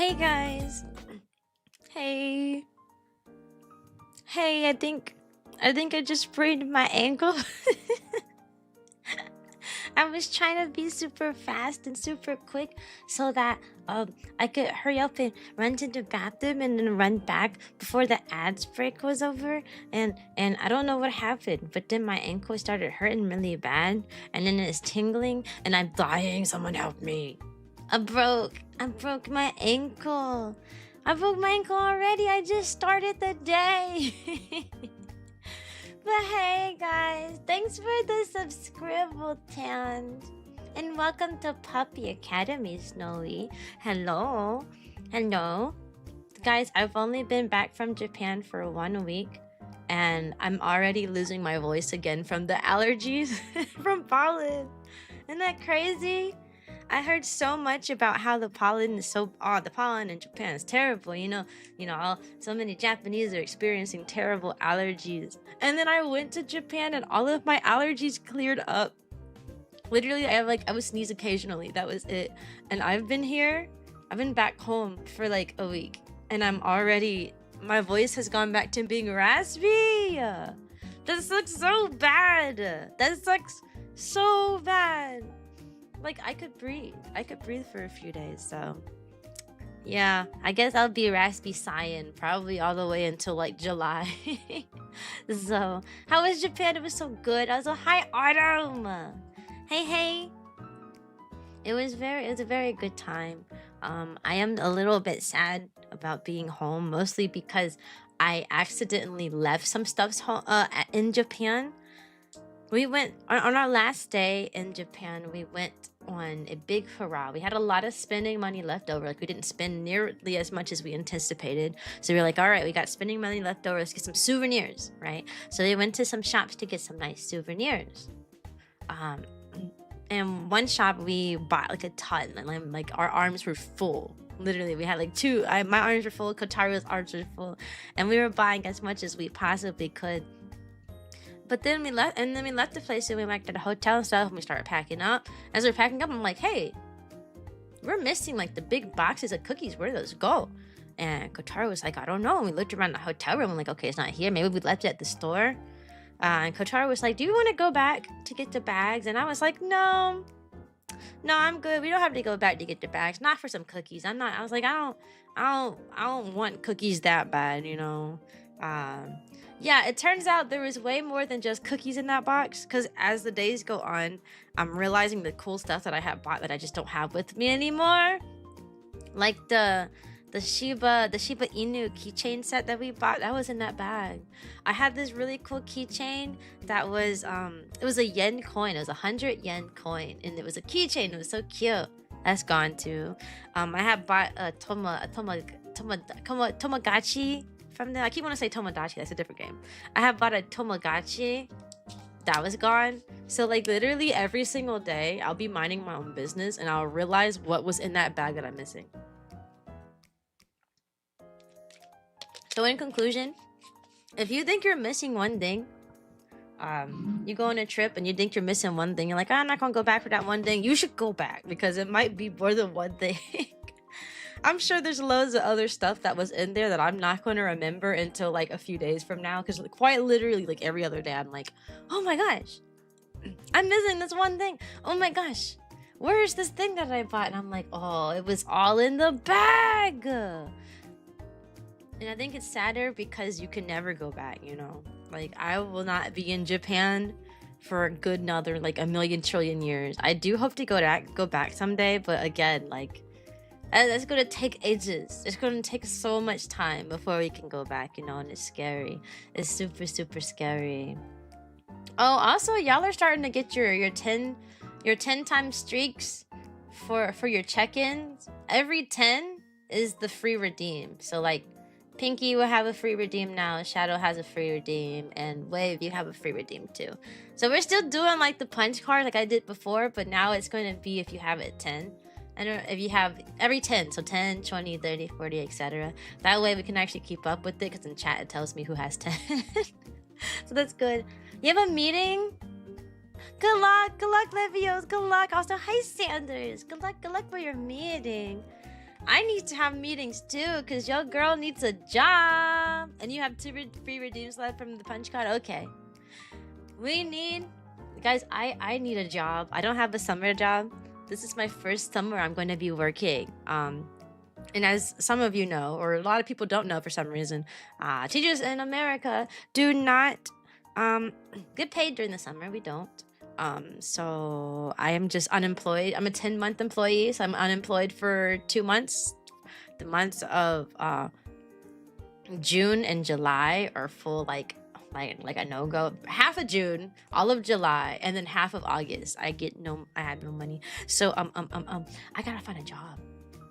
Hey guys. Hey. Hey, I think I just sprained my ankle. I was trying to be super fast and super quick so that I could hurry up and run to the bathroom and then run back before the ads break was over. And I don't know what happened, but then my ankle started hurting really bad, and then it's tingling, and I'm dying. Someone help me! I broke my ankle. I broke my ankle already. I just started the day. But hey guys, thanks for the subscribe tan. And welcome to Puppy Academy, Snowy. Hello. Hello. Guys, I've only been back from Japan for 1 week, and I'm already losing my voice again from the allergies from pollen. Isn't that crazy? I heard so much about how the pollen is the pollen in Japan is terrible. So many Japanese are experiencing terrible allergies. And then I went to Japan and all of my allergies cleared up. Literally, I would sneeze occasionally. That was it. And I've been back home for like a week, and my voice has gone back to being raspy. That sucks so bad. That sucks so bad. Like, I could breathe for a few days. So yeah, I guess I'll be raspy Cyan probably all the way until like July. So how was Japan? It was so good. Also, hi Autumn. Hey. It was a very good time. I am a little bit sad about being home, mostly because I accidentally left some stuff in Japan. We went on our last day in Japan. We went on a big hurrah. We had a lot of spending money left over. Like, we didn't spend nearly as much as we anticipated. So we were like, all right, we got spending money left over. Let's get some souvenirs, right? So we went to some shops to get some nice souvenirs. And one shop we bought like a ton, and like our arms were full. Literally, we had like my arms were full, Kotaro's arms were full, and we were buying as much as we possibly could. But then we left the place, and we went to the hotel and stuff, and we started packing up. As we're packing up, I'm like, hey, we're missing like the big boxes of cookies. Where do those go? And Kotaro was like, I don't know. And we looked around the hotel room. I'm like, okay, it's not here. Maybe we left it at the store. And Kotaro was like, do you want to go back to get the bags? And I was like, no, I'm good. We don't have to go back to get the bags. Not for some cookies. I was like, I don't want cookies that bad, you know. Yeah, it turns out there was way more than just cookies in that box, because as the days go on, I'm realizing the cool stuff that I had bought that I just don't have with me anymore. Like the Shiba Inu keychain set that we bought, that was in that bag. I had this really cool keychain that was it was a yen coin. It was 100 yen coin, and it was a keychain. It was so cute. That's gone too. I had bought a Tamagotchi from there. I keep wanting to say Tomodachi. That's a different game. I have bought a Tamagotchi. That was gone. So like literally every single day, I'll be minding my own business, and I'll realize what was in that bag that I'm missing. So in conclusion, if you think you're missing one thing, you go on a trip and you think you're missing one thing, you're like, I'm not gonna go back for that one thing. You should go back, because it might be more than one thing. I'm sure there's loads of other stuff that was in there that I'm not going to remember until like a few days from now, because quite literally like every other day I'm like, oh my gosh, I'm missing this one thing. Oh my gosh, where's this thing that I bought? And I'm like, oh, it was all in the bag. And I think it's sadder because you can never go back, you know. Like, I will not be in Japan for a good another like a million trillion years. I do hope to go back someday, but again, like, it's gonna take ages. It's gonna take so much time before we can go back, you know, and it's scary. It's super, super scary. Oh, also, y'all are starting to get your 10 time streaks for your check-ins. Every 10 is the free redeem. So like, Pinky will have a free redeem now, Shadow has a free redeem, and Wave, you have a free redeem too. So we're still doing like the punch card like I did before, but now it's going to be if you have it 10. I don't know if you have every 10, so 10, 20, 30, 40, etc. That way we can actually keep up with it, because in chat it tells me who has 10. So that's good. You have a meeting? Good luck, Levios, good luck. Also, hi Sanders, good luck for your meeting. I need to have meetings too, because your girl needs a job. And you have 2 free redeems left from the punch card? Okay. We need... Guys, I need a job. I don't have a summer job. This is my first summer I'm going to be working. And as some of you know, or a lot of people don't know for some reason, teachers in America do not get paid during the summer. We don't. So I am just unemployed. I'm a 10-month employee, so I'm unemployed for 2 months. The months of June and July are full, like a no-go. Half of June, all of July, and then half of August. I have no money. So I gotta find a job.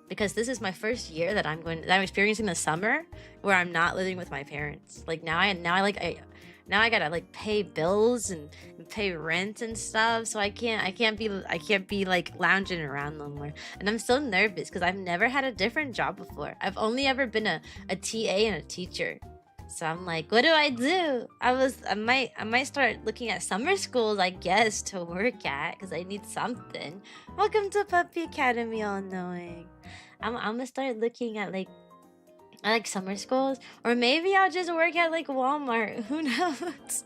Because this is my first year that I'm experiencing the summer where I'm not living with my parents. Like now I gotta like pay bills and pay rent and stuff. So I can't be like lounging around no more. And I'm so nervous because I've never had a different job before. I've only ever been a TA and a teacher. So I'm like, what do I do? I might start looking at summer schools, I guess, to work at, because I need something. Welcome to Puppy Academy, all knowing. I'm gonna start looking at like summer schools, or maybe I'll just work at like Walmart. Who knows?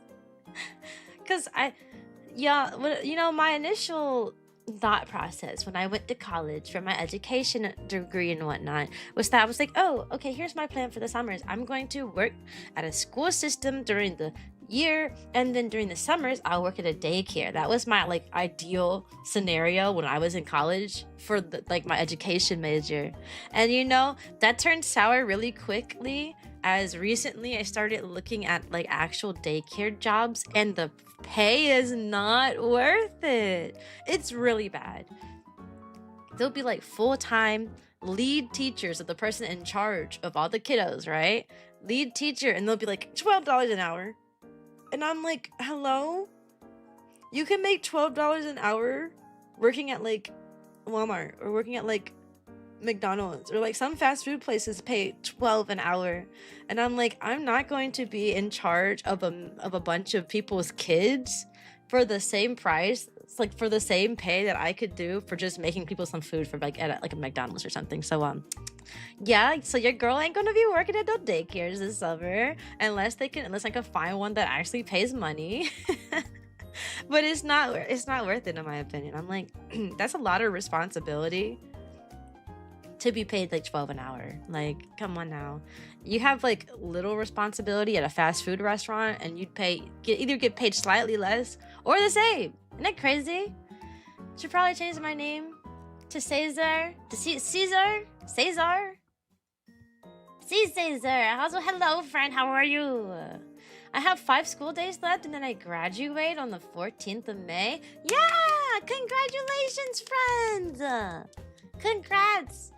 Because my initial thought process when I went to college for my education degree and whatnot was that I was like, oh, okay, here's my plan for the summers. I'm going to work at a school system during the year, and then during the summers I'll work at a daycare. That was my like ideal scenario when I was in college for my education major. And that turned sour really quickly, as recently I started looking at like actual daycare jobs, and the pay is not worth it. It's really bad. They'll be like full-time lead teachers of the person in charge of all the kiddos, right? Lead teacher, and they'll be like $12 an hour. And I'm like, hello? You can make $12 an hour working at like Walmart or working at like McDonald's, or like some fast food places pay $12 an hour. And I'm like, I'm not going to be in charge of a bunch of people's kids for the same price. It's like for the same pay that I could do for just making people some food for like at a McDonald's or something. So yeah, so your girl ain't gonna be working at no daycares this summer unless I can find one that actually pays money. But it's not worth it in my opinion. I'm like, that's a lot of responsibility to be paid like $12 an hour. Like, come on now. You have like little responsibility at a fast food restaurant, and you'd either get paid slightly less or the same. Isn't that crazy? Should probably change my name to Caesar. Caesar. Hello, friend. How are you? I have 5 school days left, and then I graduate on the 14th of May. Yeah! Congratulations, friends! Congrats!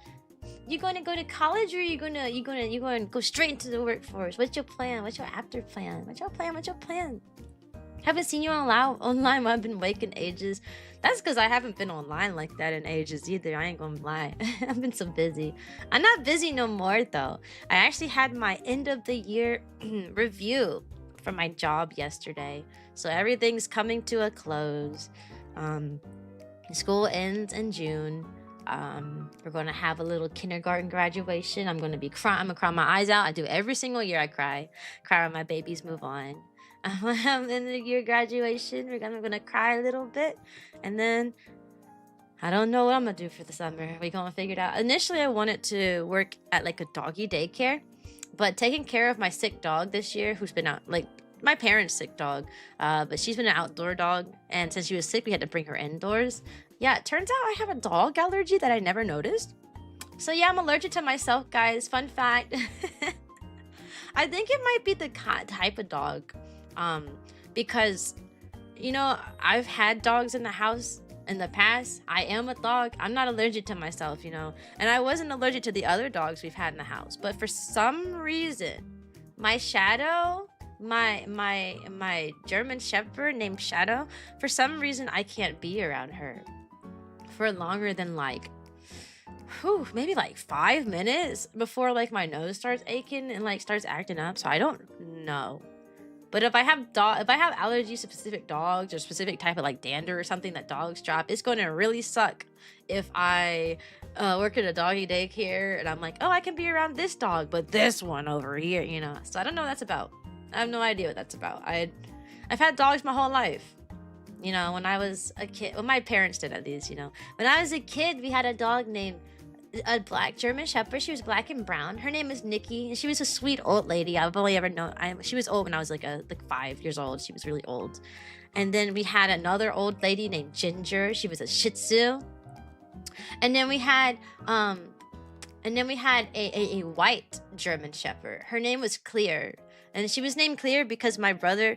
You going to go to college, or you going to go straight into the workforce? What's your plan? What's your after plan? What's your plan? Haven't seen you online while I've been awake in ages. That's because I haven't been online like that in ages either. I ain't gonna lie. I've been so busy. I'm not busy no more though. I actually had my end of the year review for my job yesterday. So everything's coming to a close. School ends in June. We're gonna have a little kindergarten graduation. I'm gonna cry my eyes out. I do every single year. I cry when my babies move on. In the year graduation, I'm gonna cry a little bit, and then I don't know what I'm gonna do for the summer. We're gonna figure it out. Initially, I wanted to work at like a doggy daycare, but taking care of my sick dog this year, who's been out, like my parents' sick dog, but she's been an outdoor dog, and since she was sick, we had to bring her indoors. Yeah, it turns out I have a dog allergy that I never noticed. So yeah, I'm allergic to myself, guys. Fun fact. I think it might be the type of dog. Because, I've had dogs in the house in the past. I am a dog. I'm not allergic to myself, and I wasn't allergic to the other dogs we've had in the house. But for some reason, my Shadow, my German Shepherd named Shadow, for some reason, I can't be around her for longer than maybe like 5 minutes before like my nose starts aching and like starts acting up. So I don't know. But if I have allergies to specific dogs or specific type of like dander or something that dogs drop, it's going to really suck if I work at a doggy daycare, and I'm like, oh, I can be around this dog, but this one over here, you know. So I don't know what that's about. I have no idea what that's about. I've had dogs my whole life. You know, when I was a kid, well, my parents did at least, you know. When I was a kid, we had a dog named a black German Shepherd. She was black and brown. Her name was Nikki, and she was a sweet old lady. I've only ever known. She was old when I was like 5 years old. She was really old. And then we had another old lady named Ginger. She was a Shih Tzu. And then we had a white German Shepherd. Her name was Clear, and she was named Clear because my brother,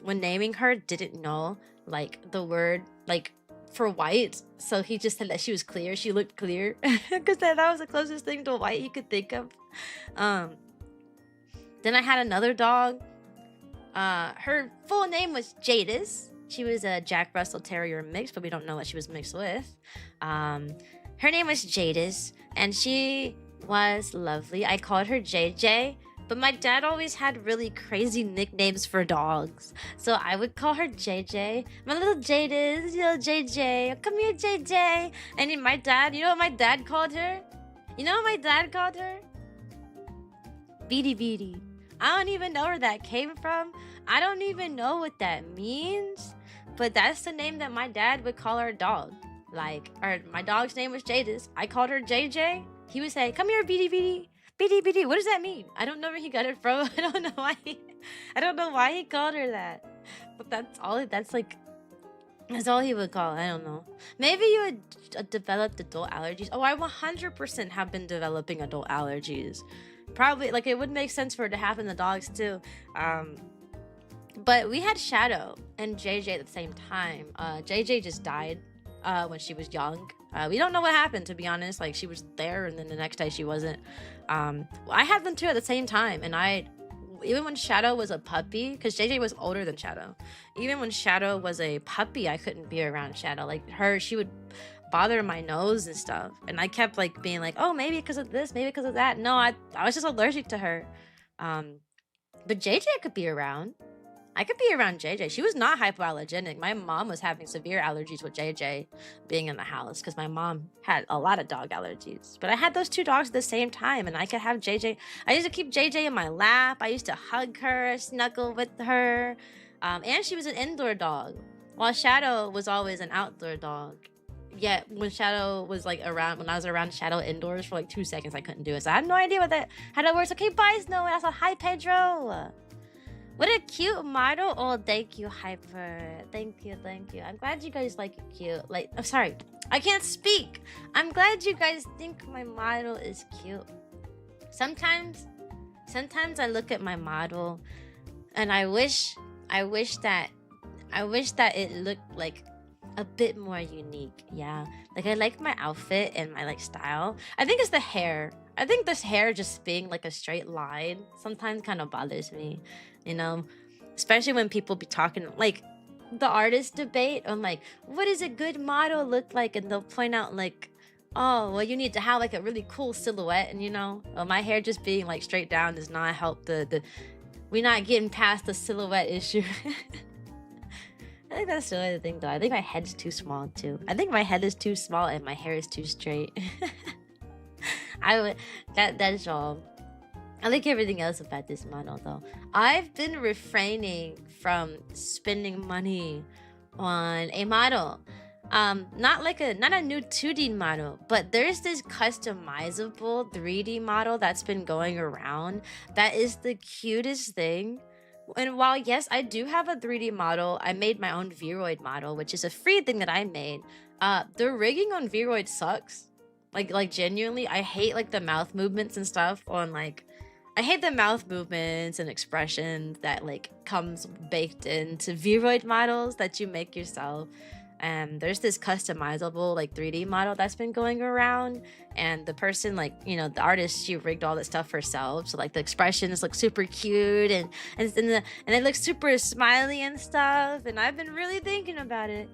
when naming her, didn't know like the word like for white, so he just said that she was clear. She looked clear because that was the closest thing to white he could think of. Then I had another dog. Her full name was Jadis. She was a Jack Russell Terrier mix, but we don't know what she was mixed with. Her name was Jadis, and she was lovely. I called her JJ, but my dad always had really crazy nicknames for dogs. So I would call her JJ. My little Jadis, little JJ. Come here, JJ. And then my dad, you know what my dad called her? You know what my dad called her? Beady Beady. I don't even know where that came from. I don't even know what that means. But that's the name that my dad would call our dog. Like, my dog's name was Jadis. I called her JJ. He would say, come here, Beady Beady. Beady Beady. What does that mean? I don't know where he got it from. I don't know why he called her that. But that's all he would call it. I don't know. Maybe you had developed adult allergies. Oh, I 100% have been developing adult allergies. Probably, like, it would make sense for it to happen to dogs too. But we had Shadow and JJ at the same time. JJ just died when she was young. We don't know what happened, to be honest. Like, she was there and then the next day she wasn't. I had them two at the same time, and even when Shadow was a puppy, because JJ was older than Shadow, even when Shadow was a puppy, I couldn't be around Shadow. Like, she would bother my nose and stuff, and I kept like being like, oh, maybe because of this, maybe because of that. No, I was just allergic to her. But JJ could be around. I could be around JJ. She was not hypoallergenic. My mom was having severe allergies with JJ being in the house because my mom had a lot of dog allergies. But I had those two dogs at the same time, and I could have JJ. I used to keep JJ in my lap. I used to hug her, snuggle with her. And she was an indoor dog, while Shadow was always an outdoor dog. Yet when Shadow was like around, when I was around Shadow indoors for like 2 seconds, I couldn't do it. So I have no idea how that works. Okay, bye, Snow. I said, hi, Pedro. What a cute model. Oh, thank you, Hyper. Thank you. I'm glad you guys like it cute. Like, I'm sorry, I can't speak. I'm glad you guys think my model is cute. Sometimes I look at my model and I wish that it looked like a bit more unique. Yeah, like I like my outfit and my like style. I think it's the hair. I think this hair just being like a straight line sometimes kind of bothers me, you know, especially when people be talking like the artist debate on like, what does a good model look like, and they'll point out like, oh, well, you need to have like a really cool silhouette, and you know, my hair just being like straight down does not help we're not getting past the silhouette issue. I think that's the other thing though. I think my head's too small too. I think my head is too small and my hair is too straight. That's all. I like everything else about this model though. I've been refraining from spending money on a model. Not a new 2D model, but there's this customizable 3D model that's been going around that is the cutest thing. And while yes, I do have a 3D model, I made my own Vroid model, which is a free thing that I made. The rigging on Vroid sucks. Like genuinely, I hate like the mouth movements and stuff on like, I hate the mouth movements and expressions that like comes baked into Vroid models that you make yourself. And there's this customizable like 3D model that's been going around, and the person, like, you know, the artist, she rigged all that stuff herself, so like the expressions look super cute and it looks super smiley and stuff. And I've been really thinking about it.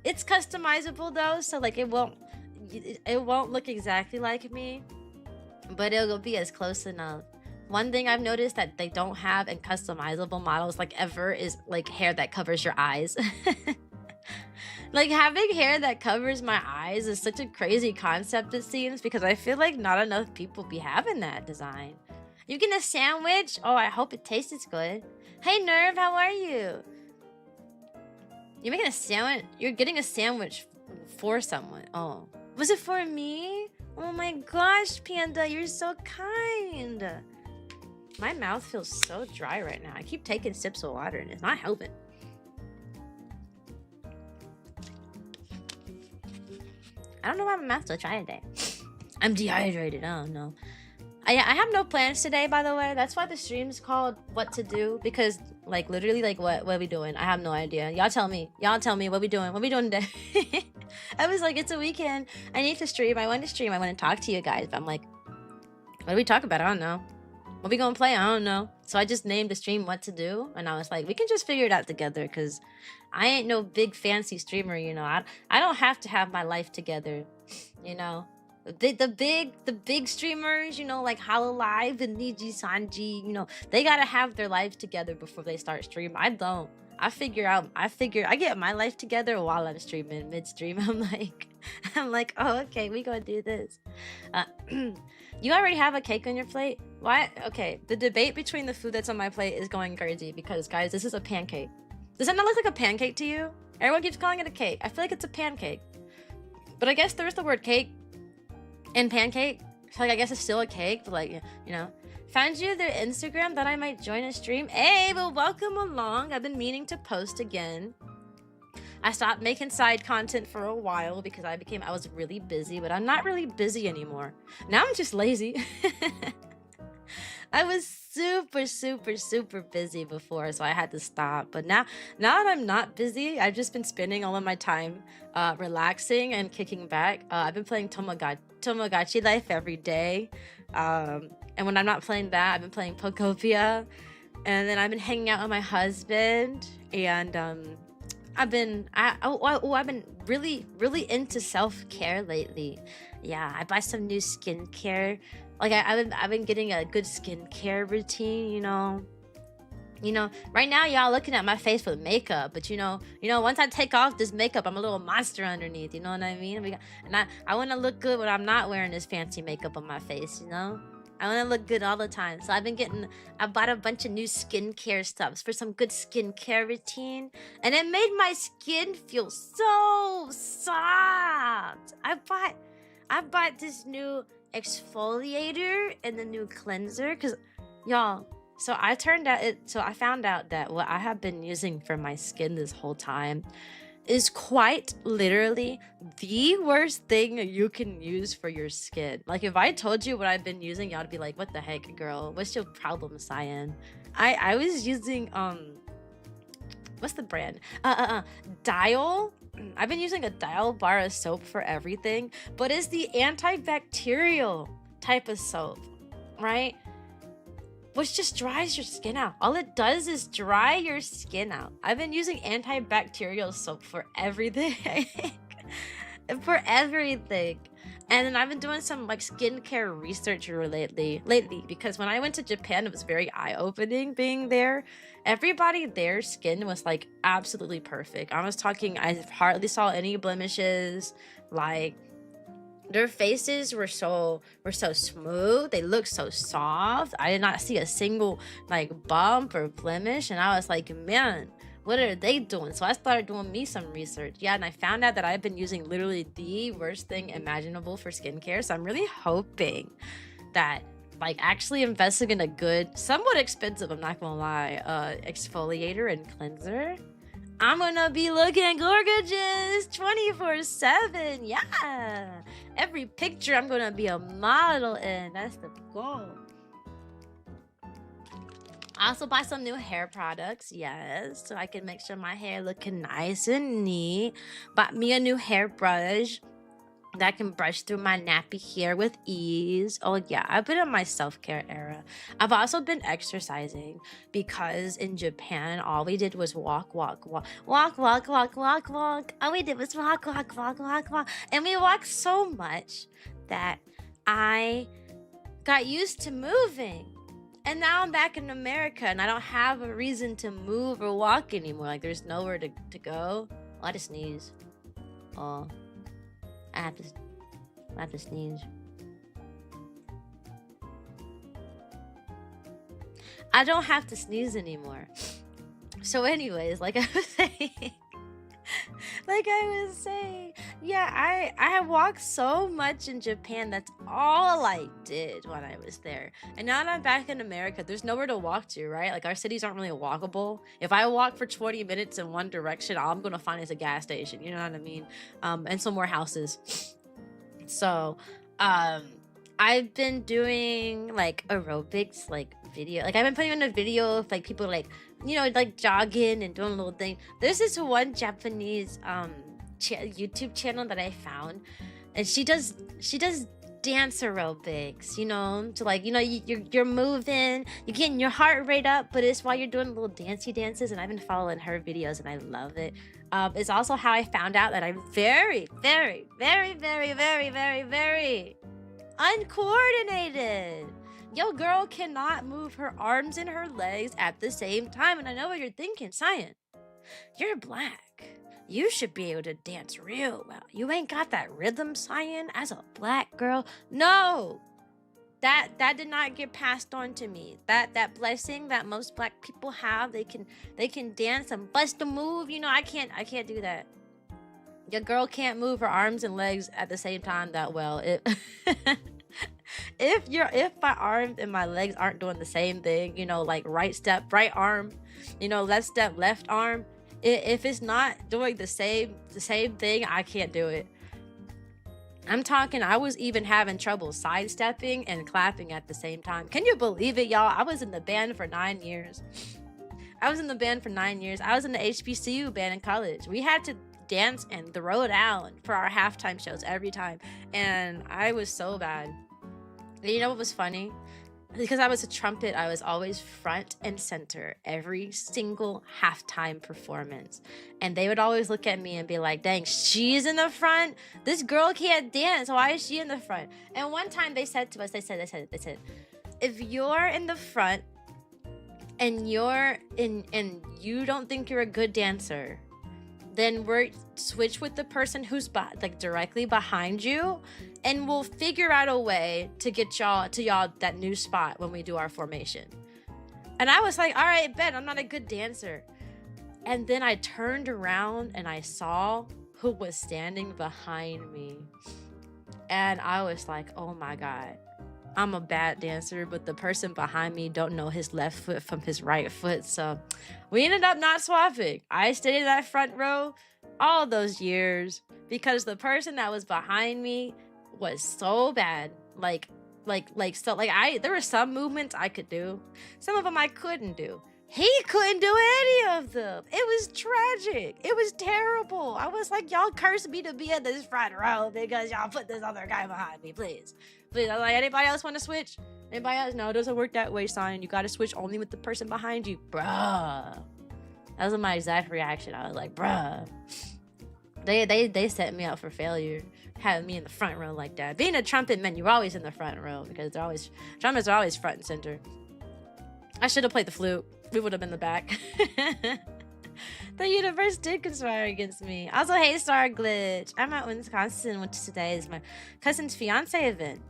It's customizable though, so like it won't look exactly like me, but it'll be as close enough. One thing I've noticed that they don't have in customizable models like ever is like hair that covers your eyes. Like, having hair that covers my eyes is such a crazy concept, it seems, because I feel like not enough people be having that design. You getting a sandwich? Oh, I hope it tastes good. Hey, Nerve, how are you? You're making a sandwich? You're getting a sandwich for someone. Oh. Was it for me? Oh my gosh, Panda, you're so kind. My mouth feels so dry right now. I keep taking sips of water and it's not helping. I don't know why my mouth's so dry today. I'm dehydrated. I don't know. I have no plans today, by the way. That's why the stream's called What to Do, because like literally like what are we doing? I have no idea. Y'all tell me. Y'all tell me what we doing. What we doing today? I was like, it's a weekend. I need to stream. I want to stream. I want to talk to you guys. But I'm like, what do we talk about? I don't know. What we gonna play? I don't know. So I just named the stream What to Do, and I was like, we can just figure it out together, because I ain't no big fancy streamer, you know. I don't have to have my life together, you know. The big streamers, you know, like Hololive and Niji Sanji, you know, they gotta have their life together before they start streaming. I don't. I get my life together while I'm streaming, mid-stream. I'm like, oh, okay, we gonna do this. You already have a cake on your plate? Why? Okay, the debate between the food that's on my plate is going crazy because, guys, this is a pancake. Does it not look like a pancake to you? Everyone keeps calling it a cake. I feel like it's a pancake. But I guess there's the word cake and pancake. So like, I guess it's still a cake, but like, you know. Found you their Instagram that I might join a stream. Hey, well, welcome along. I've been meaning to post again. I stopped making side content for a while because I was really busy, but I'm not really busy anymore. Now I'm just lazy. I was super busy before, so I had to stop. But now that I'm not busy, I've just been spending all of my time relaxing and kicking back. I've been playing Tomogachi Life every day. And when I'm not playing that, I've been playing Pokopia. And then I've been hanging out with my husband. And I've been really into self-care lately. Yeah, I buy some new skincare. Like I've been getting a good skincare routine, you know. Right now y'all looking at my face with makeup, but you know, once I take off this makeup, I'm a little monster underneath, you know what I mean? I want to look good when I'm not wearing this fancy makeup on my face, you know? I want to look good all the time. So I bought a bunch of new skincare stuffs for some good skincare routine. And it made my skin feel so soft. I bought this new exfoliator and the new cleanser. Because, y'all, so I found out that what I have been using for my skin this whole time is quite literally the worst thing you can use for your skin. Like, if I told you what I've been using, y'all would be like, what the heck, girl? What's your problem, Cyan? I was using, what's the brand? Dial. I've been using a Dial bar of soap for everything, but it's the antibacterial type of soap, right? Which just dries your skin out. All it does is dry your skin out. I've been using antibacterial soap for everything. For everything. And then I've been doing some like skincare research lately because when I went to Japan, it was very eye-opening being there. Everybody, their skin was like absolutely perfect. I hardly saw any blemishes. Like, their faces were so smooth. They looked so soft. I did not see a single like bump or blemish, and I was like, man, what are they doing? So I started doing me some research. Yeah, and I found out that I've been using literally the worst thing imaginable for skincare. So I'm really hoping that like actually investing in a good, somewhat expensive, I'm not gonna lie, exfoliator and cleanser, I'm gonna be looking gorgeous 24/7. Yeah, every picture I'm gonna be a model in. That's the goal. I also buy some new hair products, yes, so I can make sure my hair looking nice and neat. Bought me a new hairbrush that can brush through my nappy hair with ease. Oh yeah, I've been in my self-care era. I've also been exercising because in Japan, all we did was walk. All we did was walk. And we walked so much that I got used to moving. And now I'm back in America and I don't have a reason to move or walk anymore. Like, there's nowhere to go. Oh, I just sneeze. Oh, I have to sneeze. I don't have to sneeze anymore. So anyways, like I was saying, yeah, I walked so much in Japan. That's all I did when I was there. And now that I'm back in America, there's nowhere to walk to, right? Like our cities aren't really walkable. If I walk for 20 minutes in one direction, all I'm gonna find is a gas station. You know what I mean? And some more houses. So, I've been doing like aerobics, like video. Like I've been putting on a video of like people like, you know, like jogging and doing a little thing. There's this one Japanese YouTube channel that I found, and she does dance aerobics, you know, to like, you know, you're moving, you're getting your heart rate up, but it's while you're doing little dancey dances. And I've been following her videos and I love it. It's also how I found out that I'm very, very, very, very, very, very, very uncoordinated. Yo, girl cannot move her arms and her legs at the same time. And I know what you're thinking, Cyan. You're black. You should be able to dance real well. You ain't got that rhythm, Cyan, as a black girl. No, that did not get passed on to me. That blessing that most black people have, they can dance and bust a move. You know, I can't do that. Your girl can't move her arms and legs at the same time that well. If my arms and my legs aren't doing the same thing, you know, like right step, right arm, you know, left step, left arm. If it's not doing the same thing, I can't do it. I'm talking, I was even having trouble sidestepping and clapping at the same time. Can you believe it, y'all? I was in the band for 9 years. I was in the HBCU band in college. We had to dance and throw down for our halftime shows every time. And I was so bad. And you know what was funny? Because I was a trumpet, I was always front and center every single halftime performance. And they would always look at me and be like, dang, she's in the front? This girl can't dance. Why is she in the front? And one time they said to us, they said, if you're in the front and you don't think you're a good dancer, then we're switch with the person who's like directly behind you, and we'll figure out a way to get y'all that new spot when we do our formation. And I was like, all right, bet, I'm not a good dancer. And then I turned around and I saw who was standing behind me. And I was like, oh my God, I'm a bad dancer, but the person behind me don't know his left foot from his right foot. So we ended up not swapping. I stayed in that front row all those years because the person that was behind me was so bad. There were some movements I could do. Some of them I couldn't do. He couldn't do any of them. It was tragic. It was terrible. I was like, y'all cursed me to be in this front row because y'all put this other guy behind me, please. Please. I was like, anybody else want to switch? Anybody else? No, it doesn't work that way, Cyan. You got to switch only with the person behind you. Bruh. That was my exact reaction. I was like, bruh. They set me up for failure, having me in the front row like that. Being a trumpet meant you were always in the front row because trumpets are always front and center. I should have played the flute. We would have been in the back. The universe did conspire against me. Also, hey, Star Glitch. I'm at Wisconsin, which today is my cousin's fiance event.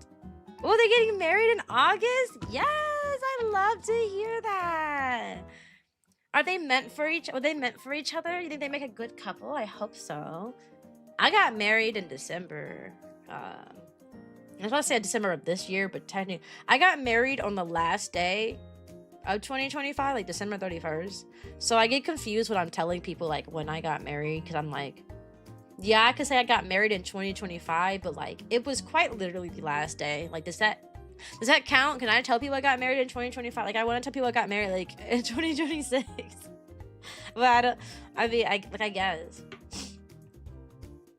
Oh, they're getting married in August? Yes, I love to hear that. Are they meant for each other? You think they make a good couple? I hope so. I got married in December. I was about to say December of this year, but technically, I got married on the last day of 2025, like December 31st. So I get confused when I'm telling people like when I got married, because I'm like, yeah, I could say I got married in 2025, but like it was quite literally the last day. Like, does that count? Can I tell people I got married in 2025? Like, I want to tell people I got married like in 2026. But I guess.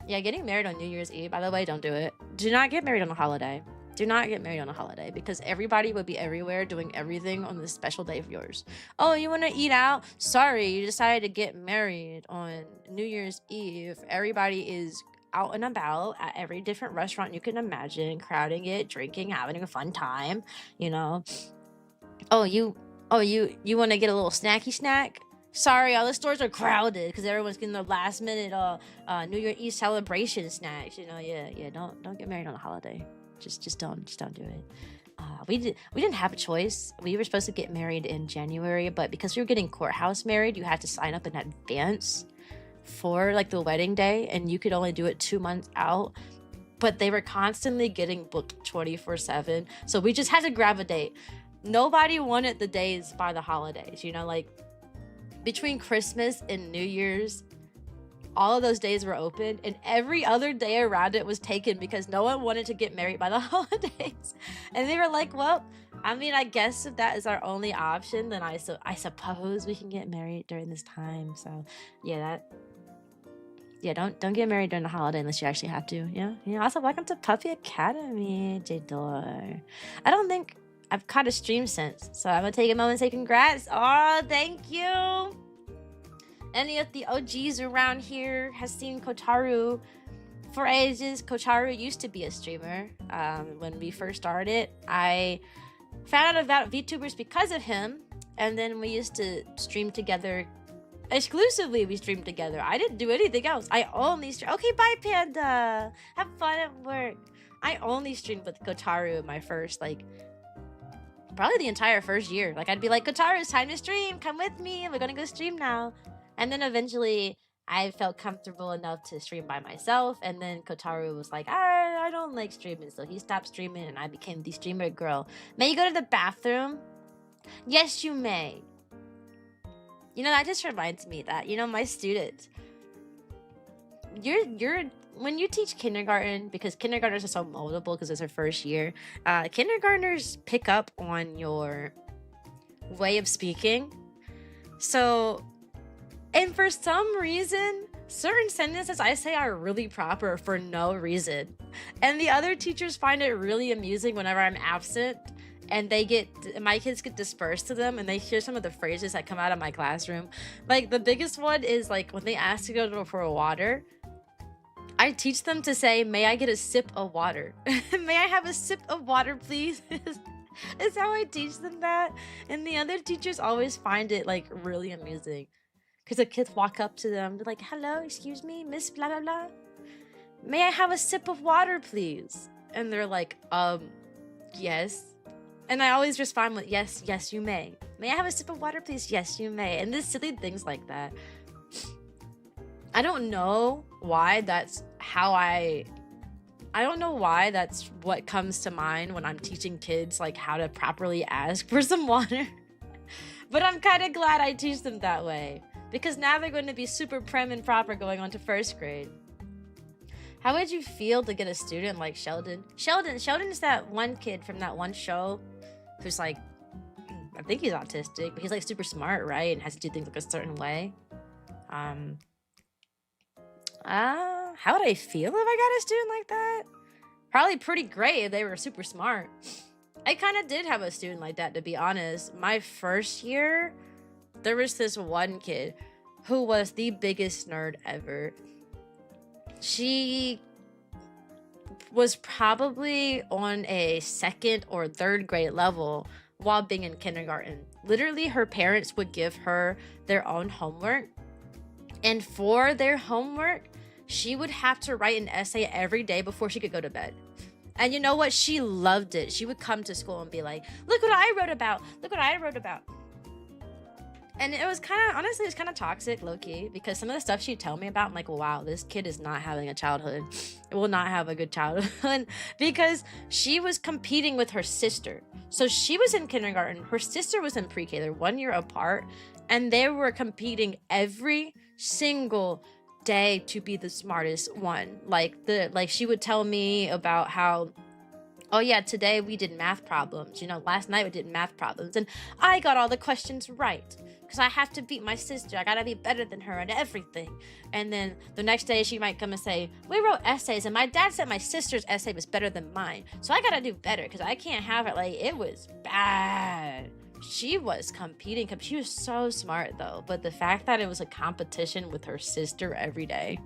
Yeah, getting married on New Year's Eve, by the way, don't do it. Do not get married on a holiday. Do not get married on a holiday because everybody would be everywhere doing everything on this special day of yours. Oh, you want to eat out? Sorry, you decided to get married on New Year's Eve. Everybody is out and about at every different restaurant you can imagine, crowding it, drinking, having a fun time, you know. You want to get a little snacky snack? Sorry, all the stores are crowded because everyone's getting their last minute New Year Eve celebration snacks. You know, yeah. Don't get married on a holiday. Just don't do it. We didn't have a choice. We were supposed to get married in January, but because we were getting courthouse married, you had to sign up in advance for like the wedding day, and you could only do it 2 months out. But they were constantly getting booked 24/7, so we just had to grab a date. Nobody wanted the days by the holidays, you know, like between Christmas and New Year's, all of those days were open, and every other day around it was taken because no one wanted to get married by the holidays. And they were like, well, I mean, I guess if that is our only option, then I suppose we can get married during this time. So yeah, don't get married during the holiday unless you actually have to. Yeah. Also, welcome to Puppy Academy, Jador. I don't think I've caught a stream since, so I'm gonna take a moment and say congrats. Oh, thank you. Any of the OGs around here has seen Kotaru for ages. Kotaru used to be a streamer. When we first started, I found out about VTubers because of him, and then we used to stream together. Exclusively, we streamed together. I didn't do anything else. I only streamed. Okay, bye, Panda. Have fun at work. I only streamed with Kotaru in my first, like, probably the entire first year. Like, I'd be like, Kotaru, it's time to stream. Come with me. We're gonna go stream now. And then eventually, I felt comfortable enough to stream by myself. And then Kotaru was like, I don't like streaming. So he stopped streaming, and I became the streamer girl. May you go to the bathroom? Yes, you may. You know, that just reminds me that, you know, my students, when you teach kindergarten, because kindergartners are so moldable because it's their first year, kindergartners pick up on your way of speaking. So, and for some reason, certain sentences I say are really proper for no reason. And the other teachers find it really amusing whenever I'm absent, and my kids get dispersed to them, and they hear some of the phrases that come out of my classroom. Like, the biggest one is like when they ask to go for a water, I teach them to say, may I get a sip of water? May I have a sip of water, please? Is how I teach them that. And the other teachers always find it like really amusing, because the kids walk up to them, they're like, hello, excuse me, miss blah blah blah, may I have a sip of water, please? And they're like, yes. And I always respond with, yes, you may. May I have a sip of water, please? Yes, you may. And there's silly things like that. I don't know why that's how I don't know why that's what comes to mind when I'm teaching kids like how to properly ask for some water. But I'm kind of glad I teach them that way, because now they're going to be super prim and proper going on to first grade. How would you feel to get a student like Sheldon? Sheldon is that one kid from that one show who's like, I think he's autistic, but he's like super smart, right? And has to do things like a certain way. How would I feel if I got a student like that? Probably pretty great if they were super smart. I kind of did have a student like that, to be honest. My first year, there was this one kid who was the biggest nerd ever. She was probably on a second or third grade level while being in kindergarten. Literally, her parents would give her their own homework. And for their homework, she would have to write an essay every day before she could go to bed. And you know what? She loved it. She would come to school and be like, look what I wrote about. Look what I wrote about. And it was kind of, honestly, it's kind of toxic, low-key, because some of the stuff she'd tell me about, I'm like, wow, this kid is not having a childhood. It will not have a good childhood. Because she was competing with her sister. So she was in kindergarten. Her sister was in pre-K. They're 1 year apart. And they were competing every single day to be the smartest one. Like she would tell me about how, oh yeah, today we did math problems. You know, last night we did math problems, and I got all the questions right because I have to beat my sister. I gotta be better than her at everything. And then the next day she might come and say, we wrote essays, and my dad said my sister's essay was better than mine, so I gotta do better because I can't have it. Like, it was bad. She was competing. She was so smart though, but the fact that it was a competition with her sister every day.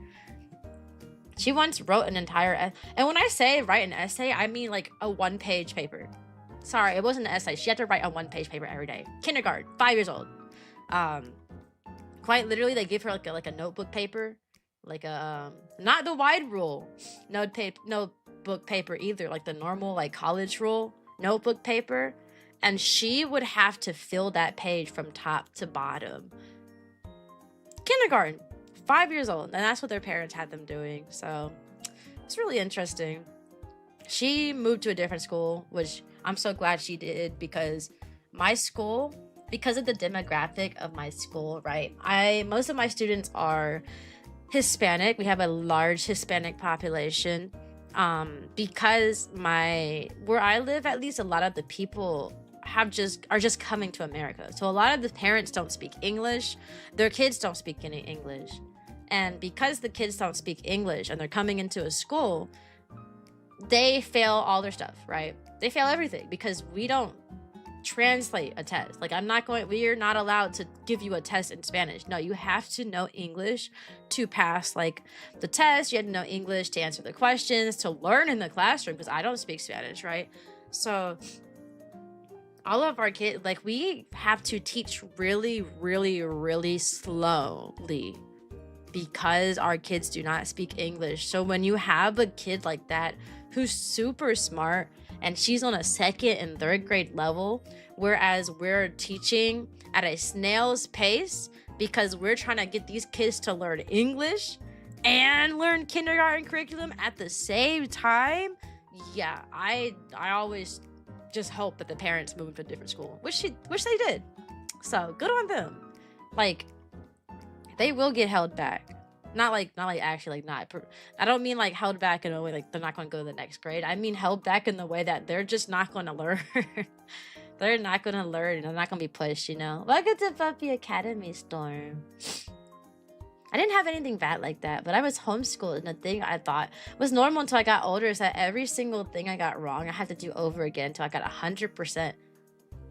She once wrote an entire and when I say write an essay, I mean like a 1-page paper. Sorry, it wasn't an essay. She had to write a 1-page paper every day. Kindergarten, 5 years old. Quite literally, they give her like a notebook paper, like a not the wide rule notebook paper either, like the normal like college rule notebook paper, and she would have to fill that page from top to bottom. Kindergarten, 5 years old, and that's what their parents had them doing. So it's really interesting. She moved to a different school, which I'm so glad she did, because my school, because of the demographic of my school, right? Most of my students are Hispanic. We have a large Hispanic population. Because where I live, at least, a lot of the people are just coming to America. So a lot of the parents don't speak English. Their kids don't speak any English. And because the kids don't speak English and they're coming into a school, they fail all their stuff, right? They fail everything because we don't translate a test. Like we're not allowed to give you a test in Spanish. No, you have to know English to pass like the test. You have to know English to answer the questions, to learn in the classroom, because I don't speak Spanish, right? So all of our kids, like, we have to teach really, really, really slowly because our kids do not speak English. So when you have a kid like that who's super smart and she's on a 2nd and 3rd grade level, whereas we're teaching at a snail's pace because we're trying to get these kids to learn English and learn kindergarten curriculum at the same time, yeah, I always just hope that the parents move to a different school, which they did. So good on them. Like, they will get held back. Not like actually, like, not. I don't mean like held back in a way like they're not going to go to the next grade. I mean held back in the way that they're just not going to learn. They're not going to learn. They're not going to be pushed, you know. Welcome to Puppy Academy, Storm. I didn't have anything bad like that, but I was homeschooled, and the thing I thought was normal until I got older is that every single thing I got wrong, I had to do over again until I got 100%.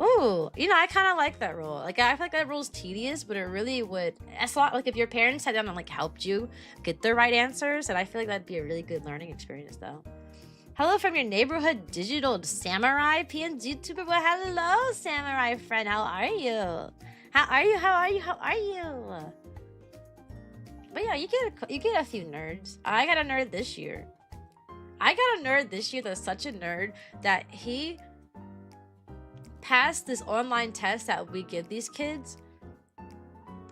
Ooh, you know, I kind of like that rule. Like, I feel like that rule's tedious, but it really would. It's a lot like if your parents sat down and like helped you get the right answers, and I feel like that'd be a really good learning experience, though. Hello from your neighborhood digital samurai PNG YouTuber. Well, hello, samurai friend. How are you? How are you? How are you? How are you? But yeah, you get a few nerds. I got a nerd this year. I got a nerd this year that's such a nerd that he passed this online test that we give these kids.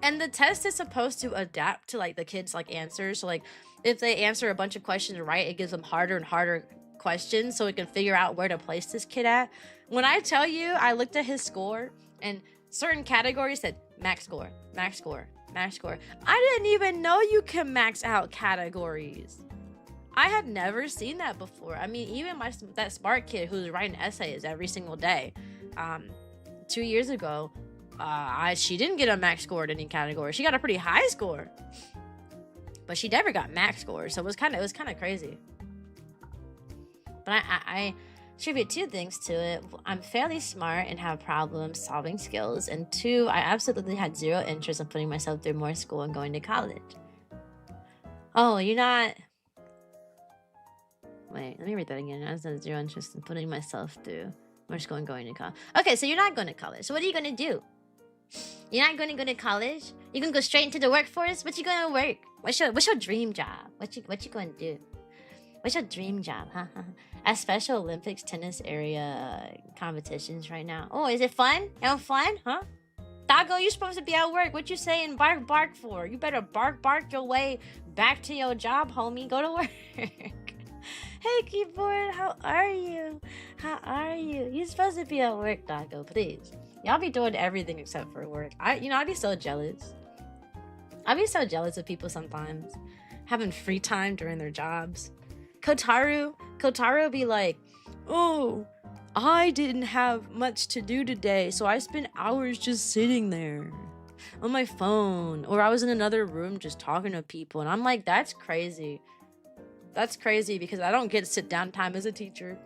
And the test is supposed to adapt to like the kids' like answers. So like if they answer a bunch of questions right, it gives them harder and harder questions so it can figure out where to place this kid at. When I tell you, I looked at his score and certain categories said max score, max score, max score. I didn't even know you can max out categories. I had never seen that before. I mean, even that smart kid who's writing essays every single day, 2 years ago, she didn't get a max score in any category. She got a pretty high score, but she never got max score. So it was kind of crazy. But I attribute 2 things to it. I'm fairly smart and have problem-solving skills, and 2, I absolutely had 0 interest in putting myself through more school and going to college. Oh, you're not. Wait, let me read that again. I said 0 interest in putting myself through more school and going to college. Okay, so you're not going to college. So what are you going to do? You're not going to go to college? You're going to go straight into the workforce? What you going to work? What's your dream job? What you going to do? What's your dream job? Huh? At Special Olympics tennis area competitions right now. Oh, is it fun? You having fun? Huh? Doggo, you're supposed to be at work. What you saying bark for? You better bark your way back to your job, homie. Go to work. Hey, keyboard, how are you? How are you? You're supposed to be at work, Doggo, please. Y'all be doing everything except for work. I'd be so jealous. I'd be so jealous of people sometimes having free time during their jobs. Kotaru be like, oh, I didn't have much to do today, so I spent hours just sitting there on my phone, or I was in another room just talking to people, and I'm like, that's crazy. That's crazy because I don't get sit down time as a teacher.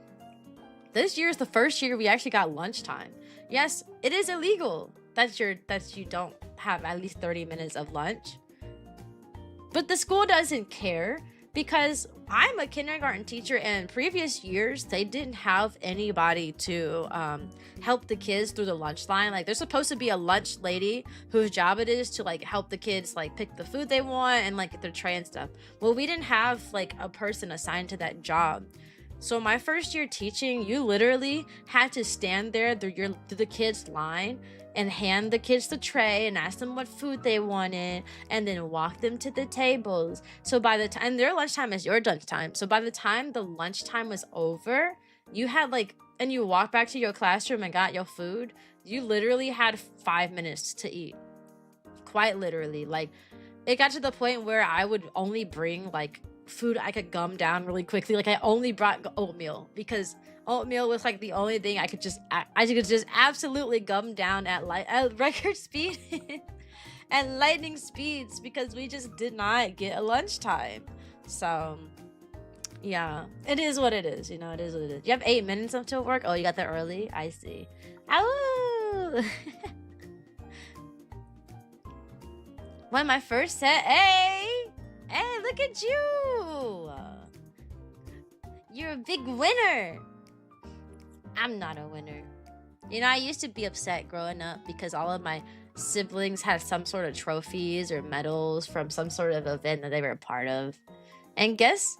This year is the first year we actually got lunchtime. Yes, it is illegal that you don't have at least 30 minutes of lunch. But the school doesn't care because I'm a kindergarten teacher, and previous years they didn't have anybody to help the kids through the lunch line. Like, there's supposed to be a lunch lady whose job it is to like help the kids like pick the food they want and like get their tray and stuff. Well, we didn't have like a person assigned to that job. So my first year teaching, you literally had to stand there through the kids' line and hand the kids the tray and ask them what food they wanted and then walk them to the tables. So by the time their lunchtime is your lunchtime. So by the time the lunchtime was over, you had like, and you walked back to your classroom and got your food, you literally had 5 minutes to eat. Quite literally. Like, it got to the point where I would only bring like food I could gum down really quickly. Like, I only brought oatmeal because oatmeal was like the only thing I could just absolutely gum down at record speed and lightning speeds, because we just did not get a lunchtime. So yeah, it is what it is. You know, it is what it is. You have 8 minutes until work. Oh, you got there early. I see. Ow! When my first set, hey, look at you. You're a big winner. I'm not a winner. You know, I used to be upset growing up because all of my siblings had some sort of trophies or medals from some sort of event that they were a part of. And guess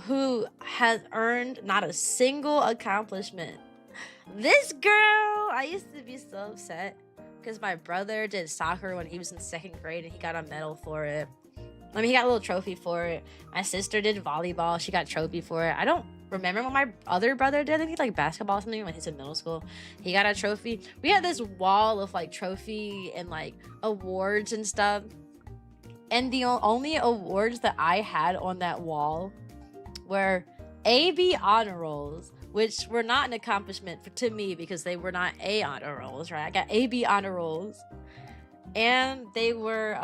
who has earned not a single accomplishment? This girl! I used to be so upset because my brother did soccer when he was in 2nd grade and he got a medal for it. I mean, he got a little trophy for it. My sister did volleyball. She got a trophy for it. I don't remember what my other brother did. I think he like basketball or something when he's in middle school. He got a trophy. We had this wall of like trophy and like awards and stuff. And the only awards that I had on that wall were AB honor rolls, which were not an accomplishment to me because they were not A honor rolls, right? I got AB honor rolls. And they were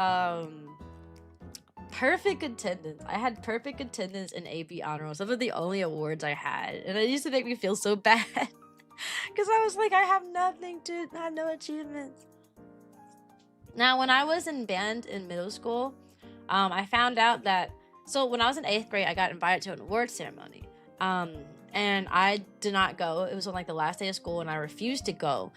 perfect attendance. I had perfect attendance in AB honor rolls. Those were the only awards I had. And it used to make me feel so bad because I was like, I have no achievements. Now, when I was in band in middle school, I found out that, so when I was in 8th grade, I got invited to an award ceremony. And I did not go. It was on like the last day of school and I refused to go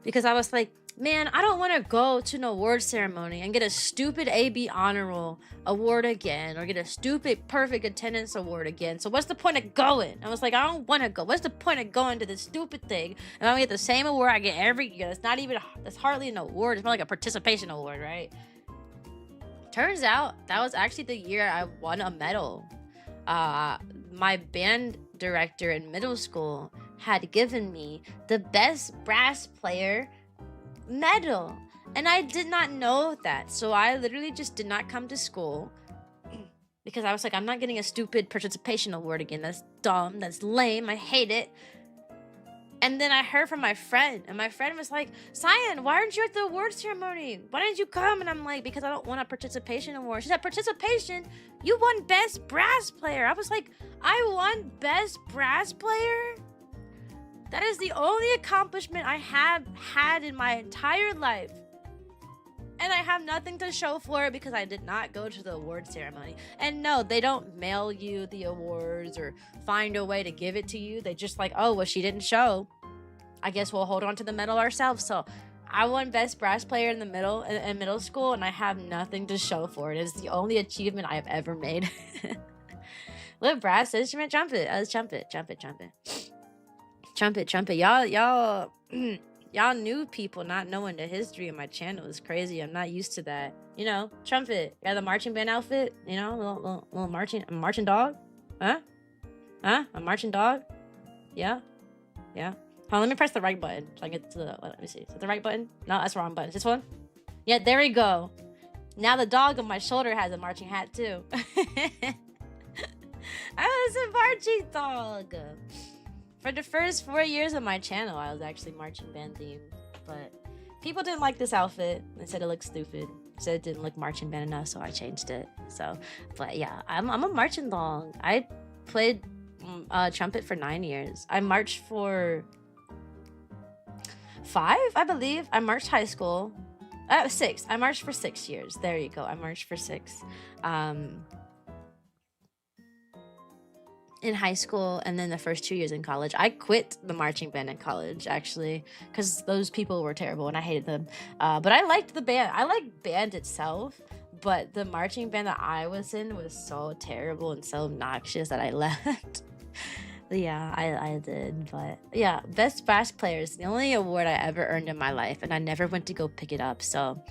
because I was like, man, I don't want to go to an award ceremony and get a stupid AB honor roll award again or get a stupid perfect attendance award again. So what's the point of going? I was like, I don't want to go. What's the point of going to this stupid thing? And I'm going to get the same award I get every year. It's hardly an award. It's more like a participation award, right? Turns out that was actually the year I won a medal. My band director in middle school had given me the best brass player medal, and I did not know that. So I literally just did not come to school because I was like, I'm not getting a stupid participation award again. That's dumb. That's lame. I hate it. And then I heard from my friend, and my friend was like, Cyan, why aren't you at the award ceremony? Why didn't you come? And I'm like, because I don't want a participation award. She said, participation? You won best brass player. I was like, I won best brass player? That is the only accomplishment I have had in my entire life. And I have nothing to show for it because I did not go to the award ceremony. And no, they don't mail you the awards or find a way to give it to you. They just like, oh, well, she didn't show. I guess we'll hold on to the medal ourselves. So I won best brass player in middle school, and I have nothing to show for it. It's the only achievement I have ever made. What brass instrument? Trumpet. Trumpet. Y'all new people not knowing the history of my channel is crazy. I'm not used to that. You know, trumpet. You got the marching band outfit. You know, little marching dog. Huh? A marching dog. Yeah. Hold on, let me press the right button so I can get to the. Let me see. Is that the right button? No, that's the wrong button. This one. Yeah, there we go. Now the dog on my shoulder has a marching hat too. I was a marching dog. For the first 4 years of my channel, I was actually marching band themed, but people didn't like this outfit. They said it looked stupid. Said it didn't look marching band enough, so I changed it. So, but yeah, I'm a marching dog. I played trumpet for 9 years. I marched for 5, I believe. I marched high school. 6. I marched for 6 years. There you go. I marched for 6. in high school, and then the first 2 years in college. I quit the marching band in college, actually, because those people were terrible and I hated them. But I liked the band. I liked band itself, but the marching band that I was in was so terrible and so obnoxious that I left. Yeah, I did. But yeah, best brass player is the only award I ever earned in my life, and I never went to go pick it up. So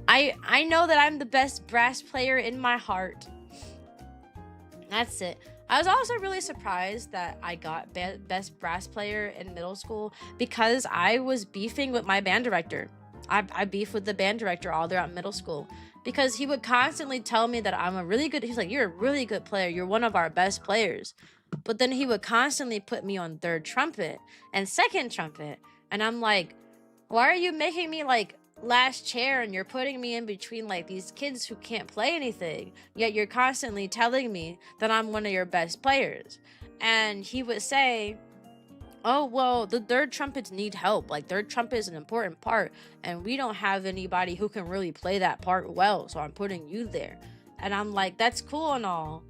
I know that I'm the best brass player in my heart. That's it. I was also really surprised that I got best brass player in middle school because I was beefing with my band director. I beefed with the band director all throughout middle school because he would constantly tell me that I'm a really good, he's like, you're a really good player. You're one of our best players. But then he would constantly put me on third trumpet and second trumpet. And I'm like, why are you making me like last chair and you're putting me in between like these kids who can't play anything, yet you're constantly telling me that I'm one of your best players? And he would say, oh, well, the third trumpets need help. Like, third trumpet is an important part, and we don't have anybody who can really play that part well, so I'm putting you there. And I'm like, that's cool and all,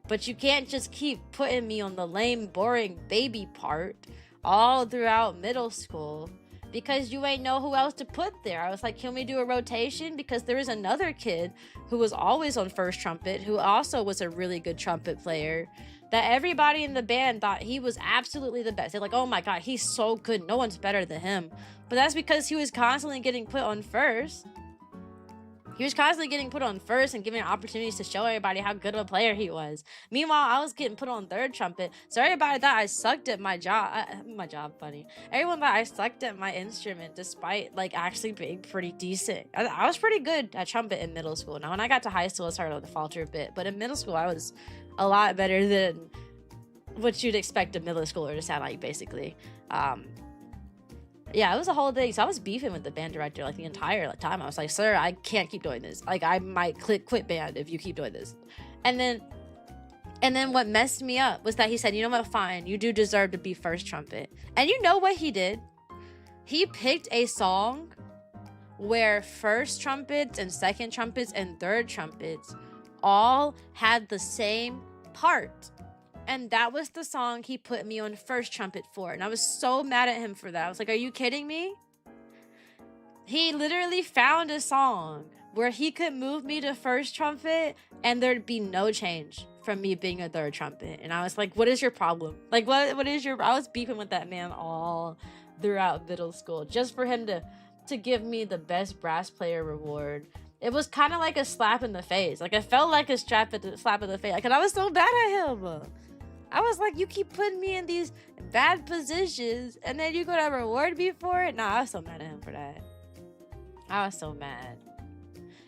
but you can't just keep putting me on the lame, boring baby part all throughout middle school because you ain't know who else to put there. I was like, can we do a rotation? Because there was another kid who was always on first trumpet who also was a really good trumpet player that everybody in the band thought he was absolutely the best. They're like, oh my God, he's so good. No one's better than him. But that's because he was constantly getting put on first. He was constantly getting put on first and given opportunities to show everybody how good of a player he was. Meanwhile, I was getting put on third trumpet. So everybody thought I sucked at my job. Funny. Everyone thought I sucked at my instrument despite like actually being pretty decent. I was pretty good at trumpet in middle school. Now, when I got to high school, it started to falter a bit. But in middle school, I was a lot better than what you'd expect a middle schooler to sound like, basically. Yeah, it was a whole thing. So I was beefing with the band director like the entire time. I was like, sir, I can't keep doing this. Like, I might quit band if you keep doing this. And then what messed me up was that he said, you know what, fine, you do deserve to be first trumpet. And you know what he did? He picked a song where first trumpets and second trumpets and third trumpets all had the same part. And that was the song he put me on first trumpet for. And I was so mad at him for that. I was like, are you kidding me? He literally found a song where he could move me to first trumpet and there'd be no change from me being a third trumpet. And I was like, what is your problem? Like, what is your... I was beefing with that man all throughout middle school just for him to give me the best brass player reward. It was kind of like a slap in the face. Like, it felt like a slap in the face. Like, and I was so bad at him. I was like, you keep putting me in these bad positions, and then you gonna reward me for it? Nah, I was so mad at him for that. I was so mad.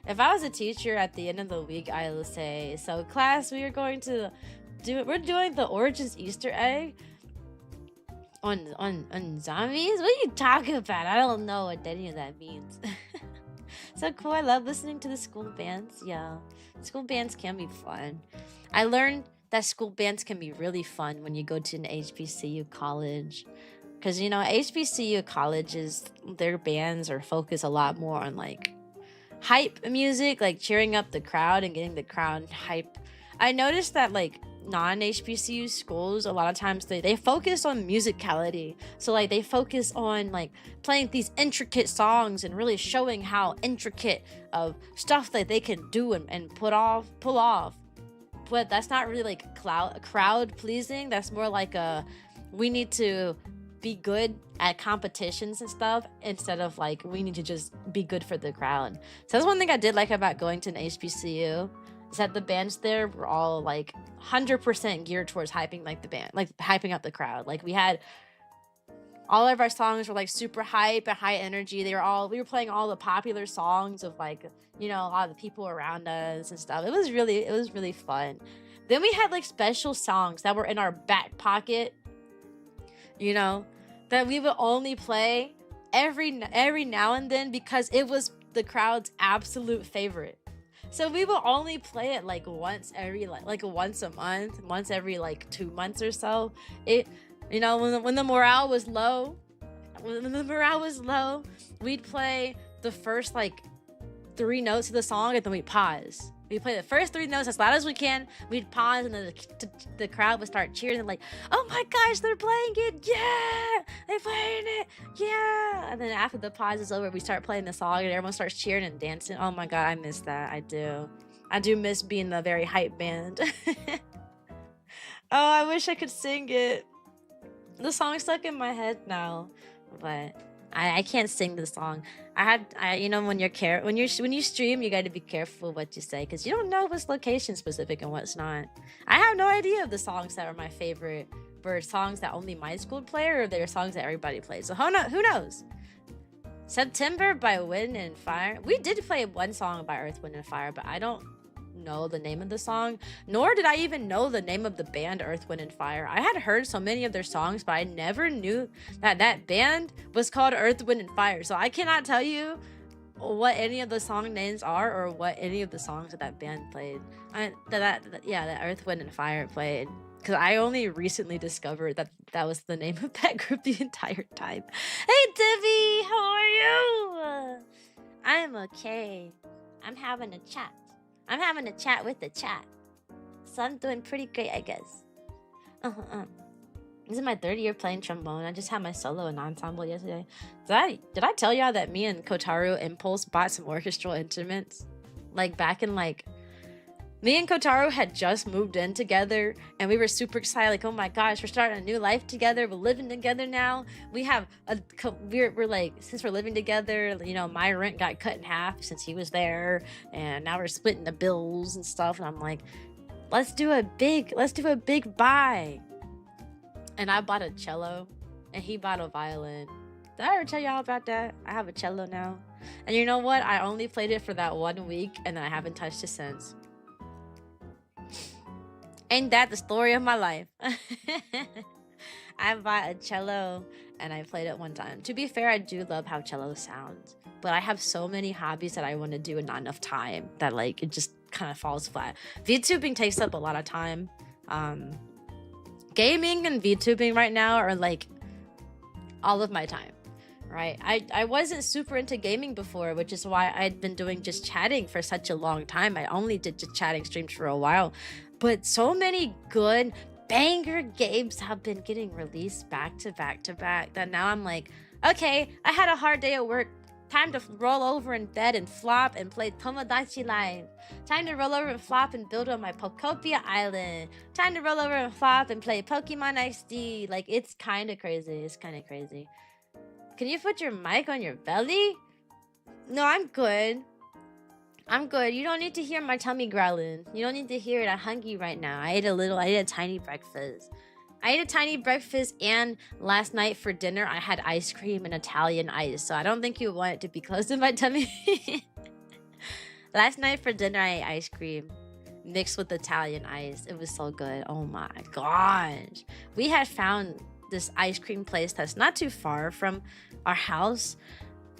If I was a teacher at the end of the week, I would say, so class, we're doing the Origins Easter egg on zombies? What are you talking about? I don't know what any of that means. So cool. I love listening to the school bands. Yeah, school bands can be fun. I learned that school bands can be really fun when you go to an HBCU college. Because, you know, HBCU colleges, their bands are focused a lot more on, like, hype music, like cheering up the crowd and getting the crowd hype. I noticed that, like, non-HBCU schools, a lot of times they focus on musicality. So, like, they focus on, like, playing these intricate songs and really showing how intricate of stuff that they can do and pull off. But that's not really like crowd pleasing. That's more like we need to be good at competitions and stuff instead of like we need to just be good for the crowd. So that's one thing I did like about going to an HBCU is that the bands there were all like 100% geared towards hyping like the band, like hyping up the crowd. Like we had all of our songs were like super hype and high energy. We were playing all the popular songs of like, you know, a lot of the people around us and stuff. It was really fun. Then we had like special songs that were in our back pocket, you know, that we would only play every now and then because it was the crowd's absolute favorite. So we will only play it like once every once a month, once every like 2 months or so. You know, when the morale was low, we'd play the first like 3 notes of the song and then we'd pause. We play the first 3 notes as loud as we can. We'd pause, and then the crowd would start cheering and like, "Oh my gosh, they're playing it! Yeah, they're playing it! Yeah!" And then after the pause is over, we start playing the song, and everyone starts cheering and dancing. Oh my god, I miss that. I do miss being the very hype band. Oh, I wish I could sing it. The song's stuck in my head now, but I can't sing the song. You know, when you stream, you got to be careful what you say, because you don't know what's location specific and what's not. I have no idea of the songs that are my favorite were songs that only my school play, or they're songs that everybody plays. So who knows? September by Wind and Fire. We did play one song by Earth, Wind and Fire, but I don't know the name of the song, nor did I even know the name of the band Earth, Wind and Fire. I had heard so many of their songs, but I never knew that band was called Earth, Wind and Fire. So I cannot tell you what any of the song names are, or what any of the songs that band played. That Earth, Wind and Fire played, because I only recently discovered that was the name of that group the entire time. Hey Debbie, how are you? I'm okay. I'm having a chat with the chat. So I'm doing pretty great, I guess. This is my 3rd year playing trombone. I just had my solo and ensemble yesterday. Did I tell y'all that me and Kotaro Impulse bought some orchestral instruments? Like back in me and Kotaro had just moved in together, and we were super excited. Like, oh my gosh, we're starting a new life together. We're living together now. We have we're like, since we're living together, you know, my rent got cut in half since he was there, and now we're splitting the bills and stuff. And I'm like, let's do a big buy. And I bought a cello, and he bought a violin. Did I ever tell y'all about that? I have a cello now, and you know what? I only played it for that 1 week, and then I haven't touched it since. Ain't that the story of my life? I bought a cello and I played it one time. To be fair, I do love how cello sounds, but I have so many hobbies that I want to do and not enough time that like it just kind of falls flat. VTubing takes up a lot of time. Gaming and VTubing right now are like all of my time, right? I wasn't super into gaming before, which is why I'd been doing just chatting for such a long time. I only did just chatting streams for a while. But so many good banger games have been getting released back to back to back that now I'm like, okay, I had a hard day at work. Time to roll over in bed and flop and play Tomodachi Live. Time to roll over and flop and build on my Pokopia Island. Time to roll over and flop and play Pokemon XD. Like, it's kind of crazy. It's kind of crazy. Can you put your mic on your belly? No, I'm good. I'm good. You don't need to hear my tummy growling. You don't need to hear it. I'm hungry right now. I ate a tiny breakfast. And last night for dinner, I had ice cream and Italian ice. So I don't think you want it to be close to my tummy. Last night for dinner, I ate ice cream mixed with Italian ice. It was so good. Oh my gosh. We had found this ice cream place that's not too far from our house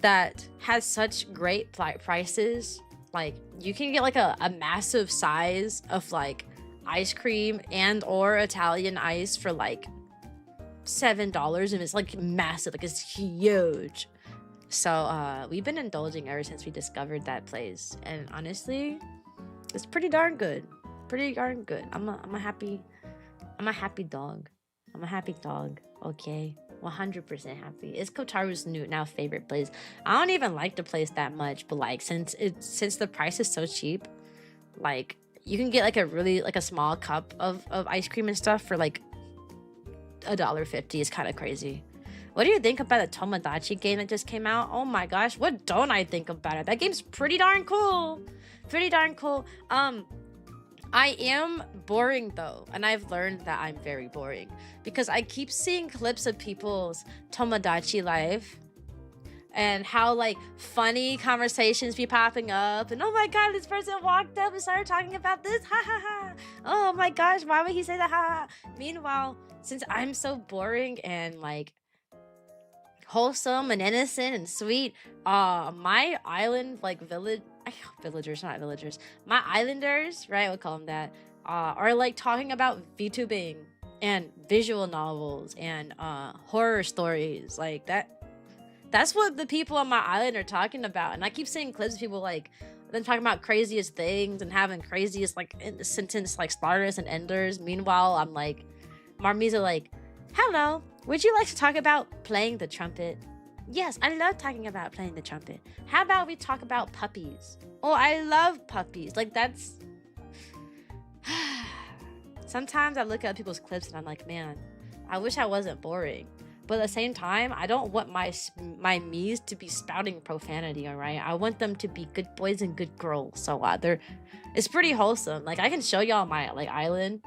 that has such great prices. Like, you can get like a massive size of like ice cream and or Italian ice for like $7, and it's like massive, like it's huge. So we've been indulging ever since we discovered that place, and honestly, it's pretty darn good. I'm a happy dog. Okay, 100% happy. It's Kotaru's now favorite place. I don't even like the place that much, but like since the price is so cheap, like you can get like a small cup of ice cream and stuff for like $1.50. It's kind of crazy. What do you think about the Tomodachi game that just came out? Oh my gosh, what don't I think about it? That game's pretty darn cool. I am boring though, and I've learned that I'm very boring because I keep seeing clips of people's Tomodachi life and how like funny conversations be popping up, and oh my god, this person walked up and started talking about this, ha ha ha. Oh my gosh, why would he say that, ha ha. Meanwhile, since I'm so boring and like wholesome and innocent and sweet, my island like villagers, my islanders, right, we'll call them that, are like talking about VTubing and visual novels and horror stories. Like that's what the people on my island are talking about. And I keep seeing clips of people like then talking about craziest things and having craziest like sentence like starters and enders. Meanwhile, I'm like, Marmies are like, hello, would you like to talk about playing the trumpet? Yes, I love talking about playing the trumpet. How about we talk about puppies? Oh, I love puppies. Like, that's... Sometimes I look at people's clips and I'm like, man, I wish I wasn't boring. But at the same time, I don't want my me's to be spouting profanity, all right? I want them to be good boys and good girls. So it's pretty wholesome. Like, I can show y'all my like island.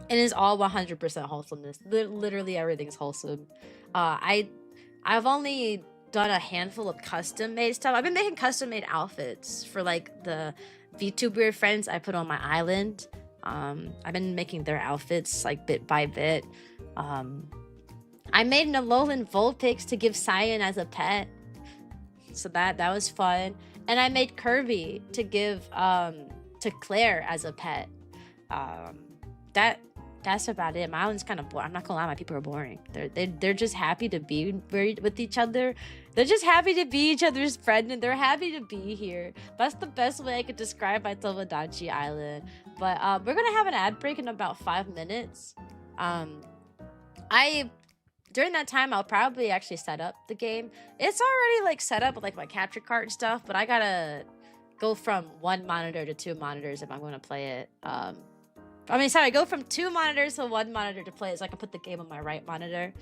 It is all 100% wholesomeness. Literally everything's wholesome. I've only done a handful of custom made stuff. I've been making custom made outfits for like the VTuber friends I put on my island. I've been making their outfits like bit by bit. I made an Alolan Vulpix to give Cyan as a pet. So that was fun. And I made Kirby to give to Claire as a pet. That's about it. My island's kind of boring. I'm not gonna lie, my people are boring. They're just happy to be with each other. They're just happy to be each other's friend, and they're happy to be here. That's the best way I could describe my Tomodachi Island. But we're gonna have an ad break in about 5 minutes. During that time, I'll probably actually set up the game. It's already like set up with like my capture card and stuff, but I gotta go from 1 monitor to 2 monitors if I'm gonna play it. Go from 2 monitors to 1 monitor to play it so I can put the game on my right monitor.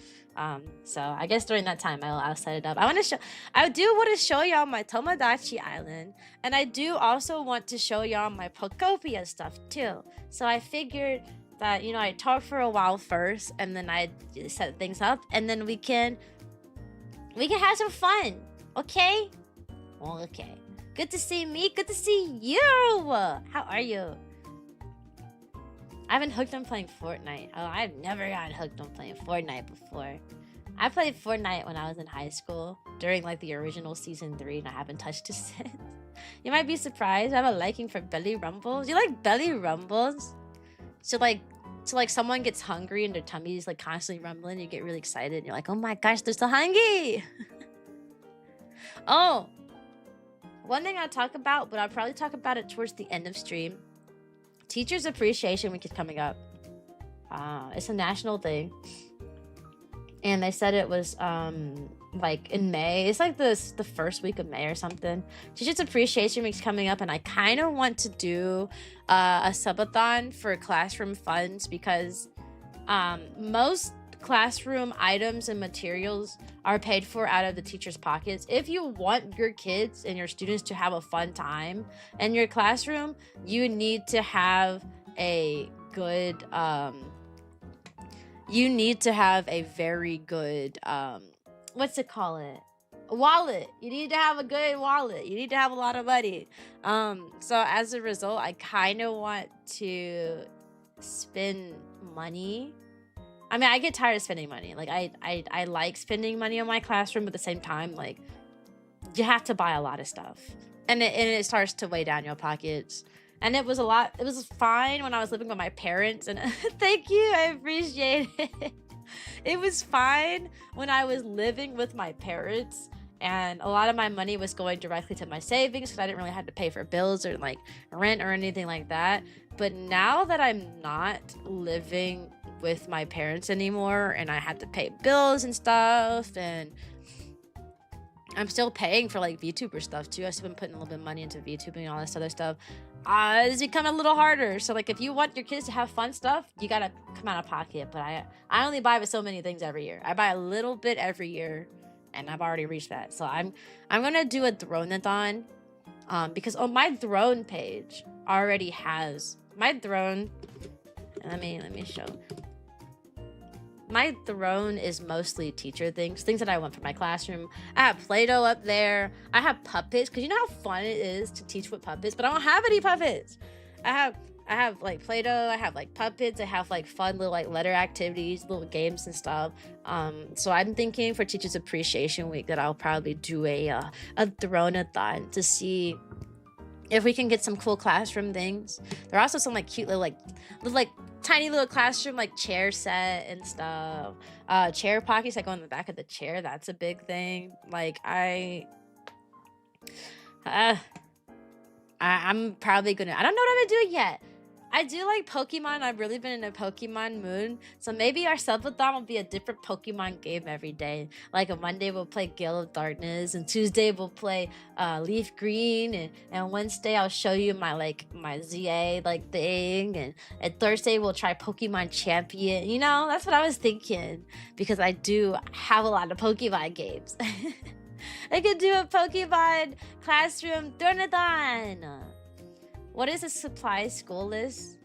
So I guess during that time I'll set it up. I do want to show y'all my Tomodachi Island, and I do also want to show y'all my Pokopia stuff too. So I figured that, you know, I talk for a while first, and then I set things up, and then we can have some fun. Okay? Okay. Good to see me. Good to see you. How are you? I haven't hooked on playing Fortnite. Oh, I've never gotten hooked on playing Fortnite before. I played Fortnite when I was in high school during like the original season 3, and I haven't touched it since. You might be surprised. I have a liking for belly rumbles. You like belly rumbles? So like someone gets hungry and their tummy's like constantly rumbling. You get really excited. And you're like, oh my gosh, they're so hungry. Oh, one thing I'll talk about, but I'll probably talk about it towards the end of stream. Teachers Appreciation Week is coming up. It's a national thing. And they said it was like in May. It's like the first week of May or something. Teachers Appreciation Week's coming up, and I kind of want to do a subathon for classroom funds, because most classroom items and materials are paid for out of the teachers' pockets. If you want your kids and your students to have a fun time in your classroom, you need to have a good very good what's it call it? Wallet. You need to have a good wallet. You need to have a lot of money. So as a result, I kind of want to spend money. I mean, I get tired of spending money. Like I like spending money on my classroom, but at the same time, like, you have to buy a lot of stuff, and it starts to weigh down your pockets. And it was a lot. It was fine when I was living with my parents, and thank you, I appreciate it. It was fine when I was living with my parents, and a lot of my money was going directly to my savings because I didn't really have to pay for bills or like rent or anything like that. But now that I'm not living with my parents anymore, and I have to pay bills and stuff, and I'm still paying for like VTuber stuff too. I've still been putting a little bit of money into VTubing and all this other stuff. It's become a little harder. So like, if you want your kids to have fun stuff, you gotta come out of pocket. But I only buy with so many things every year. I buy a little bit every year, and I've already reached that. So I'm gonna do a drone-a-thon, because on my drone page already has my drone. Let me show. My throne is mostly teacher things that I want for my classroom. I have Play-Doh up there. I have puppets, because you know how fun it is to teach with puppets, but I don't have any puppets. I have like Play-Doh, I have like puppets, I have like fun little like letter activities, little games and stuff. So I'm thinking for Teachers Appreciation Week that I'll probably do a throne-a-thon to see if we can get some cool classroom things. There are also some like cute little tiny little classroom like chair set and stuff. Chair pockets that go in the back of the chair. That's a big thing. Like I'm probably gonna, I don't know what I'm gonna do yet. I do like Pokemon. I've really been in a Pokemon mood. So maybe our subathon will be a different Pokemon game every day. Like on Monday we'll play Gale of Darkness, and Tuesday we'll play Leaf Green, and Wednesday I'll show you my ZA like thing, and Thursday we'll try Pokemon Champion. You know, that's what I was thinking, because I do have a lot of Pokemon games. I could do a Pokemon classroom Durnathon. What is a supply school list?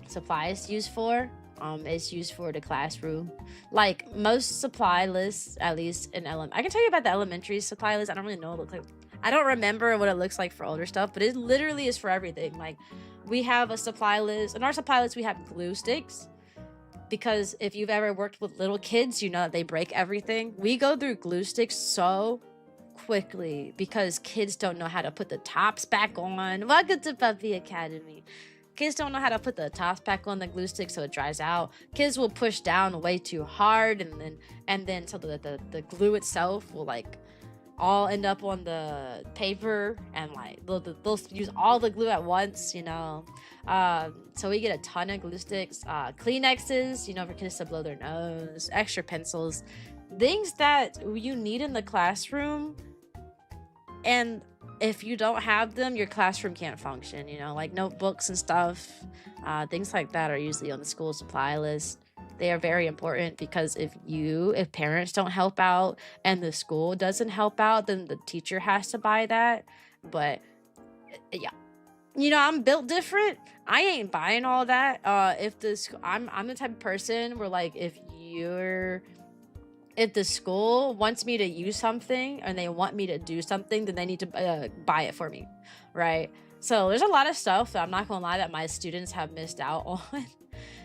Supplies used for? It's used for the classroom. Like most supply lists, at least in I can tell you about the elementary supply list. I don't really know what it looks like. I don't remember what it looks like for older stuff, but it literally is for everything. Like we have a supply list. In our supply list, we have glue sticks. Because if you've ever worked with little kids, you know that they break everything. We go through glue sticks so quickly because kids don't know how to put the tops back on. Welcome to Puppy Academy. Kids don't know how to put the tops back on the glue stick so it dries out. Kids will push down way too hard, and then so the glue itself will like all end up on the paper, and like they'll use all the glue at once, you know. So we get a ton of glue sticks, Kleenexes, you know, for kids to blow their nose, extra pencils, things that you need in the classroom. And if you don't have them, your classroom can't function, you know, like notebooks and stuff. Things like that are usually on the school supply list. They are very important because if parents don't help out and the school doesn't help out, then the teacher has to buy that. But yeah, you know, I'm built different. I ain't buying all that. I'm the type of person where like if the school wants me to use something and they want me to do something, then they need to buy it for me, right? So there's a lot of stuff that I'm not gonna lie that my students have missed out on.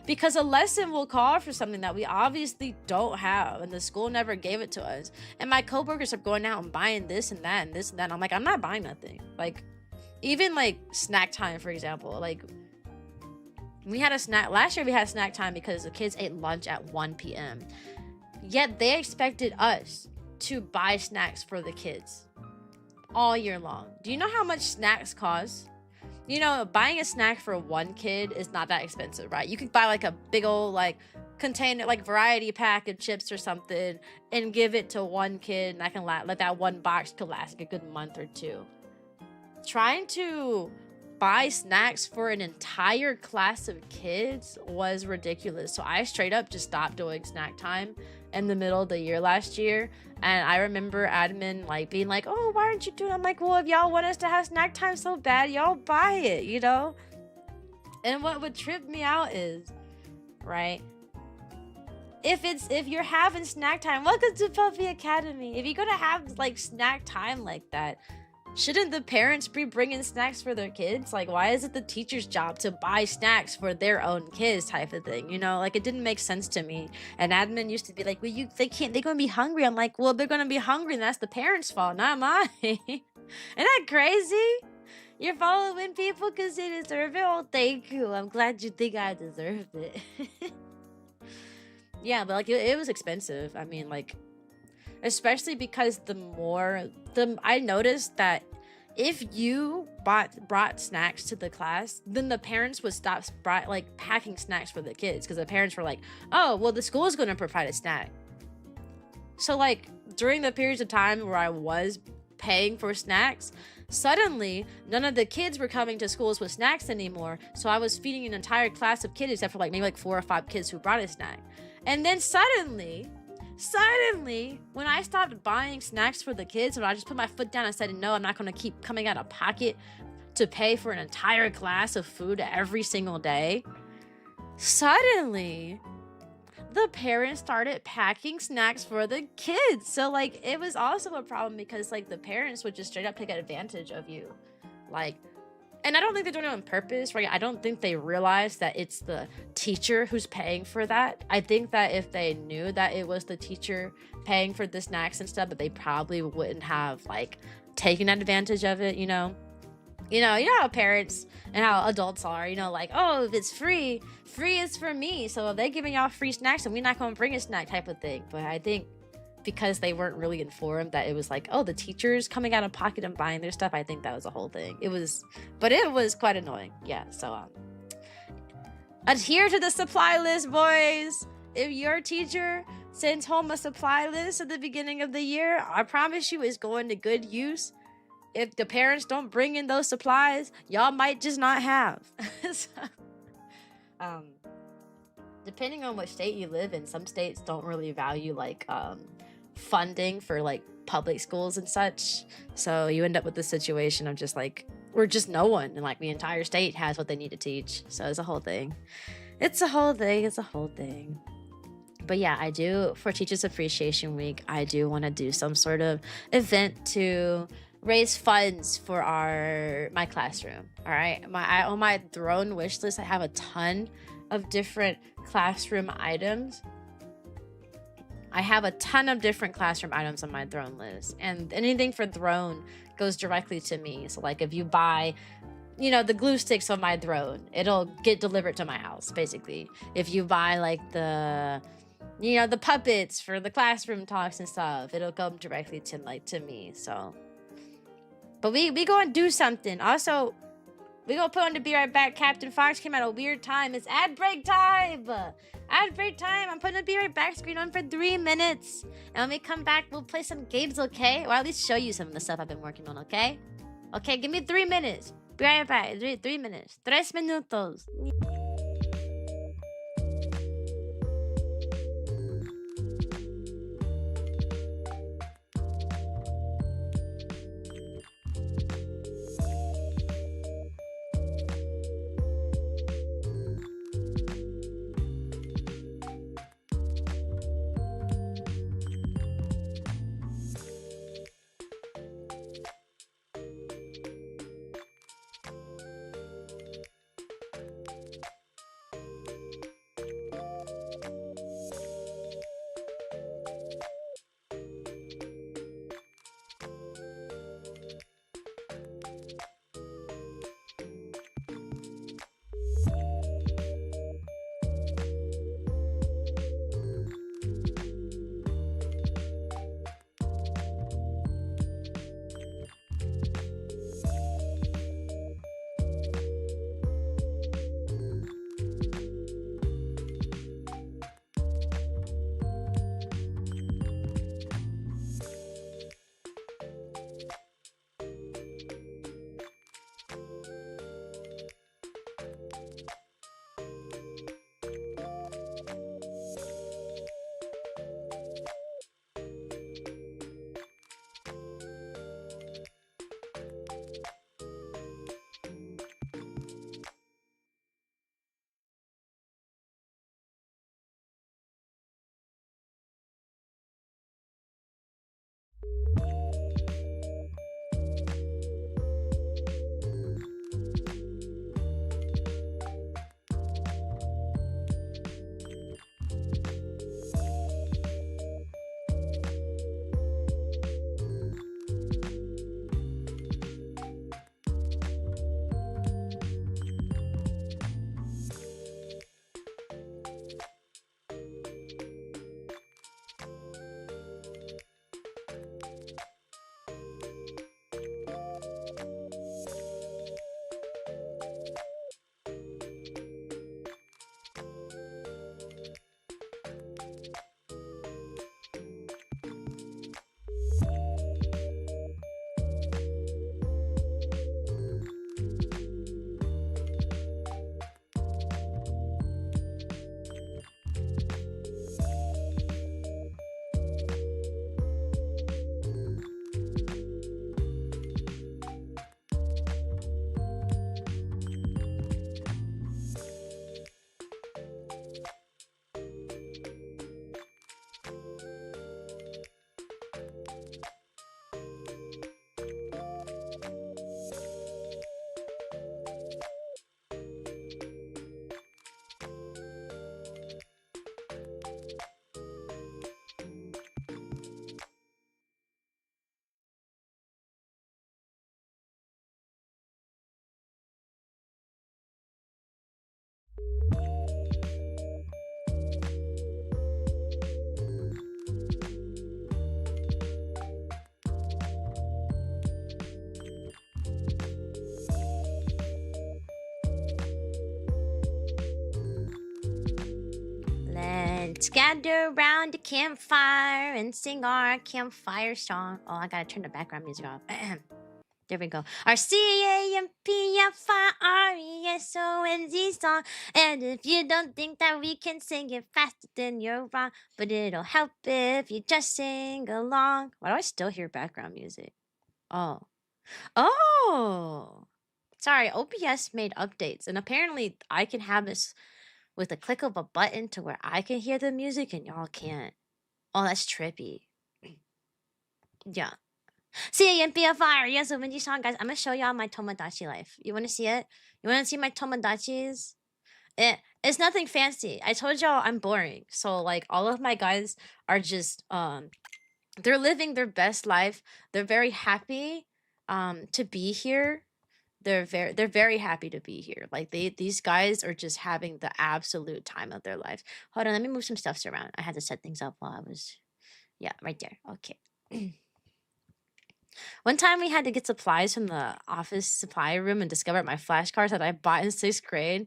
Because a lesson will call for something that we obviously don't have, and the school never gave it to us. And my coworkers are going out and buying this and that and this and that. And I'm like, I'm not buying nothing. Like, even like snack time, for example. Like, we had a snack last year. We had snack time because the kids ate lunch at 1 p.m. Yet they expected us to buy snacks for the kids all year long. Do you know how much snacks cost? You know, buying a snack for one kid is not that expensive, right? You could buy like a big old like container, like variety pack of chips or something, and give it to one kid, and I can let that one box could last like a good month or two. Trying to buy snacks for an entire class of kids was ridiculous. So I straight up just stopped doing snack time in the middle of the year last year. And I remember admin like being like, oh, why aren't you doing it? I'm like, well, if y'all want us to have snack time so bad, y'all buy it, you know? And what would trip me out is, right, if you're having snack time, welcome to Puppy Academy. If you're gonna have like snack time like that, shouldn't the parents be bringing snacks for their kids? Like, why is it the teacher's job to buy snacks for their own kids type of thing? You know, like, it didn't make sense to me. And admin used to be like, well, they're gonna be hungry. I'm like, well, they're gonna be hungry, and that's the parents' fault, not mine. Isn't that crazy? You're following people because they deserve it? Oh, thank you. I'm glad you think I deserve it. Yeah, but like, it was expensive. I mean, like, especially because I noticed that if you brought snacks to the class, then the parents would stop packing snacks for the kids, because the parents were like, oh, well, the school is going to provide a snack. So like during the periods of time where I was paying for snacks, suddenly none of the kids were coming to schools with snacks anymore. So I was feeding an entire class of kids except for like maybe like 4 or 5 kids who brought a snack. And then suddenly, when I stopped buying snacks for the kids, when I just put my foot down and said, no, I'm not going to keep coming out of pocket to pay for an entire class of food every single day, suddenly the parents started packing snacks for the kids. So like, it was also a problem because like the parents would just straight up take advantage of you. Like, and I don't think they're doing it on purpose, right? I don't think they realize that it's the teacher who's paying for that. I think that if they knew that it was the teacher paying for the snacks and stuff, that they probably wouldn't have like taken advantage of it, you know? You know how parents and how adults are, you know, like, oh, if it's free is for me. So if they're giving y'all free snacks, and we're not going to bring a snack type of thing. But I think because they weren't really informed that it was like, oh, the teachers coming out of pocket and buying their stuff. I think that was the whole thing. It was quite annoying. Yeah, so adhere to the supply list, boys. If your teacher sends home a supply list at the beginning of the year, I promise you it's going to good use. If the parents don't bring in those supplies, y'all might just not have. So, depending on what state you live in, some states don't really value like funding for like public schools and such. So you end up with the situation of just like, we're just no one, and like the entire state has what they need to teach. So it's a whole thing. It's a whole thing. But yeah, I do, for Teachers Appreciation Week, I do want to do some sort of event to raise funds for my classroom. All right, on my throne wish list, I have a ton of different classroom items. I have a ton of different classroom items on my throne list, and anything for throne goes directly to me. So like if you buy, you know, the glue sticks on my throne, it'll get delivered to my house, basically. If you buy like the, you know, the puppets for the classroom talks and stuff, it'll come directly to me. So, but we gonna do something. Also, we gonna put on the Be Right Back. Captain Fox came at a weird time. It's ad break time. Ad break time. I'm putting the Be Right Back screen on for 3 minutes. And when we come back, we'll play some games, okay? Or at least show you some of the stuff I've been working on, okay? Okay, give me 3 minutes. Be right back. 3 minutes. 3 minutos. Let's gather around the campfire and sing our campfire song. Oh, I gotta turn the background music off. There we go. Our CAMPFIRESONG song. And if you don't think that we can sing it faster, then you're wrong. But it'll help if you just sing along. Why do I still hear background music? Oh. Oh. Sorry, OBS made updates. And apparently I can have this with a click of a button to where I can hear the music and y'all can't. Oh, that's trippy. Yeah. CAMPFIRE. Yes, so when you saw, guys, I'm gonna show y'all my Tomodachi life. You wanna see it? You wanna see my Tomodachis? It's nothing fancy. I told y'all I'm boring. So like all of my guys are just they're living their best life. They're very happy to be here. They're very happy to be here. Like these guys are just having the absolute time of their life. Hold on, let me move some stuffs around. I had to set things up while I was right there. Okay. One time we had to get supplies from the office supply room and discovered my flashcards that I bought in 6th grade.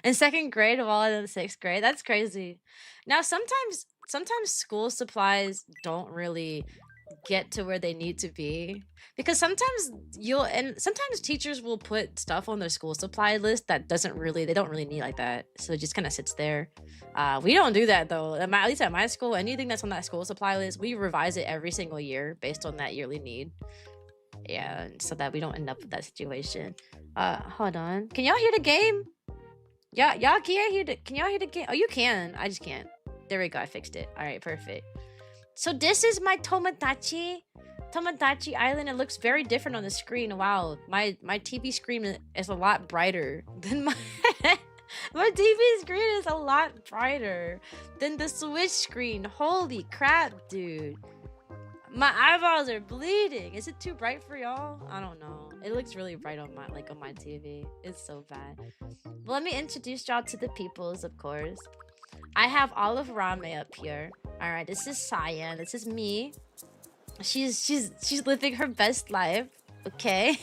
In 2nd grade while I was in 6th grade. That's crazy. Now sometimes school supplies don't really get to where they need to be, because sometimes sometimes teachers will put stuff on their school supply list that they don't really need like that, so it just kind of sits there. We don't do that though. At least at my school, anything that's on that school supply list, we revise it every single year based on that yearly need. Yeah, so that we don't end up with that situation. Hold on, can y'all hear the game? Yeah, y'all can't hear can y'all hear the game? Oh, you can. I just can't. There we go, I fixed it. All right, perfect. So this is my Tomodachi Island. It looks very different on the screen. Wow, my TV screen is a lot brighter than my my TV screen is a lot brighter than the Switch screen. Holy crap, dude. My eyeballs are bleeding. Is it too bright for y'all? I don't know. It looks really bright on my TV. It's so bad. Well, let me introduce y'all to the peoples, of course. I have all of RaMe up here. All right, this is Cyan. This is me. She's living her best life. Okay.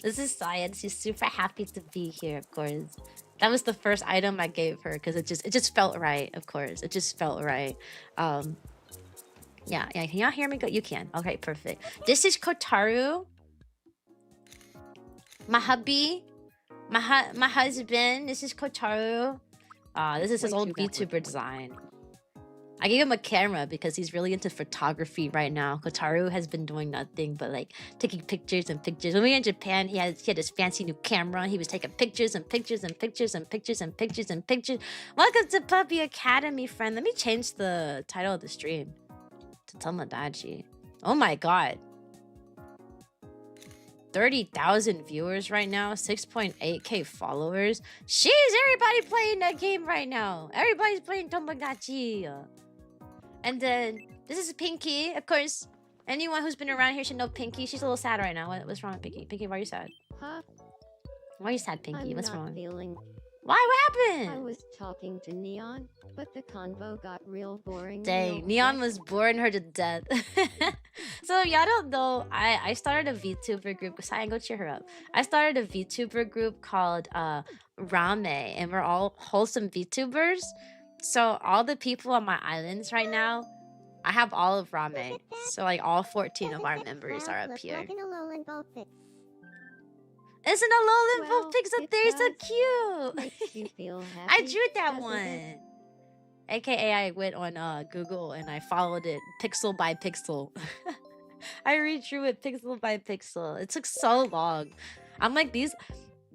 This is Cyan. She's super happy to be here, of course. That was the first item I gave her because it just felt right. Of course, it just felt right. Yeah. Can y'all hear me? Go. You can. Okay, perfect. This is Kotaru. My hubby. My husband. This is Kotaru. This is his old VTuber design. I gave him a camera because he's really into photography right now. Kotaru has been doing nothing but like taking pictures and pictures. When we were in Japan, he had his fancy new camera. He was taking pictures and pictures and pictures and pictures and pictures and pictures. Welcome to Puppy Academy, friend. Let me change the title of the stream to Tomodachi. Oh my god. 30,000 viewers right now, 6.8k followers. Jeez, everybody playing that game right now. Everybody's playing Tomodachi. And then this is Pinky, of course. Anyone who's been around here should know Pinky. She's a little sad right now. What's wrong with Pinky? Pinky, why are you sad? Huh? Why are you sad, Pinky? What's wrong? Feeling. Why? What happened? I was talking to Neon, but the convo got real boring. Dang, Neon was boring her to death. So y'all don't know, I started a VTuber group. Cyan, go cheer her up. I started a VTuber group called RaMe, and we're all wholesome VTubers. So all the people on my islands right now, I have all of RaMe. So like all 14 of our members are up here. Isn't a Alolan Vulpix up there so cute? Makes you feel happy, I drew that one. AKA I went on Google and I followed it pixel by pixel. I redrew it pixel by pixel. It took so long. I'm like, these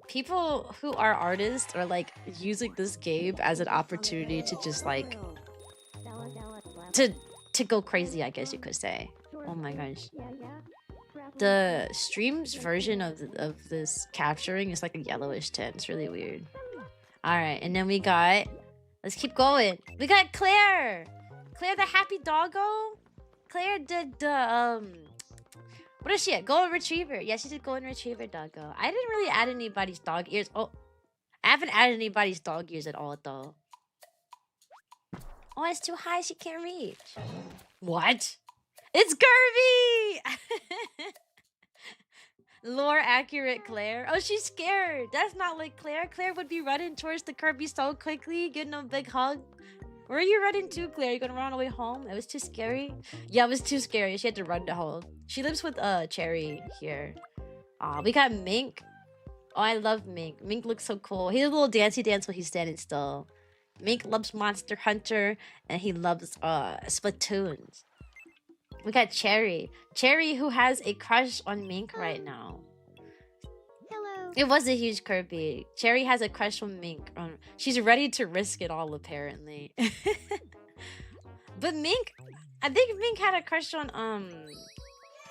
people who are artists are like using this game as an opportunity to just like to go crazy, I guess you could say. Oh my gosh. The stream's version of this capturing is like a yellowish tint. It's really weird. All right, and then we got. Let's keep going. We got Claire. Claire, the happy doggo. Claire did the What is she at? Golden Retriever. Yeah, she did Golden Retriever doggo. I didn't really add anybody's dog ears. Oh, I haven't added anybody's dog ears at all though. Oh, it's too high. She can't reach. What? It's Kirby! Lore accurate Claire. Oh, she's scared. That's not like Claire. Claire would be running towards the Kirby so quickly, getting a big hug. Where are you running to, Claire? Are you gonna run all the way home? It was too scary. Yeah, it was too scary. She had to run to home. She lives with Cherry here. We got Mink. Oh, I love Mink. Mink looks so cool. He does a little dancey dance while he's standing still. Mink loves Monster Hunter and he loves Splatoons. We got Cherry. Cherry who has a crush on Mink right now. Hello. It was a huge Kirby. Cherry has a crush on Mink. She's ready to risk it all, apparently. But Mink, I think Mink had a crush on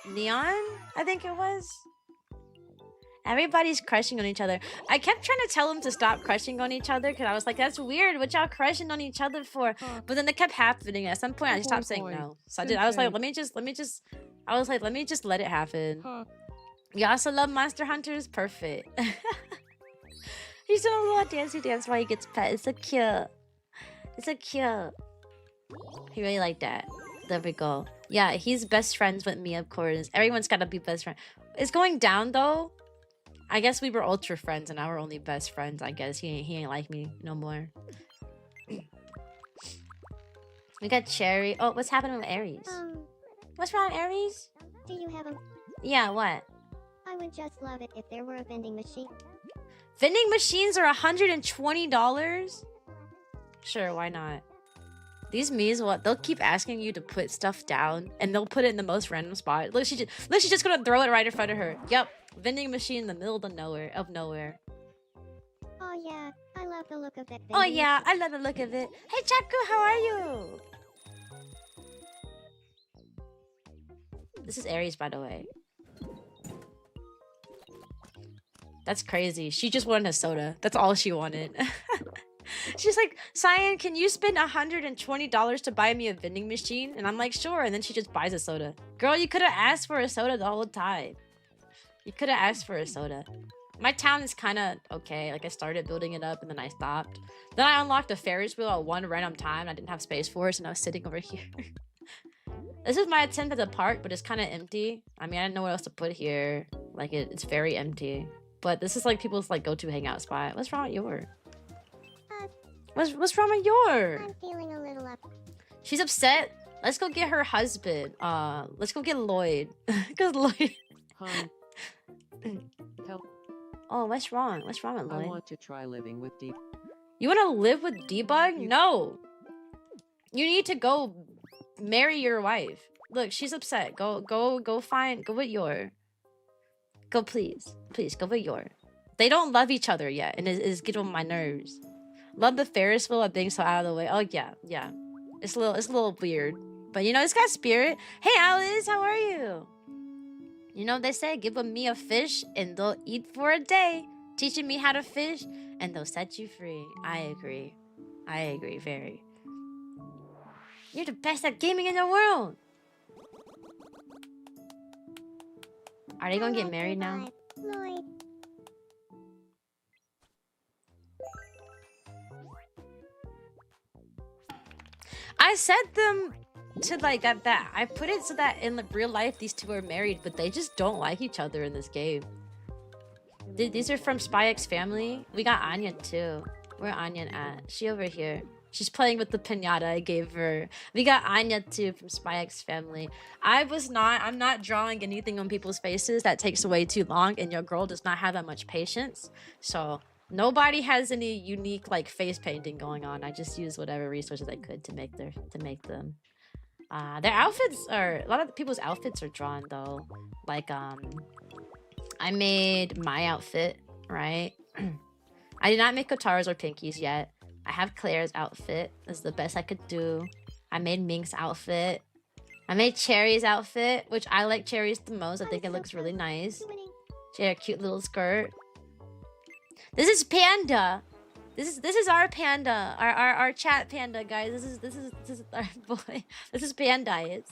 Neon. I think it was. Everybody's crushing on each other. I kept trying to tell them to stop crushing on each other because I was like, that's weird. What y'all crushing on each other for? But then it kept happening. At some point, I just stopped saying no. So I was like, let me just let it happen. You also love Monster Hunters? Perfect. He's doing a little dancey dance while he gets pet. It's so cute. It's so cute. He really liked that. There we go. Yeah, he's best friends with me, of course. Everyone's got to be best friend. It's going down, though. I guess we were ultra friends, and now we're only best friends, I guess. He ain't like me no more. We got Cherry. Oh, what's happening with Aries? What's wrong, Aries? Do you have a... Yeah, what? I would just love it if there were a vending machine. Vending machines are $120? Sure, why not? These Miis, they'll keep asking you to put stuff down, and they'll put it in the most random spot. Look, she's just gonna throw it right in front of her. Yep, vending machine in the middle of nowhere. Oh yeah, I love the look of that. Oh yeah, I love the look of it. Hey Chaku, how are you? This is Aries, by the way. That's crazy. She just wanted a soda. That's all she wanted. She's like, Cyan, can you spend $120 to buy me a vending machine? And I'm like, sure. And then she just buys a soda. Girl, you could have asked for a soda the whole time. You could have asked for a soda. My town is kind of okay. Like, I started building it up and then I stopped. Then I unlocked a Ferris wheel at one random time. I didn't have space for it, and I was sitting over here. This is my attempt at the park, but it's kind of empty. I mean, I didn't know what else to put here. Like, it's very empty. But this is like people's like go-to hangout spot. What's wrong with your? What's wrong with your? I'm feeling a little up. She's upset. Let's go get her husband. Let's go get Lloyd. Cause Lloyd. Help. Oh, what's wrong? What's wrong with Lloyd? I want to try living with Deep. You want to live with Debug? No. You need to go marry your wife. Look, she's upset. Go with your. Go please go with your. They don't love each other yet, and it's getting on my nerves. Love the Ferris wheel of being so out of the way. Oh yeah. It's a little weird, but you know it's got spirit. Hey Alice, how are you? You know they say give me a fish and they'll eat for a day. Teaching me how to fish and they'll set you free. I agree very. You're the best at gaming in the world. Are they gonna get married now? Lloyd. I set them to like that. I put it so that in like real life these two are married, but they just don't like each other in this game. These are from Spy X Family. We got Anya too. Where Anya at? She over here. She's playing with the piñata I gave her. We got Anya too from Spy X Family. I'm not drawing anything on people's faces. That takes way too long, and your girl does not have that much patience. So nobody has any unique like face painting going on. I just used whatever resources I could to make them. Their outfits are a lot of people's outfits are drawn though. Like I made my outfit, right? I did not make Katara's or Pinky's yet. I have Claire's outfit. That's the best I could do. I made Mink's outfit. I made Cherry's outfit, which I like Cherry's the most. I think it looks really nice. She had a cute little skirt. This is Panda. This is our panda. Our chat panda, guys. This is our boy. This is Panda. It's.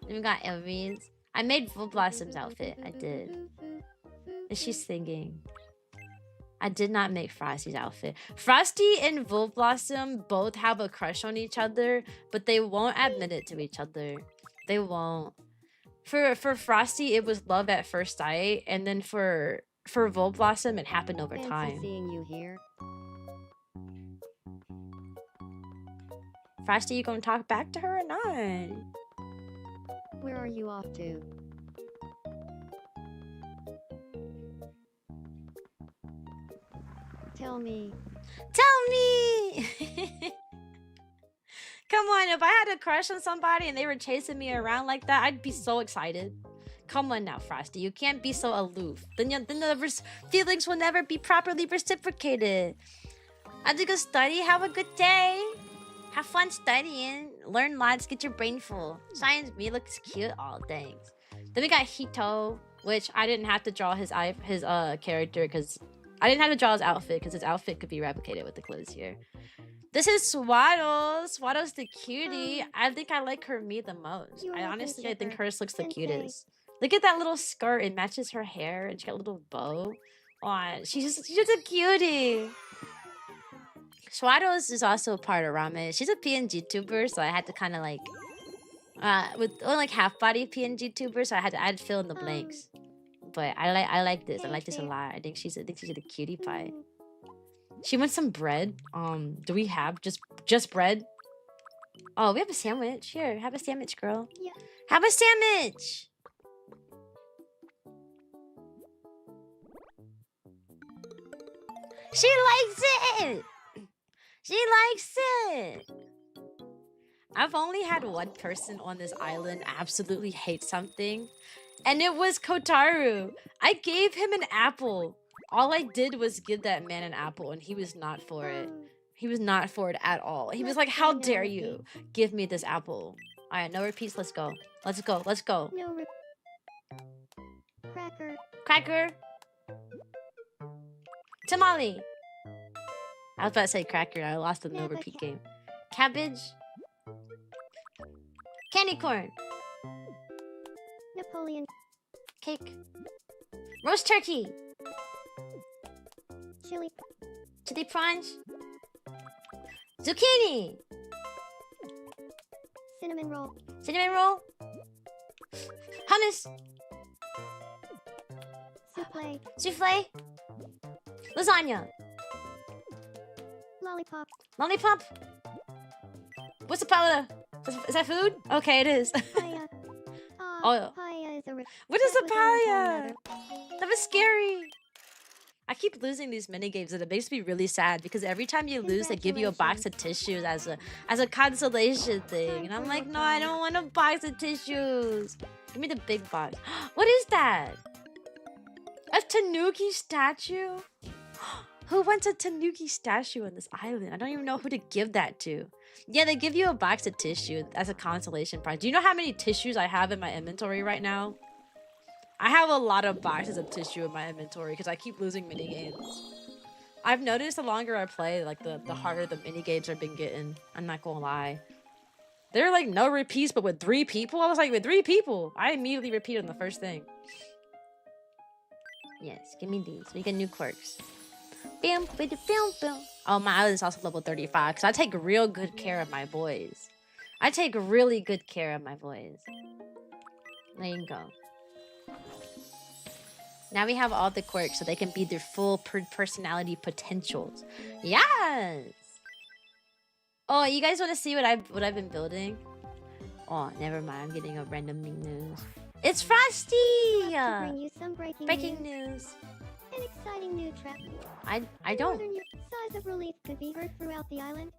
Then we got Elvis. I made Full Blossom's outfit. I did. Is she singing? I did not make Frosty's outfit. Frosty and Volblossom both have a crush on each other, but they won't admit it to each other. They won't. For Frosty, it was love at first sight, and then for Volblossom, it happened over time. Seeing you here. Frosty, you gonna talk back to her or not? Where are you off to? Tell me. Tell me! Come on, if I had a crush on somebody and they were chasing me around like that, I'd be so excited. Come on now, Frosty. You can't be so aloof. Then the feelings will never be properly reciprocated. I have to go study. Have a good day. Have fun studying. Learn lots. Get your brain full. Cyan's me looks cute. Oh, thanks. Then we got Hito, which I didn't have to draw his character because I didn't have to draw his outfit because his outfit could be replicated with the clothes here. This is Swaddle. Swaddle's the cutie. I think I like her the most. I think hers looks the cutest. Look at that little skirt. It matches her hair and she got a little bow. Oh, she's just a cutie. Swaddles is also a part of RaMe. She's a PNG tuber, so I had to kind of like with only like half body PNG tuber, so I had to fill in the blanks. But I like this. I like this a lot. I think she's a cutie pie. She wants some bread. Do we have just bread? Oh, we have a sandwich. Here, have a sandwich, girl. Yeah. Have a sandwich. She likes it. She likes it. I've only had one person on this island absolutely hate something, and it was Kotaru. I gave him an apple. All I did was give that man an apple, and he was not for it. He was not for it at all. He was like, how dare you give me this apple? All right, no repeats. Let's go. Let's go. Let's go. No Cracker. Cracker. Tamale. I was about to say cracker. I lost the no repeat game. Cabbage. Candy corn. Napoleon. Cake. Roast turkey. Chili prawns. Zucchini. Cinnamon roll. Cinnamon roll. Hummus. Souffle. Souffle. Lasagna. Lollipop. Lollipop. What's the palette? Is that food? Okay, it is. Paya. Oh. Paya is a What is a paya? That was scary. I keep losing these mini games and it makes me really sad because every time you lose, they give you a box of tissues as a consolation thing. And I'm like, no, I don't want a box of tissues. Give me the big box. What is that? A Tanuki statue? Who wants a Tanuki statue on this island? I don't even know who to give that to. Yeah, they give you a box of tissue as a consolation prize. Do you know how many tissues I have in my inventory right now? I have a lot of boxes of tissue in my inventory because I keep losing mini games. I've noticed the longer I play, like the harder the mini games have been getting. I'm not gonna lie. They're like no repeats, but with 3 people? I was like, with 3 people? I immediately repeated on the first thing. Yes, give me these. We get new quirks. Bam, bam, bam, bam. Oh, my island's also level 35 because I take real good care of my boys. I take really good care of my boys. There you go. Now we have all the quirks so they can be their full personality potentials. Yes! Oh, you guys want to see what I've been building? Oh, never mind. I'm getting a random news. It's Frosty! To bring you some breaking news. An exciting new trap. I don't... Sighs of relief could be heard throughout the island.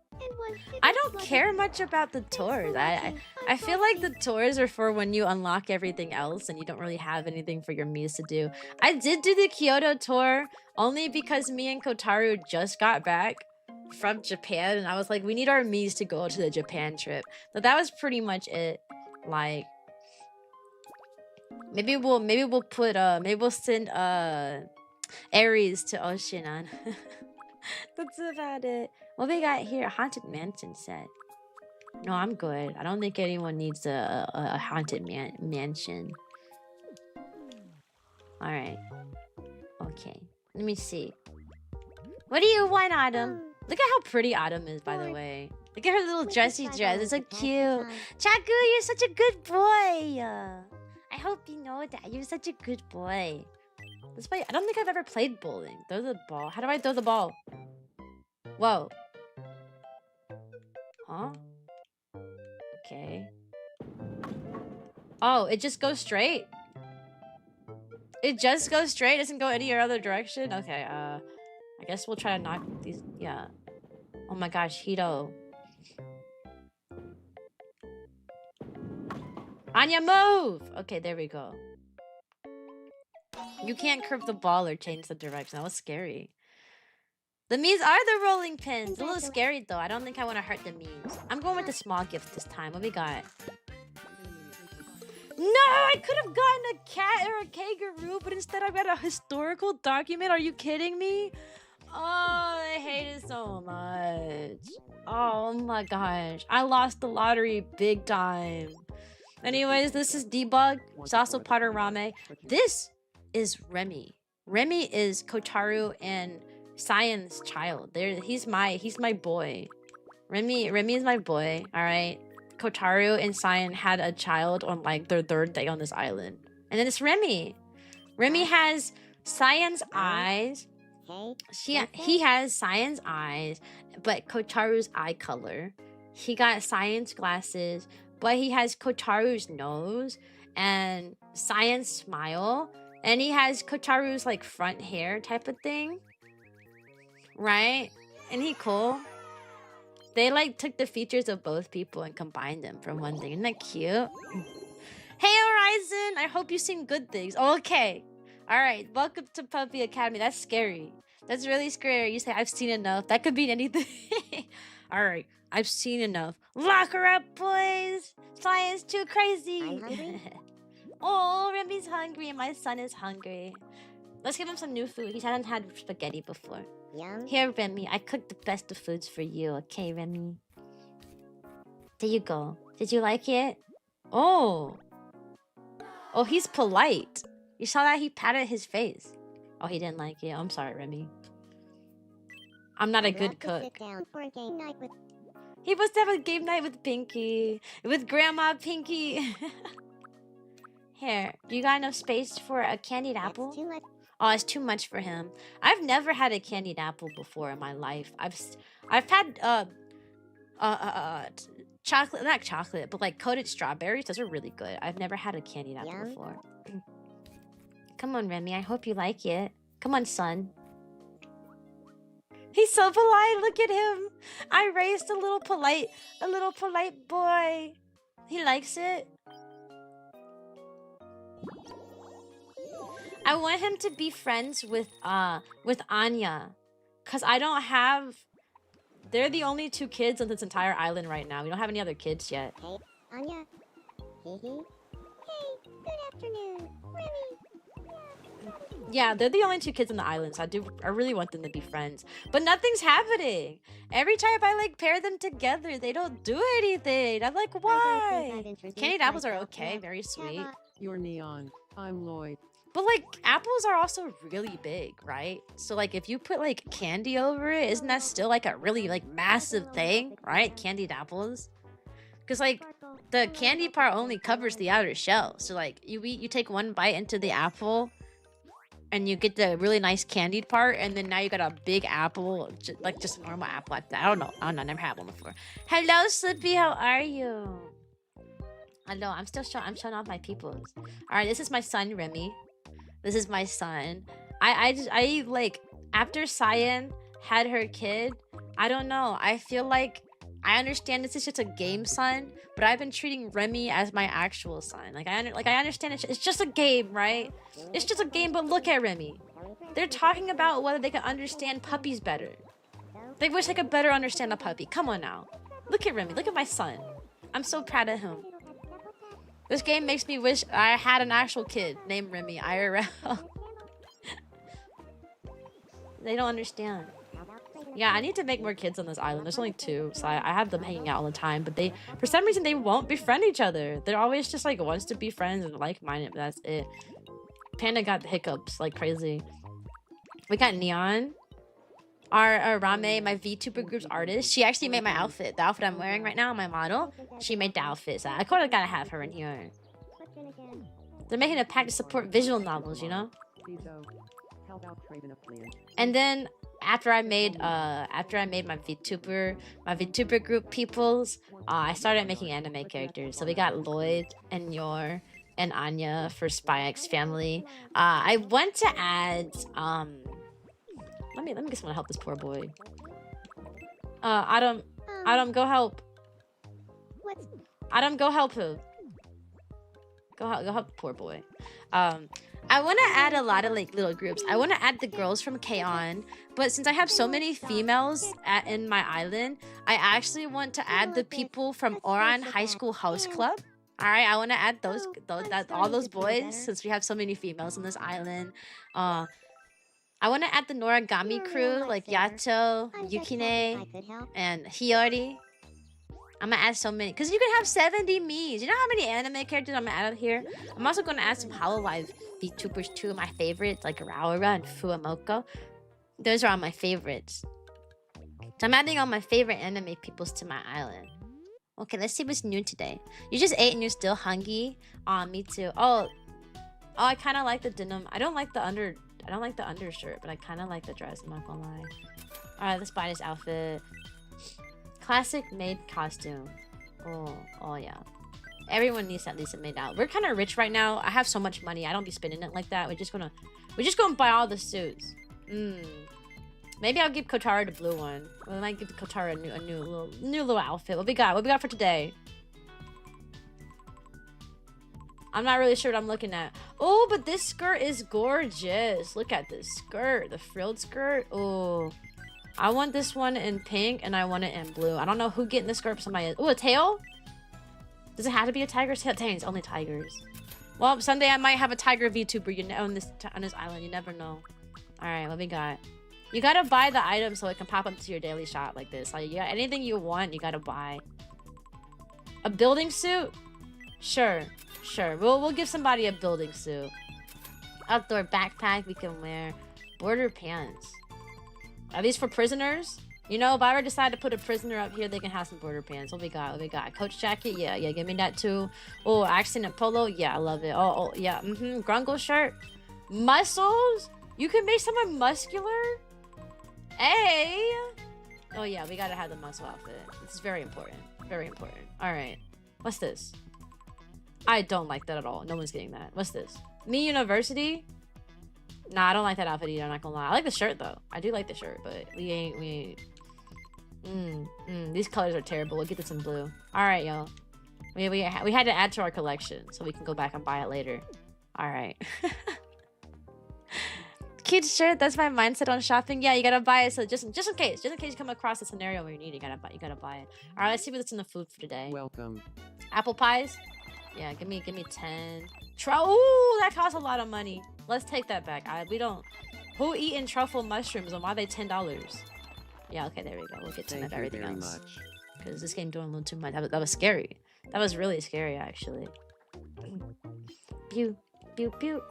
I don't care much about the tours. I feel like the tours are for when you unlock everything else and you don't really have anything for your Miis to do. I did do the Kyoto tour only because me and Kotaru just got back from Japan and I was like, we need our Miis to go to the Japan trip. But that was pretty much it. Like, maybe we'll send Aries to Oceanon. That's about it. What we got here? Haunted mansion set. No, I'm good. I don't think anyone needs a haunted mansion. Alright. Okay. Let me see. What do you want, Autumn? Look at how pretty Autumn is, by the way. Look at her little dressy dress. It's so cute. Chaku, you're such a good boy. I hope you know that. You're such a good boy. This way, I don't think I've ever played bowling. Throw the ball. How do I throw the ball? Whoa. Huh? Okay. Oh, it just goes straight? It just goes straight? It doesn't go any other direction? Okay, I guess we'll try to knock these... Yeah. Oh my gosh, Hito. Anya, move! Okay, there we go. You can't curve the ball or change the direction. That was scary. The memes are the rolling pins. A little scary though. I don't think I want to hurt the memes. I'm going with the small gift this time. What we got? No, I could have gotten a cat or a kangaroo, but instead I got a historical document. Are you kidding me? Oh, I hate it so much. Oh my gosh. I lost the lottery big time. Anyways, this is Debug. It's also part of RaMe. This is RaMe. RaMe is Kotaru and Cyan's child. He's my boy. RaMe is my boy, alright? Kotaru and Cyan had a child on like their 3rd day on this island. And then it's RaMe. RaMe has Cyan's eyes. He has Cyan's eyes, but Kotaru's eye color. He got Cyan's glasses, but he has Kotaru's nose and Cyan's smile. And he has Kotaru's like front hair type of thing. Right? Isn't he cool? They like took the features of both people and combined them from one thing. Isn't that cute? Hey Horizon! I hope you've seen good things. Okay. Alright, welcome to Puppy Academy. That's scary. That's really scary. You say I've seen enough. That could be anything. Alright, I've seen enough. Lock her up, boys! Science too crazy! Oh, Remy's hungry and my son is hungry. Let's give him some new food. He hasn't had spaghetti before. Yum. Here, Remy, I cooked the best of foods for you, okay, Remy? There you go. Did you like it? Oh. Oh, he's polite. You saw that? He patted his face. Oh, he didn't like it. I'm sorry, Remy. I'm not a good cook. He must have a game night with Pinky. With Grandma Pinky. Here, do you got enough space for a candied apple? Oh, it's too much for him. I've never had a candied apple before in my life. I've had chocolate, not chocolate, but like coated strawberries. Those are really good. I've never had a candied apple before. Come on, Remy. I hope you like it. Come on, son. He's so polite. Look at him. I raised a little polite boy. He likes it. I want him to be friends with Anya, cause I don't have. They're the only 2 kids on this entire island right now. We don't have any other kids yet. Hey, Anya. Hey, good afternoon, Remy. Yeah, they're the only 2 kids on the island, so I really want them to be friends. But nothing's happening. Every time I like pair them together, they don't do anything. I'm like, why? Candied apples are okay, very sweet. You're Neon. I'm Lloyd. But like apples are also really big, right? So like if you put like candy over it, isn't that still like a really like massive thing, right? Candied apples. Because like the candy part only covers the outer shell. So like you take one bite into the apple and you get the really nice candied part, and then now you got a big apple, like just a normal apple like that. I don't know, never had one before. Hello, Slippy, how are you? Hello, I'm showing off my peoples. All right, this is my son, Remy. This is my son. I like, after Cyan had her kid, I don't know. I feel like, I understand this is just a game son, but I've been treating Remy as my actual son. Like I understand it's just a game, right? It's just a game, but look at Remy. They're talking about whether they can understand puppies better. They wish they could better understand a puppy. Come on now. Look at Remy. Look at my son. I'm so proud of him. This game makes me wish I had an actual kid named Remy IRL. They don't understand. Yeah, I need to make more kids on this island. There's only 2, so I have them hanging out all the time. But they, for some reason, they won't befriend each other. They're always just like wants to be friends and like-minded, but that's it. Panda got the hiccups like crazy. We got Neon. Our RaMe, my VTuber group's artist, she actually made my outfit. The outfit I'm wearing right now, my model, she made the outfit. So I kind of gotta have her in here. They're making a pack to support visual novels, you know? How about trading a plan? And then after I made my VTuber group peoples, I started making anime characters. So we got Lloyd and Yor and Anya for Spy X Family. I want to add let me get someone to help this poor boy. Adam, go help. What? Adam, go help him. Go help the poor boy. I want to add a lot of like little groups. I want to add the girls from Cyan, but since I have so many females in my island, I actually want to add the people from Oran High School House Club. All right, I want to add all those boys since we have so many females in this island. I want to add the Noragami crew like Yato, Yukine, and Hiyori. I'm gonna add so many because you can have 70 Miis. You know how many anime characters I'm gonna add out here? I'm also gonna add some Hololive VTubers too. My favorites like Raura and Fuamoko. Those are all my favorites. So I'm adding all my favorite anime peoples to my island. Okay, let's see what's new today. You just ate and you're still hungry. Me too. Oh, I kind of like the denim. I don't like the undershirt, but I kind of like the dress. I'm not gonna lie. All right, let's buy this outfit. Classic maid costume. Oh yeah. Everyone needs at least a maid out. We're kind of rich right now. I have so much money. I don't be spending it like that. We're just gonna buy all the suits. Maybe I'll give Kotara the blue one. We might give Kotara a new little outfit. What we got for today? I'm not really sure what I'm looking at. Oh, but this skirt is gorgeous. Look at this skirt, the frilled skirt. Oh. I want this one in pink and I want it in blue. I don't know who getting this skirt for somebody. Oh, a tail? Does it have to be a tiger's tail? Dang, it's only tigers. Well, someday I might have a tiger VTuber on this island. You never know. All right, what we got? You gotta buy the item so it can pop up to your daily shop like this. Like, you got anything you want, you gotta buy. A building suit? Sure. We'll give somebody a building suit. Outdoor backpack we can wear. Border pants. Are these for prisoners? You know, if I ever decide to put a prisoner up here, they can have some border pants. What we got? Coach jacket? Yeah, give me that too. Oh, accent polo? Yeah, I love it. Oh, yeah. Grungle shirt? Muscles? You can make someone muscular? Hey! Oh, yeah, we gotta have the muscle outfit. This is very important. Very important. Alright. What's this? I don't like that at all. No one's getting that. What's this? Me University? Nah, I don't like that outfit either, I'm not gonna lie. I like the shirt though. I do like the shirt, but we ain't. These colors are terrible. We'll get this in blue. Alright, yo. We had to add to our collection so we can go back and buy it later. Alright. Cute shirt, that's my mindset on shopping. Yeah, you gotta buy it so just in case you come across a scenario where you need it, you gotta buy it. Alright, let's see what's in the food for today. Welcome. Apple pies? Yeah, give me 10. Ooh, that costs a lot of money. Let's take that back. Who eating truffle mushrooms and why are they $10? Yeah, okay, there we go. We'll get 10 of everything else. Because this game doing a little too much. That was scary. That was really scary, actually. Pew, pew, pew.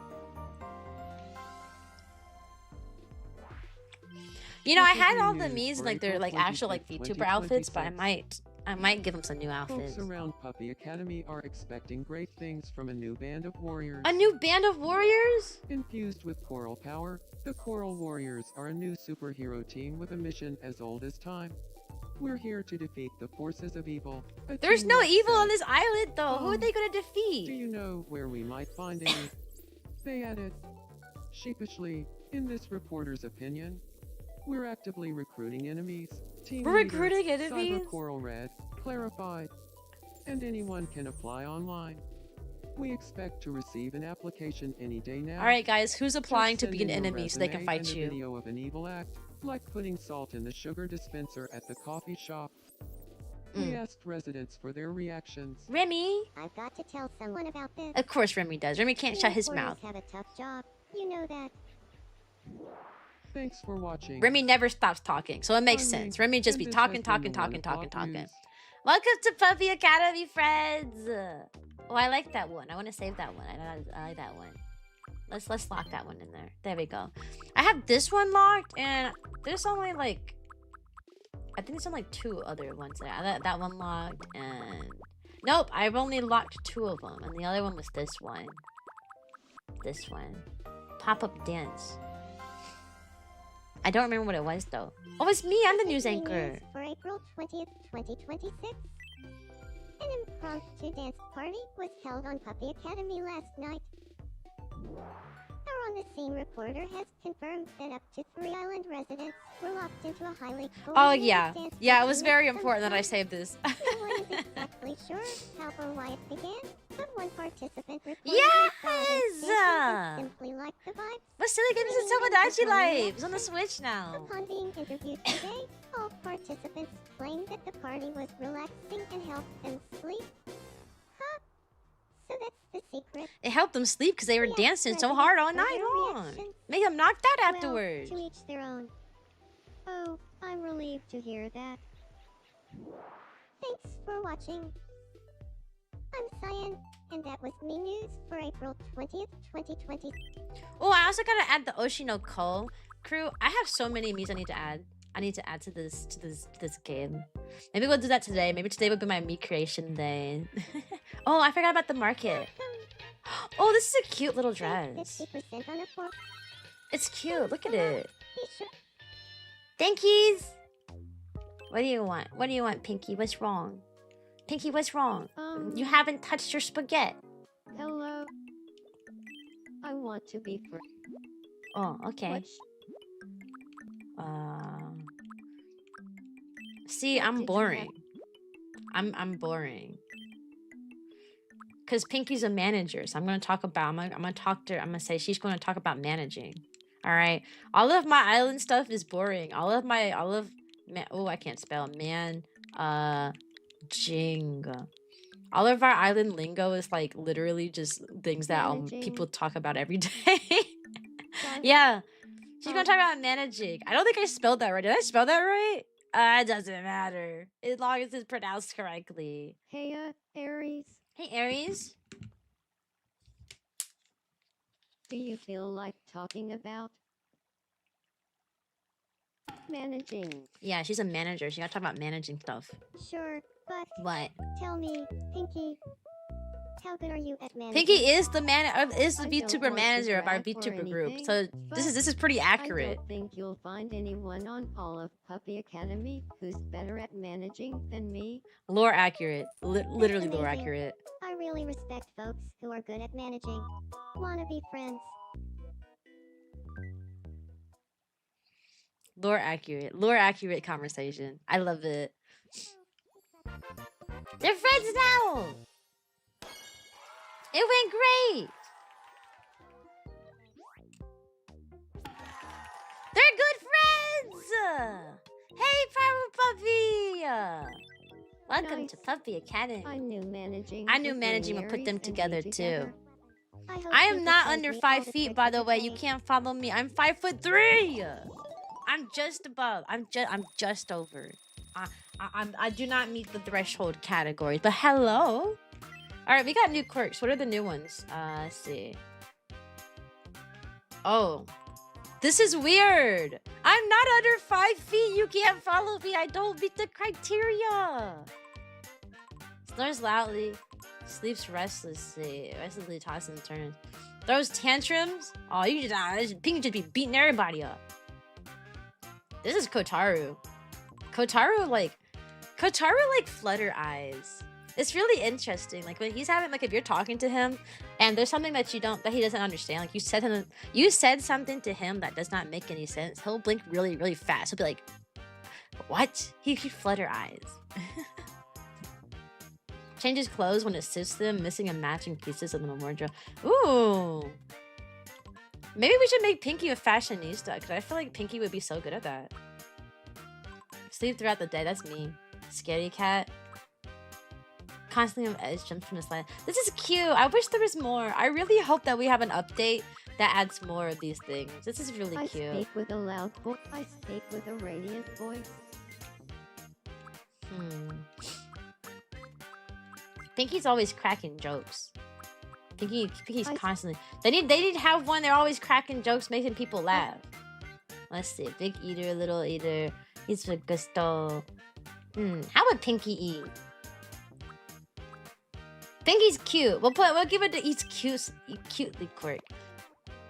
You know, I had all the Miis like they're like actual like VTuber outfits, but I might give them some new outfits. Folks around Puppy Academy are expecting great things from a new band of warriors. A new band of warriors? Infused with coral power, the Coral Warriors are a new superhero team with a mission as old as time. We're here to defeat the forces of evil. There's no evil on this island, though. Who are they gonna Do defeat? you know where we might find any? They added, sheepishly, in this reporter's opinion. We're actively recruiting enemies. Team We're leader, recruiting enemies? Cyber Coral Red, clarified. And anyone can apply online. We expect to receive an application any day now. Alright, guys, who's applying to Just be send an in your enemy so they can resume fight and a you? video of an evil act, like putting salt in the sugar dispenser at the coffee shop. We asked residents for their reactions. Remy? I've got to tell someone about this. Of course Remy does. Remy can't shut his mouth. Have a tough job. You know that. Thanks for watching. Remy never stops talking, so it makes Finally, sense. Remy just be and this talking. has been the One O'Clock News. Welcome to Puppy Academy, friends. Oh, I like that one. I want to save that one. I like that one. Let's lock that one in there. There we go. I have this one locked, and there's only like, I think there's only like 2 other ones there. That one locked, and nope, I've only locked 2 of them, and the other one was this one. This one. Pop-up dance. I don't remember what it was though. Oh, it's me. I'm the news Officially anchor. news for April 20th, 2026. An impromptu dance party was held on Puppy Academy last night. Our on-the-scene reporter has confirmed that up to 3 island residents were locked into a highly Oh coordinated yeah, dance yeah. It was routine very at some important that I point. saved this. No one is exactly sure how or why it began, but one participant reported Yes! simply liked the vibes. But Silly Games is Tomodachi Live. It's on the Switch now. Upon being interviewed today, all participants claimed that the party was relaxing and helped them sleep. Huh? So that's the secret. It helped them sleep because they were We asked dancing so residents hard all for night their long. reactions. Make them knocked out Well, afterwards. to each their own. Oh, I'm relieved to hear that. Thanks for watching. I'm Cyan, and that was Me News for April 20th, 2020. Oh, I also gotta add the Oshino Ko crew. I have so many memes I need to add. I need to add to this game. Maybe we'll do that today. Maybe today will be my me creation day. Oh, I forgot about the market. Oh, this is a cute little dress. 50% on a fork. It's cute. Look at it. Be sure. Thankies. What do you want? What do you want, Pinky? What's wrong? Pinky, what's wrong? You haven't touched your spaghetti. Hello. I want to be free. Oh, okay. What? See, What I'm did you boring. I'm boring. Cause Pinky's a manager, so I'm gonna talk about. I'm gonna talk to her. I'm gonna say she's gonna talk about managing. All right. All of my island stuff is boring. Oh, I can't spell jing. All of our island lingo is like literally just things that Managing. people talk about every day. Yeah. She's gonna talk about managing. I don't think I spelled that right. Did I spell that right? It doesn't matter. As long as it's pronounced correctly. Hey, Aries. Hey, Aries. Do you feel like talking about managing? Yeah, she's a manager. She gotta talk about managing stuff. Sure, but What? tell me, Pinky, how good are you at managing? Pinky is the I don't VTuber want to manager of our brag or VTuber group. anything, So this is pretty accurate. I don't think you'll find anyone on all of Puppy Academy who's better at managing than me. Lore accurate. Literally lore amazing. accurate. I really respect folks who are good at managing. Wanna be friends? Lore accurate. Lore accurate conversation. I love it. They're friends now. It went great. They're good friends. Hey, Power Puppy. Welcome Nice. to Puppy Academy. I knew managing. I knew was managing getting would put them Aries and together, me too. hope I you am can not send under me all 5 the feet, by the tricks way. of You the day. can't follow me. I'm 5'3". I'm just above. I'm just over. I do not meet the threshold categories. But hello. All right, we got new quirks. What are the new ones? Let's see. Oh, this is weird. I'm not under 5 feet. You can't follow me. I don't meet the criteria. Snores loudly. Sleeps restlessly. Restlessly tossing and turns. Throws tantrums. Oh, you just Pink just be beating everybody up. This is Kotaru. Kotaru like flutter eyes. It's really interesting. Like when he's having if you're talking to him and there's something that he doesn't understand. Like you said something to him that does not make any sense. He'll blink really, really fast. He'll be like, what? He flutter eyes. Changes clothes when it suits them, missing and matching pieces of the wardrobe. Ooh. Maybe we should make Pinky a fashionista, because I feel like Pinky would be so good at that. Sleep throughout the day, that's me. Scaredy cat. Constantly on edge, jumps from the slide. This is cute. I wish there was more. I really hope that we have an update that adds more of these things. This is really I cute. speak with a loud voice. I speak with a radiant voice. Pinky's always cracking jokes. Pinky's I- constantly. They need to have one. They're always cracking jokes, making people laugh. Let's see. Big eater, little eater. He's for gusto. How would Pinky eat? Pinky's cute. We'll give it to each cutely quirk.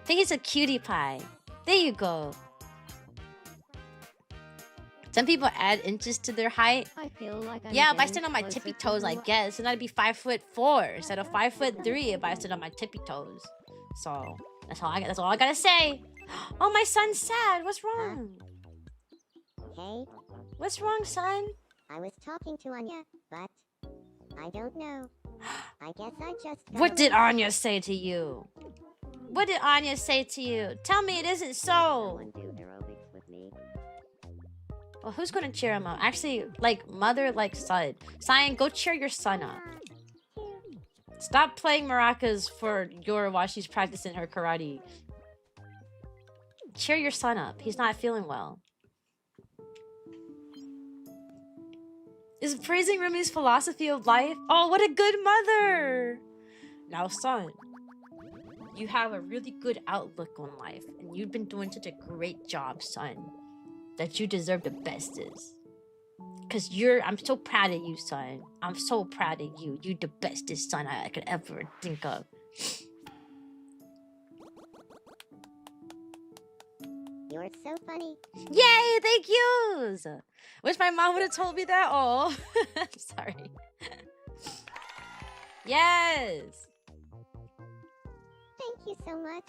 Pinky's a cutie pie. There you go. Some people add inches to their height. I feel like I'm Yeah, if I getting stand on my closer tippy to toes, I the guess. And that'd be 5'4" instead of 5'3" if I stood on my tippy toes. So that's all I gotta say. Oh, my son's sad. What's wrong? Hey, What's wrong, son? I was talking to Anya, but I don't know. I guess I just got What a did little- Anya say to you? What did Anya say to you? Tell me it isn't so. Someone do aerobics with me. Well, who's gonna cheer him up? Actually, like mother, like son. Cyan, go cheer your son up. Stop playing maracas for Yor while she's practicing her karate. Cheer your son up. He's not feeling well. Is praising Rumi's philosophy of life? Oh, what a good mother! Now, son, you have a really good outlook on life, and you've been doing such a great job, son, that you deserve the bestest. Cause I'm so proud of you, son. I'm so proud of you. You're the bestest son I could ever think of. You're so funny. Yay, thank yous! Wish my mom would have told me that. Oh, I'm sorry. Yes! Thank you so much.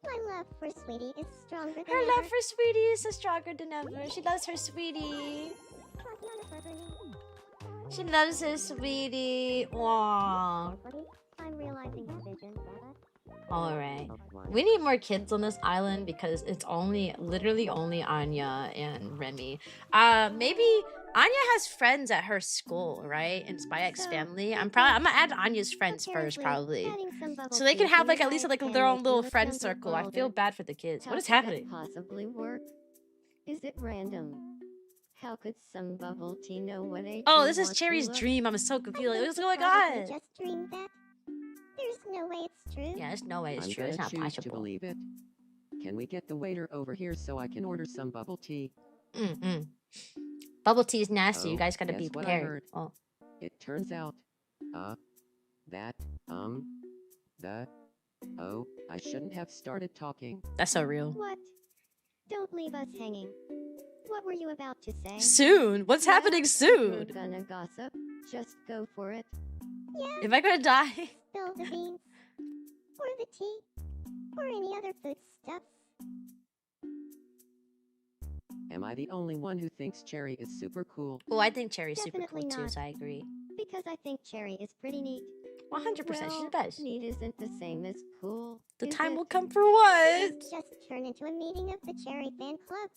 My love for Sweetie is stronger than Her ever. love for Sweetie is so stronger than ever. She loves her Sweetie. She loves her Sweetie. Aww. I'm realizing the vision, Alright. We need more kids on this island because it's literally only Anya and RaMe. Maybe Anya has friends at her school, right? In SpyX family. I'm gonna add Anya's friends first, probably. So they can have like at least like their own little friend circle. I feel bad for the kids. What is happening? Possibly work. Is it random? How could some bubble tea know what age? Oh, we this is want to Cherry's look? dream. I'm so confused. Like, what's going Probably on? just dreamed that. There's no way it's true. Yeah, there's no way it's I'm true. It's gonna not choose to possible. believe it. Can we get the waiter over here so I can order some bubble tea? Bubble tea is nasty. Oh, you guys gotta be guess what I prepared. heard. Oh, It turns out, I shouldn't have started talking. that's so real. What? Don't leave us hanging. What were you about to say? Soon? What's happening We're soon? gonna gossip. Just go for it. Yeah, Am I gonna die? spill the beans. Or the tea. Or any other food stuff. Am I the only one who thinks Cherry is super cool? Oh, I think Cherry's super Definitely cool too, not. so I agree. Because I think Cherry is pretty neat. 100%. She's Well, the best. Neat isn't the same as cool. The is time it? will come for what? Let's just turn into a meeting of the Cherry fan club.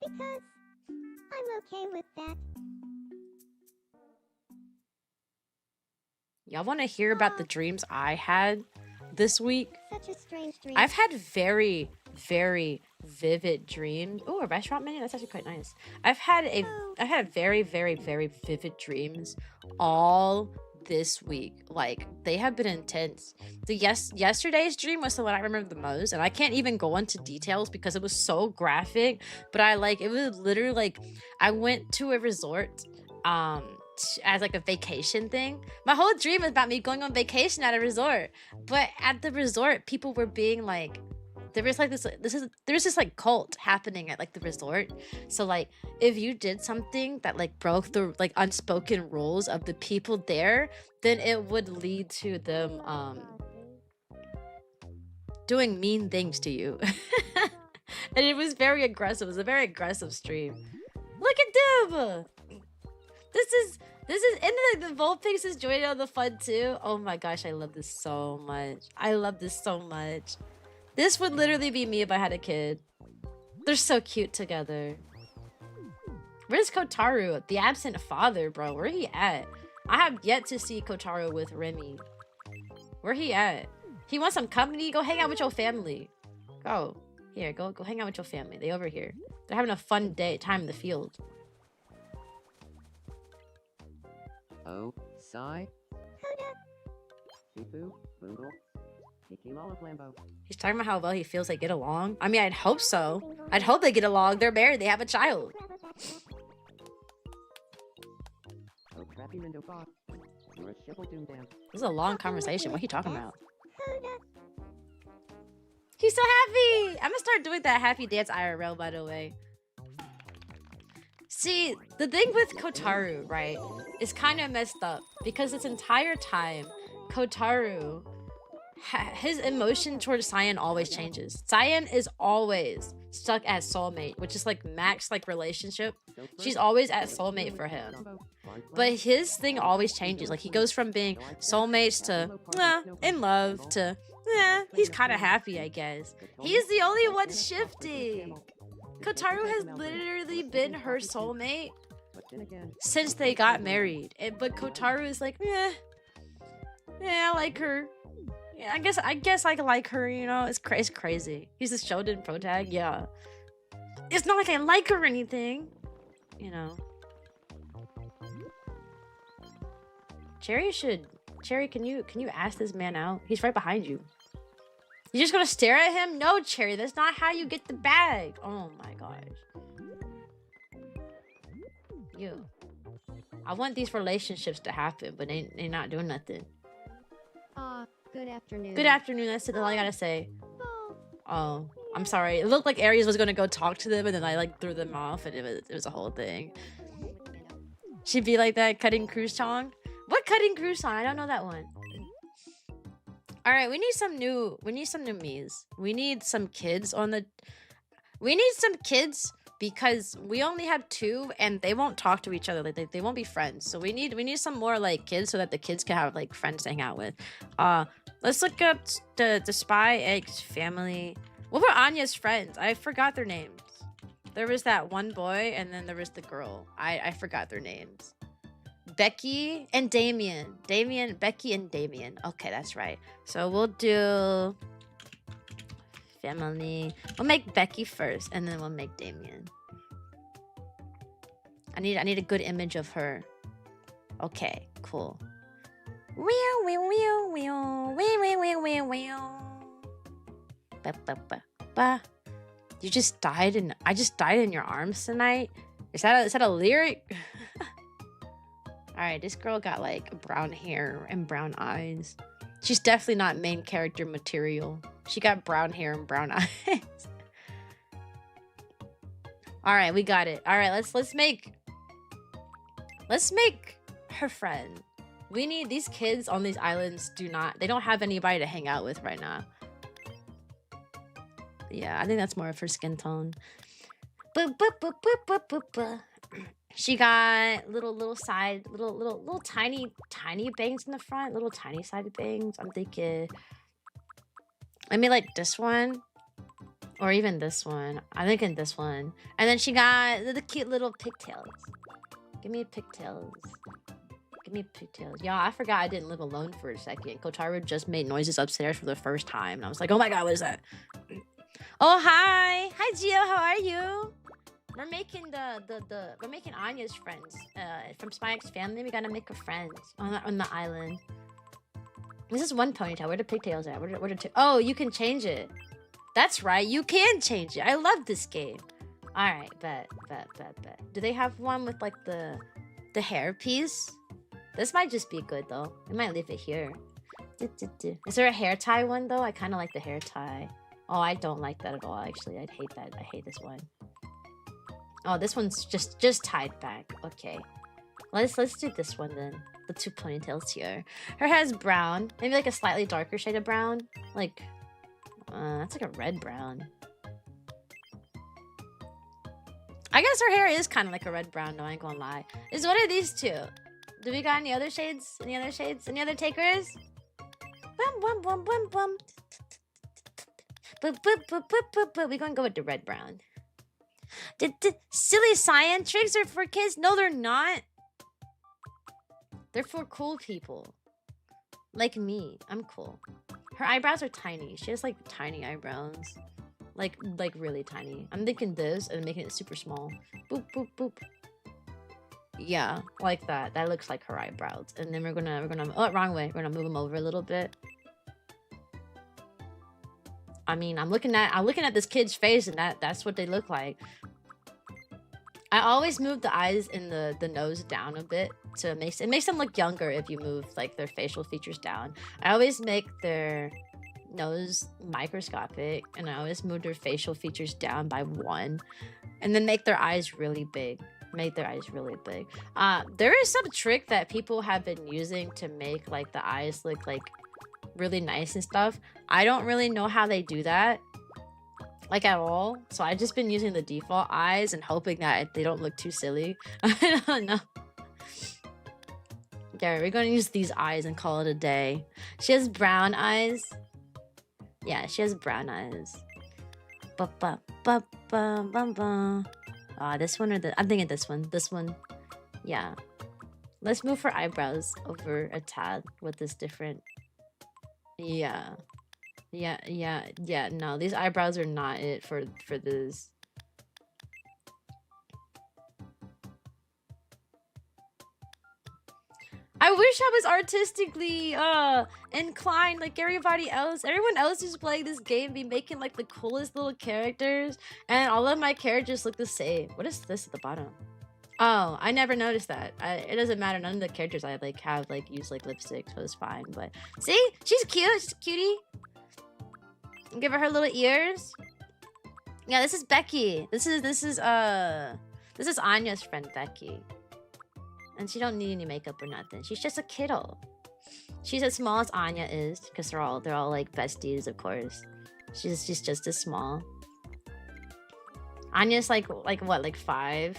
Because I'm okay with that. Y'all want to hear about the dreams I had this week? Such a strange dream. I've had very, very vivid dreams. Oh, a restaurant menu? That's actually quite nice. I've had very, very, very vivid dreams all this week. Like, they have been intense. Yesterday's dream was the one I remember the most, and I can't even go into details because it was so graphic. But it was literally like I went to a resort as like a vacation thing. My whole dream is about me going on vacation at a resort, but at the resort people were being like, there was this like cult happening at like the resort. So like if you did something that like broke the like unspoken rules of the people there, then it would lead to them doing mean things to you. And it was very aggressive. It was a very aggressive stream. Look at them. This is and the Vulpix is joining on the fun too. Oh my gosh, I love this so much. I love this so much. This would literally be me if I had a kid. They're so cute together. Where's Kotaru? The absent father, bro. Where he at? I have yet to see Kotaru with RaMe. Where he at? He wants some company? Go hang out with your family. Go. Here, go hang out with your family. They over here. They're having a fun time in the field. Oh, Sigh? Sifu, Boodle, Kiki Lollip Lambo. He's talking about how well he feels they get along. I mean, I'd hope so. I'd hope they get along. They're married. They have a child. Oh, Crappy Mindo Fox. You're a shibble doom dam. This is a long conversation. What are you talking about? He's so happy. I'm gonna start doing that happy dance IRL, by the way. See, the thing with Kotaru, right, is kind of messed up because this entire time, Kotaru, his emotion towards Cyan always changes. Cyan is always stuck at soulmate, which is like max like relationship. She's always at soulmate for him. But his thing always changes. Like he goes from being soulmates to in love to he's kind of happy, I guess. He's the only one shifting. Kotaru has literally been her soulmate since they got married. But Kotaru is like, yeah, I like her. Yeah, I guess I like her, you know. It's crazy. He's the Shonen protag, yeah. It's not like I like her or anything, you know. Cherry, can you ask this man out? He's right behind you. You're just gonna stare at him? No, Cherry, that's not how you get the bag. Oh my gosh. You. I want these relationships to happen, but they not doing nothing. Good afternoon. Good afternoon, that's all I gotta say. Oh, I'm sorry. It looked like Aries was gonna go talk to them, and then I like threw them off, and it was a whole thing. She'd be like that, cutting cruise song. What cutting cruise song? I don't know that one. All right, we need some new me's. We need some kids on the. We need some kids because we only have 2 and they won't talk to each other. Like they won't be friends. So we need some more like kids so that the kids can have like friends to hang out with. Let's look up the Spy X family. What were Anya's friends? I forgot their names. There was that one boy and then there was the girl. I forgot their names. Becky and Damien. Becky and Damien. Okay, that's right. So we'll do family. We'll make Becky first, and then we'll make Damien. I need a good image of her. Okay, cool. You just died and I just died in your arms tonight. Is that a lyric? Alright, this girl got like brown hair and brown eyes. She's definitely not main character material. She got brown hair and brown eyes. Alright, we got it. Alright, let's make her friend. We need these kids on these islands they don't have anybody to hang out with right now. Yeah, I think that's more of her skin tone. She got little tiny bangs in the front, little tiny side bangs. I'm thinking maybe like this one or even this one. I'm thinking this one. And then she got the cute little pigtails. Give me pigtails. Give me pigtails. Y'all, I forgot I didn't live alone for a second. Kotaru just made noises upstairs for the first time. And I was like, oh my god, what is that? Oh, hi. Hi, Gio. How are you? We're making we're making Anya's friends. From Spy X family, we gotta make her friends on the island. This is one ponytail. Where the pigtails at? Where the two? Oh, you can change it. That's right. You can change it. I love this game. All right, bet. Do they have one with like the hair piece? This might just be good though. I might leave it here. Is there a hair tie one though? I kind of like the hair tie. Oh, I don't like that at all. Actually, I'd hate that. I hate this one. Oh, this one's just tied back. Okay, let's do this one then. The 2 ponytails here. Her hair's brown, maybe like a slightly darker shade of brown. Like, that's like a red brown. I guess her hair is kind of like a red brown. No, I ain't gonna lie. Is one of these 2? Do we got any other shades? Any other shades? Any other takers? Bum bum bum bum bum. We're gonna go with the red brown. Silly Cyan tricks are for kids? No, they're not. They're for cool people. Like me. I'm cool. Her eyebrows are tiny. She has like tiny eyebrows. Like really tiny. I'm thinking this and making it super small. Boop, boop, boop. Yeah, like that. That looks like her eyebrows. And then we're gonna oh, wrong way. We're gonna move them over a little bit. I mean, I'm looking at this kid's face and that's what they look like. I always move the eyes and the nose down a bit to it makes them look younger if you move like their facial features down. I always make their nose microscopic and I always move their facial features down by 1 and then make their eyes really big. make their eyes really big. There is some trick that people have been using to make like the eyes look like really nice and stuff. I don't really know how they do that, like at all. So I've just been using the default eyes and hoping that they don't look too silly. I don't know. Yeah, we're gonna use these eyes and call it a day. She has brown eyes. Yeah, she has brown eyes. Ba ba ba ba ba ba. This one or I'm thinking this one. This one. Yeah. Let's move her eyebrows over a tad with this different. Yeah. Yeah. No, these eyebrows are not it for this. I wish I was artistically inclined like everybody else. Everyone else who's playing this game be making like the coolest little characters, and all of my characters look the same. What is this at the bottom? Oh, I never noticed that. It doesn't matter. None of the characters I like have like used like lipstick, so it's fine. But see, she's cute. She's a cutie. Give her little ears. Yeah, this is Becky. This is Anya's friend Becky. And she don't need any makeup or nothing. She's just a kiddo. She's as small as Anya is, because they're all like besties, of course. She's just as small. Anya's like what, like 5?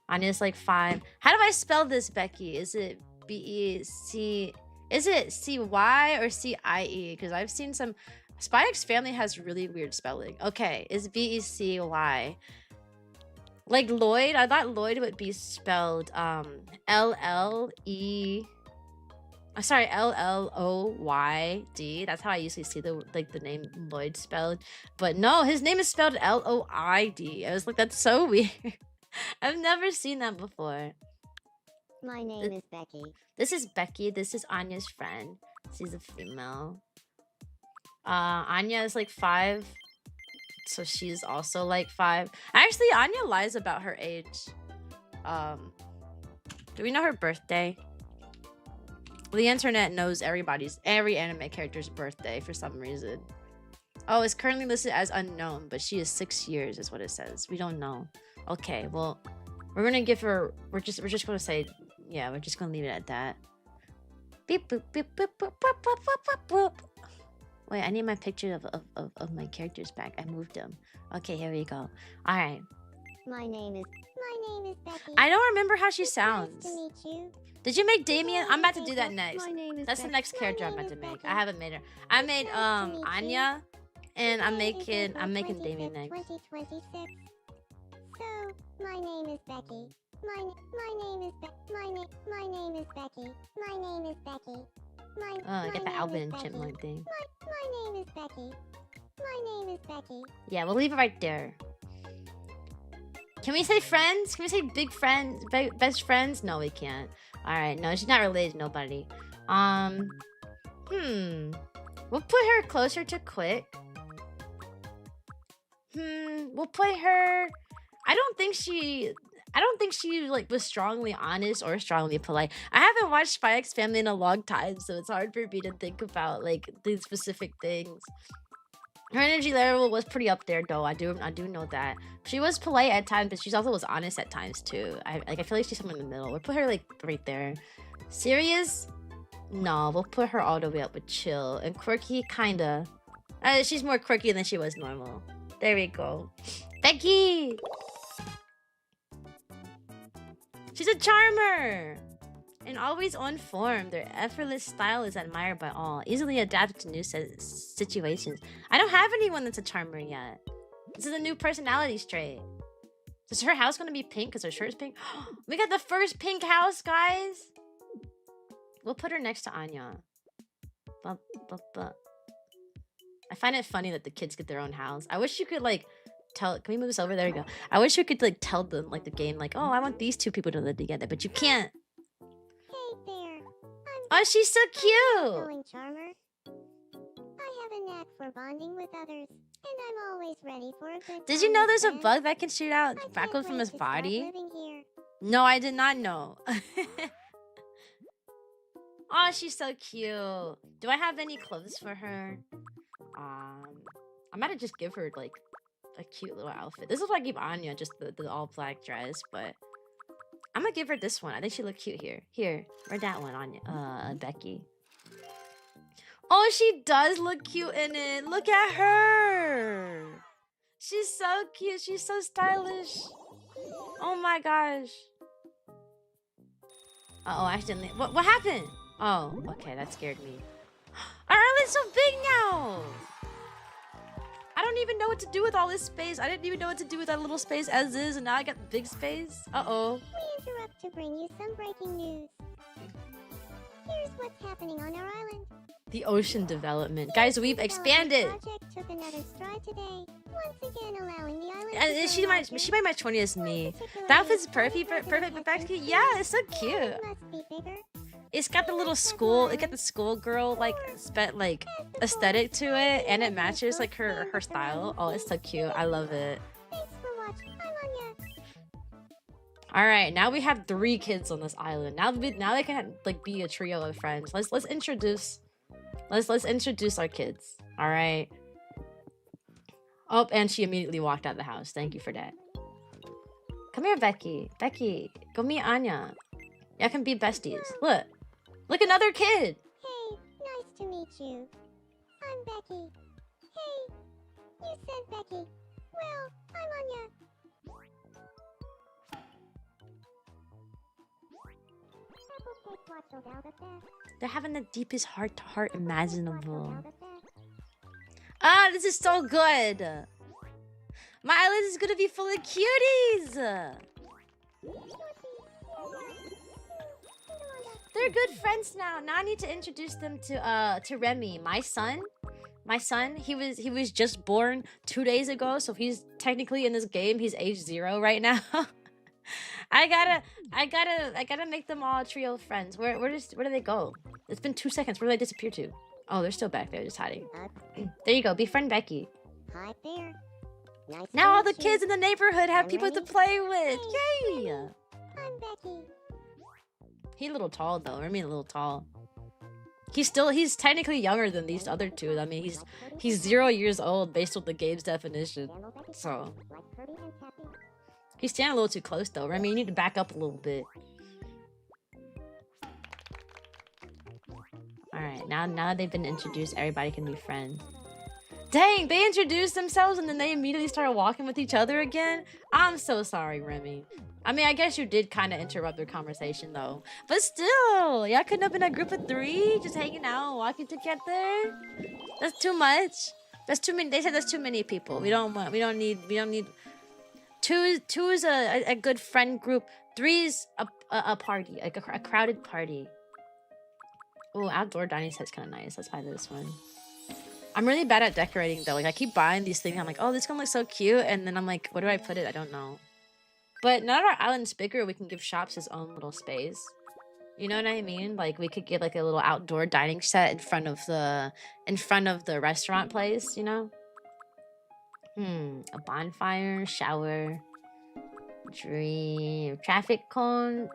Anya's like 5. How do I spell this, Becky? Is it B-E-C? Is it C-Y or C-I-E? Because I've seen some. Spy X Family has really weird spelling. Okay, it's B-E-C-Y. Like Lloyd, I thought Lloyd would be spelled L-L-E. Sorry, L-L-O-Y-D. That's how I usually see the name Lloyd spelled. But no, his name is spelled L-O-I-D. I was like, that's so weird. I've never seen that before. My name is Becky. This is Becky. This is Anya's friend. She's a female. Anya is like 5. So she's also like 5. Actually, Anya lies about her age. Do we know her birthday? The internet knows every anime character's birthday for some reason. Oh, it's currently listed as unknown, but she is 6 years is what it says. We don't know. Okay, well, we're gonna give her. We're just gonna say, yeah, we're just gonna leave it at that. Beep boop boop boop boop boop boop boop boop. Wait, I need my picture of my characters back. I moved them. Okay, here we go. All right. My name is Becky. I don't remember how she sounds. Nice to meet you. Did you make Damien? I'm about to do that next. My name is That's the Becky. next character I'm about to make. I haven't made her. I made Anya, and I'm making Damien next. 2026. So, my name is Becky. My name is Becky. My name is Becky. My name is Becky. I get the Alvin Chipmunk thing. My name is Becky. My name is Becky. Yeah, we'll leave it right there. Can we say friends? Can we say big friends, best friends? No, we can't. All right, no, she's not related to nobody. We'll put her closer to Quick. We'll put her. I don't think she like was strongly honest or strongly polite. I haven't watched Spy X Family in a long time, so it's hard for me to think about like these specific things. Her energy level was pretty up there, though. I do know that she was polite at times, but she also was honest at times too. I feel like she's somewhere in the middle. We'll put her like right there. Serious? No, we'll put her all the way up with chill and quirky, kinda. She's more quirky than she was normal. There we go. Becky. She's a charmer! And always on form. Their effortless style is admired by all. Easily adapted to new situations. I don't have anyone that's a charmer yet. This is a new personality trait. Is her house gonna be pink because her shirt is pink? We got the first pink house, guys! We'll put her next to Anya. I find it funny that the kids get their own house. I wish you could like can we move this over? There we go. I wish we could like tell them like the game like, oh, I want these two people to live together, but you can't. Hey there. Oh, she's so cute. Going charmer. I have a knack for bonding with others, and I'm always ready for a good Did you time know with there's a friends. bug that can shoot out I can't tobacco from wait his to start body? living here. No, I did not know. Oh, she's so cute. Do I have any clothes for her? I'm gonna just give her like a cute little outfit. This is why I give Anya just the all black dress, but I'm gonna give her this one. I think she look cute here. Here, wear that one, Anya. Becky. Oh, she does look cute in it. Look at her. She's so cute. She's so stylish. Oh my gosh. Uh-oh, accidentally. What happened? Oh, okay, that scared me. Our island's so big now. I don't even know what to do with all this space. I didn't even know what to do with that little space as is, and now I got big space. Uh-oh. We interrupt to bring you some breaking news. Here's what's happening on our island. The ocean development. Guys, we've expanded. The project took another stride today, once again allowing the island And she might match 20 as me. The outfit's perfect, but Becky, yeah, it's so cute. It must be bigger. It's got the little school, it got the schoolgirl like aesthetic to it, and it matches like her style. Oh, it's so cute. I love it. Thanks for watching. I'm Anya. All right, now we have 3 kids on this island. Now they can like be a trio of friends. Let's introduce our kids. All right. Oh, and she immediately walked out of the house. Thank you for that. Come here, Becky. Becky, go meet Anya. Y'all can be besties. Look, another kid. Hey, nice to meet you. I'm Becky. Hey, you said Becky. Well, I'm Anya. They're having the deepest heart-to-heart imaginable. Ah, this is so good. My island is gonna be full of cuties. They're good friends now. Now I need to introduce them to RaMe, my son. My son, he was just born 2 days ago, so he's technically in this game. He's age 0 right now. I gotta make them all trio of friends. Where do they go? It's been 2 seconds. Where do they disappear to? Oh, they're still back there, just hiding. There you go. Befriend Becky. Hi there. Nice Now all to the meet you. kids in the neighborhood have people to Alright. play with. Hey, Yay! I'm Becky. He's a little tall though. I mean, a little tall. He's technically younger than these other 2. I mean, he's 0 years old based on the game's definition. So he's standing a little too close though. RaMe, you need to back up a little bit. All right, now that they've been introduced, everybody can be friends. Dang, they introduced themselves and then they immediately started walking with each other again. I'm so sorry, RaMe. I mean, I guess you did kind of interrupt their conversation though. But still, y'all couldn't have been a group of 3 just hanging out and walking together. That's too much. That's too many. They said that's too many people. We don't need. 2 is a good friend group. 3's a party, like a crowded party. Oh, outdoor dining set's kind of nice. Let's buy this one. I'm really bad at decorating though. Like I keep buying these things. I'm like, oh, this gonna look so cute, and then I'm like, where do I put it? I don't know. But now that our island's bigger, we can give shops his own little space. You know what I mean? Like we could get like a little outdoor dining set in front of the restaurant place. You know? A bonfire, shower, dream, traffic cone.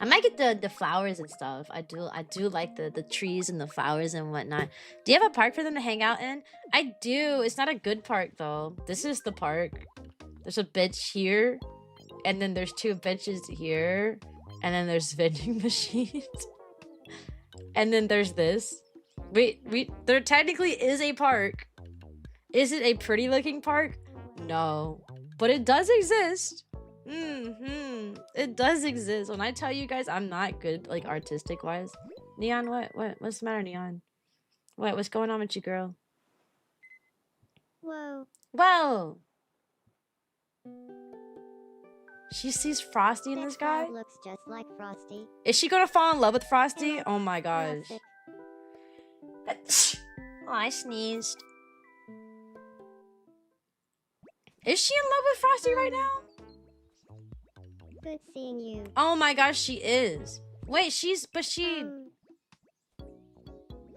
I might get the flowers and stuff. I do like the trees and the flowers and whatnot. Do you have a park for them to hang out in? I do. It's not a good park though. This is the park. There's a bench here, and then there's 2 benches here, and then there's vending machines, and then there's this. There technically is a park. Is it a pretty looking park? No, but it does exist. It does exist. When I tell you guys I'm not good like artistic wise. Neon, what's the matter, Neon? What's going on with you, girl? Whoa. She sees Frosty in this guy? Looks just like Frosty. Is she gonna fall in love with Frosty? Oh my gosh. Oh, I sneezed. Is she in love with Frosty right now? Good seeing you. Oh my gosh, she is. Wait,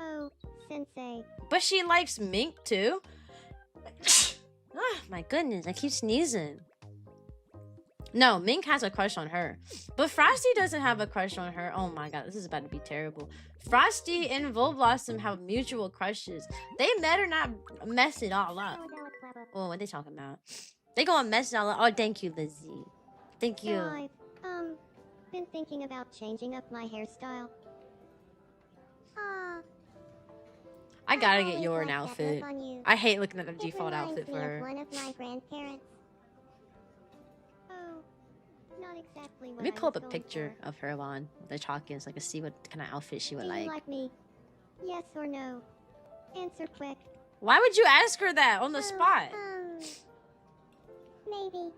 Oh, Sensei. But she likes mink too. Ah, my goodness, I keep sneezing. No, Mink has a crush on her. But Frosty doesn't have a crush on her. Oh my god, this is about to be terrible. Frosty and Volblossom have mutual crushes. They met or not mess it all up. Oh, what are they talking about? They gonna mess it all up. Oh, thank you, Lizzie. Thank So you. I've, been thinking about changing up my hairstyle. Ah, I gotta I've get always your an liked that outfit. look on you. I hate looking at the It default reminds outfit me for of her. one of my grandparents. Oh, not exactly what Let me I pull up was a going picture for. of her on the Chalkins so I can see what kind of outfit she would Do you like. like me? Yes or no? Answer quick. Why would you ask her that on the spot? Maybe.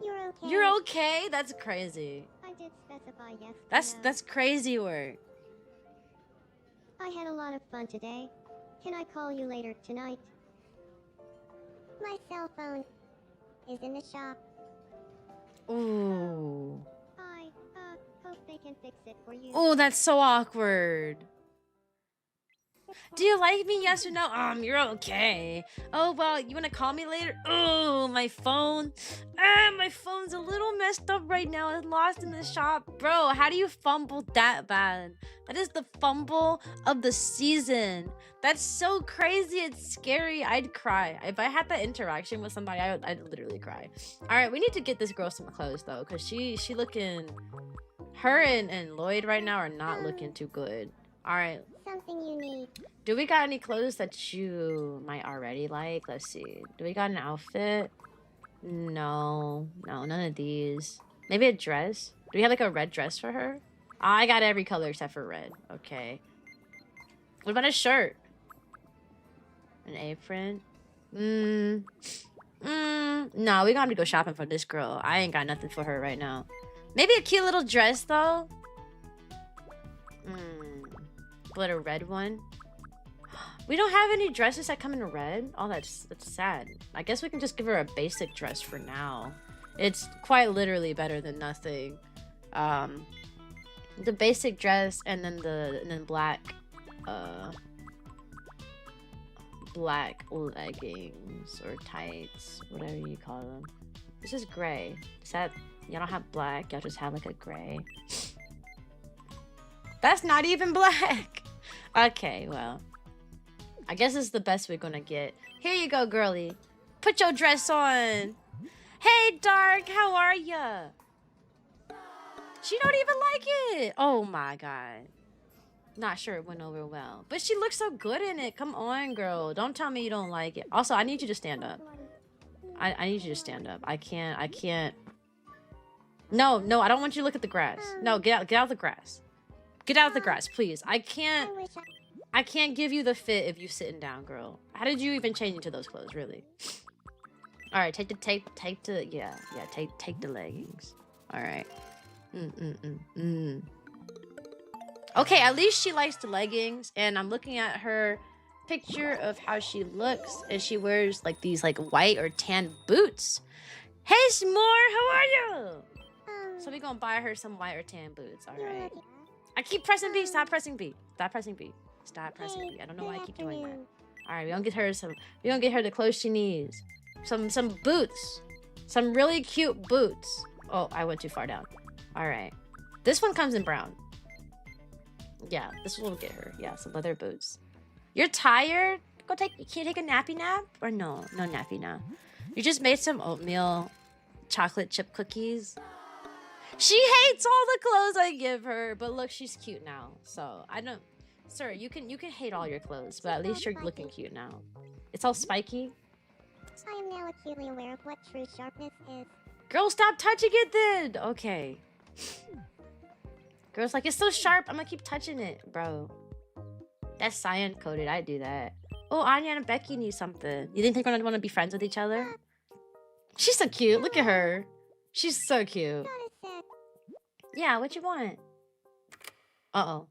You're okay. You're okay? That's crazy. I did specify yes. or no. That's crazy work. I had a lot of fun today. Can I call you later tonight? My cell phone is in the shop. Ooh. I, hope they can fix it for you. Oh, that's so awkward. Do you like me? Yes or no? You're okay. Oh, well, you want to call me later? Oh, my phone. My phone's a little messed up right now. It's lost in the shop. Bro, how do you fumble that bad? That is the fumble of the season. That's so crazy. It's scary. I'd cry. If I had that interaction with somebody, I'd literally cry. All right, we need to get this girl some clothes, though, because she looking... Her and Lloyd right now are not looking too good. All right. Something you need. Do we got any clothes that you might already like? Let's see. Do we got an outfit? No, none of these. Maybe a dress? Do we have like a red dress for her? I got every color except for red. Okay. What about a shirt? An apron? No, we gonna have to go shopping for this girl. I ain't got nothing for her right now. Maybe a cute little dress though? But a red one? We don't have any dresses that come in red? Oh, that's sad. I guess we can just give her a basic dress for now. It's quite literally better than nothing. The basic dress and then black leggings or tights, whatever you call them. This is gray. Is that y'all don't have black? Y'all just have like a gray. That's not even black. Okay, well. I guess it's the best we're gonna get. Here you go, girly. Put your dress on. Hey, Dark, how are ya? She don't even like it. Oh my god. Not sure it went over well. But she looks so good in it. Come on, girl. Don't tell me you don't like it. Also, I need you to stand up. I need you to stand up. I can't. No, I don't want you to look at the grass. No, get out of the grass. Get out of the grass, please. I can't give you the fit if you sitting down, girl. How did you even change into those clothes, really? All right, take the leggings. All right. Okay, at least she likes the leggings, and I'm looking at her picture of how she looks, and she wears like these like white or tan boots. Hey, S'more, how are you? So we gonna buy her some white or tan boots. All right. I keep pressing B. Stop pressing B. Stop pressing B. Stop pressing B. I don't know why I keep doing that. All right, we gonna get her the clothes she needs. Some boots. Some really cute boots. Oh, I went too far down. All right. This one comes in brown. Yeah, this will get her. Yeah, some leather boots. You're tired? Can you take a nappy nap? Or no nappy nap. You just made some oatmeal chocolate chip cookies. She hates all the clothes I give her, but look, she's cute now. So I don't, sir. You can hate all your clothes, but at least you're looking cute now. It's all spiky. I am now acutely aware of what true sharpness is. Girl, stop touching it then. Okay. Girl's like, it's so sharp. I'm gonna keep touching it, bro. That's cyan coated. I do that. Oh, Anya and Becky need something. You think they're gonna want to be friends with each other? She's so cute. Look at her. She's so cute. Yeah, what you want? Uh-oh.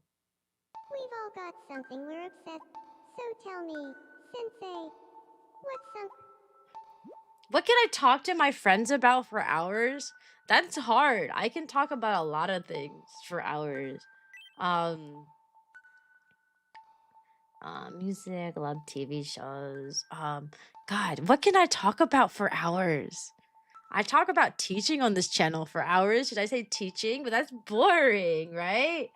We've all got something we're obsessed. So tell me, Sensei, what's some... What can I talk to my friends about for hours? That's hard. I can talk about a lot of things for hours. Music, love TV shows. God, what can I talk about for hours? I talk about teaching on this channel for hours. Should I say teaching? But that's boring, right?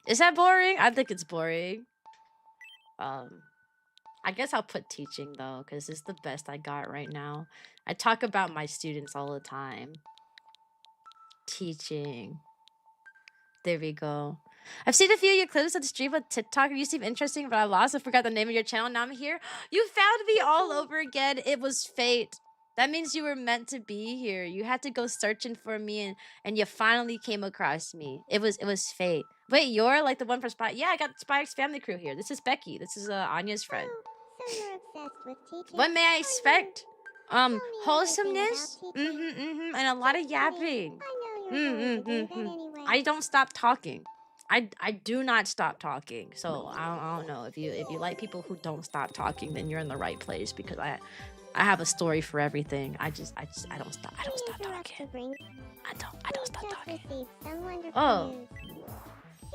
Is that boring? I think it's boring. I guess I'll put teaching though, because it's the best I got right now. I talk about my students all the time. Teaching. There we go. I've seen a few of your clips on the stream on TikTok. You seem interesting, but I lost. I forgot the name of your channel. Now I'm here. You found me all over again. It was fate. That means you were meant to be here. You had to go searching for me, and you finally came across me. It was fate. Wait, you're like the one from Spy? Yeah, I got Spike's family crew here. This is Becky. This is Anya's friend. So you're obsessed with teaching? What may I expect? Everything Wholesomeness. about teaching. And a lot of yapping. I know you're going to do that anyway. I don't stop talking. I do not stop talking. So I don't know if you like people who don't stop talking, then you're in the right place, because I have a story for everything. I don't stop talking. I don't stop talking. Oh.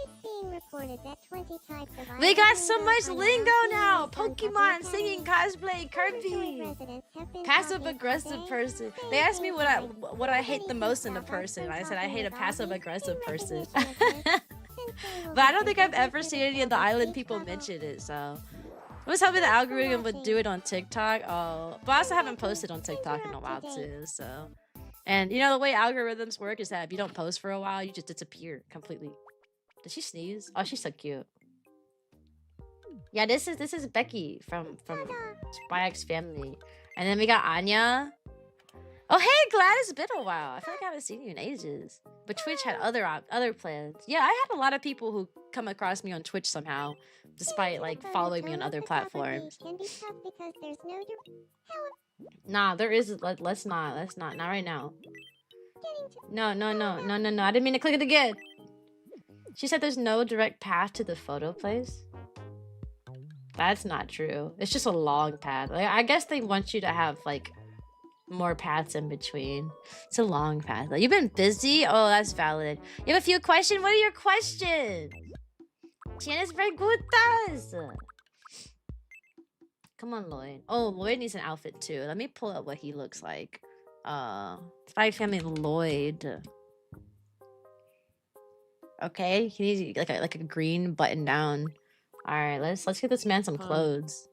It's being reported that 20 types of We got so island much lingo lingo are now. being used on Pokemon, Puppy singing, Academy. cosplay, Kirby. Residents have been Passive talking aggressive today. person. They asked me what I hate the most in a person. I said I hate a passive aggressive person. But I don't think I've ever seen any of the island people mention it, so I was hoping the algorithm would do it on TikTok. Oh, but I also haven't posted on TikTok in a while too, so. And you know, the way algorithms work is that if you don't post for a while, you just disappear completely. Did she sneeze? Oh, she's so cute. Yeah, this is Becky from Spyx family. And then we got Anya. Oh, hey, Glad, it's been a while. I feel like I haven't seen you in ages. But Twitch had other plans. Yeah, I had a lot of people who come across me on Twitch somehow, despite like following me on other platforms. Nah, there is. Let's not. Not right now. No. I didn't mean to click it again. She said there's no direct path to the photo place. That's not true. It's just a long path. Like, I guess they want you to have like more paths in between. It's a long path. Like, you've been busy? Oh, that's valid. You have a few questions? What are your questions? Tienes preguntas? Come on, Lloyd. Oh, Lloyd needs an outfit too. Let me pull up what he looks like. Spy family Lloyd. Okay, he needs like a green button down. All right, let's get this man some clothes.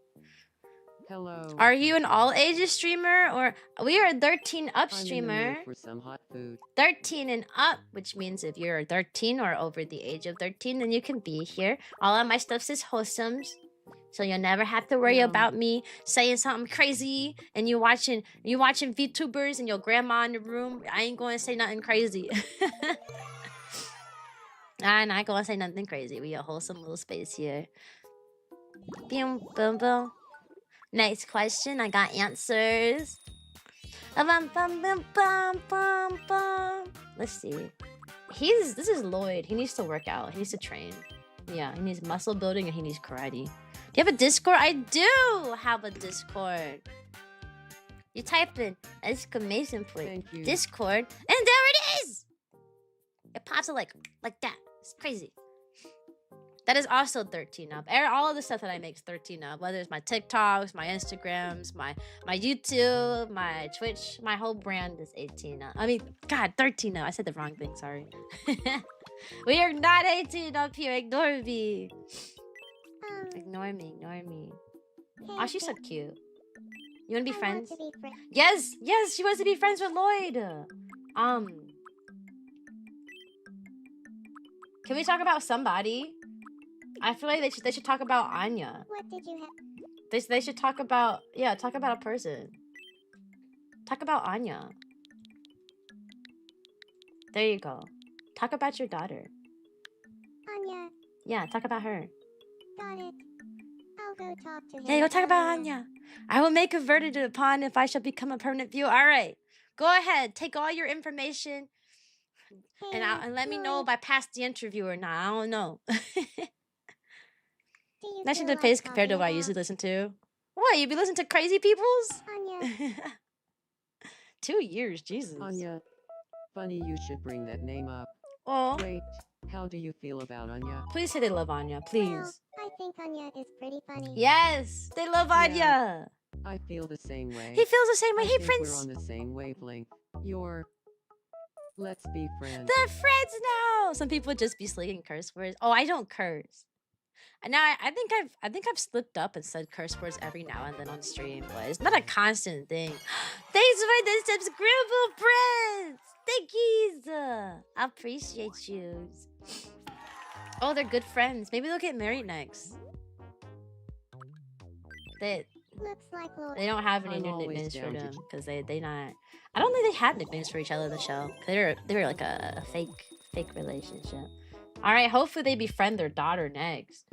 Hello. Are you an all ages streamer, or we are a 13 up streamer? I'm in the mood for some hot food. 13 and up, which means if you're 13 or over the age of 13, then you can be here. All of my stuff is wholesomes, so you'll never have to worry about me saying something crazy. And you watching VTubers and your grandma in the room. I ain't gonna say nothing crazy. I'm not gonna say nothing crazy. We a wholesome little space here. Boom, boom, boom. Next question. I got answers. Bum, bum, bum, bum, bum, bum. Let's see. This is Lloyd. He needs to work out. He needs to train. Yeah, he needs muscle building and he needs karate. Do you have a Discord? I do have a Discord. You type in exclamation point Discord, and there it is. It pops up like that. It's crazy. That is also 13 up. All of the stuff that I make is 13 up. Whether it's my TikToks, my Instagrams, my YouTube, my Twitch, my whole brand is 18 up. I mean, God, 13 up. I said the wrong thing. Sorry. We are not 18 up here. Ignore me. Ignore me. Oh, she's so cute. You want to be friends? Yes. She wants to be friends with Lloyd. Can we talk about somebody? I feel like they should talk about Anya. What did you have? They should talk about a person. Talk about Anya. There you go. Talk about your daughter. Anya. Yeah, talk about her. Got it. I'll go talk to him. Yeah, go talk about Anya. I will make a verdict upon if I shall become a permanent viewer. All right, go ahead. Take all your information, and let me know if I passed the interview or not. I don't know. That should be pace compared to what I usually listen to. What, you be listening to crazy peoples? Anya. 2 years, Jesus. Anya. Funny you should bring that name up. Oh. Wait, how do you feel about Anya? Please say they love Anya, please. Well, I think Anya is pretty funny. Yes, they love Anya. I feel the same way. He feels the same way. I Hey, think Prince. we're on the same wavelength. Let's be friends. They're friends now. Some people just be slinging curse words. Oh, I don't curse. And now I think I've slipped up and said curse words every now and then on stream, but it's not a constant thing. Thanks for the subscriber, Prince. Thankies. I appreciate you. Oh, they're good friends. Maybe they'll get married next. Looks like Lord. They don't have any I'm new always nicknames for down to them because they not. I don't think they had nicknames for each other in the show. They were like a fake relationship. All right, hopefully they befriend their daughter next.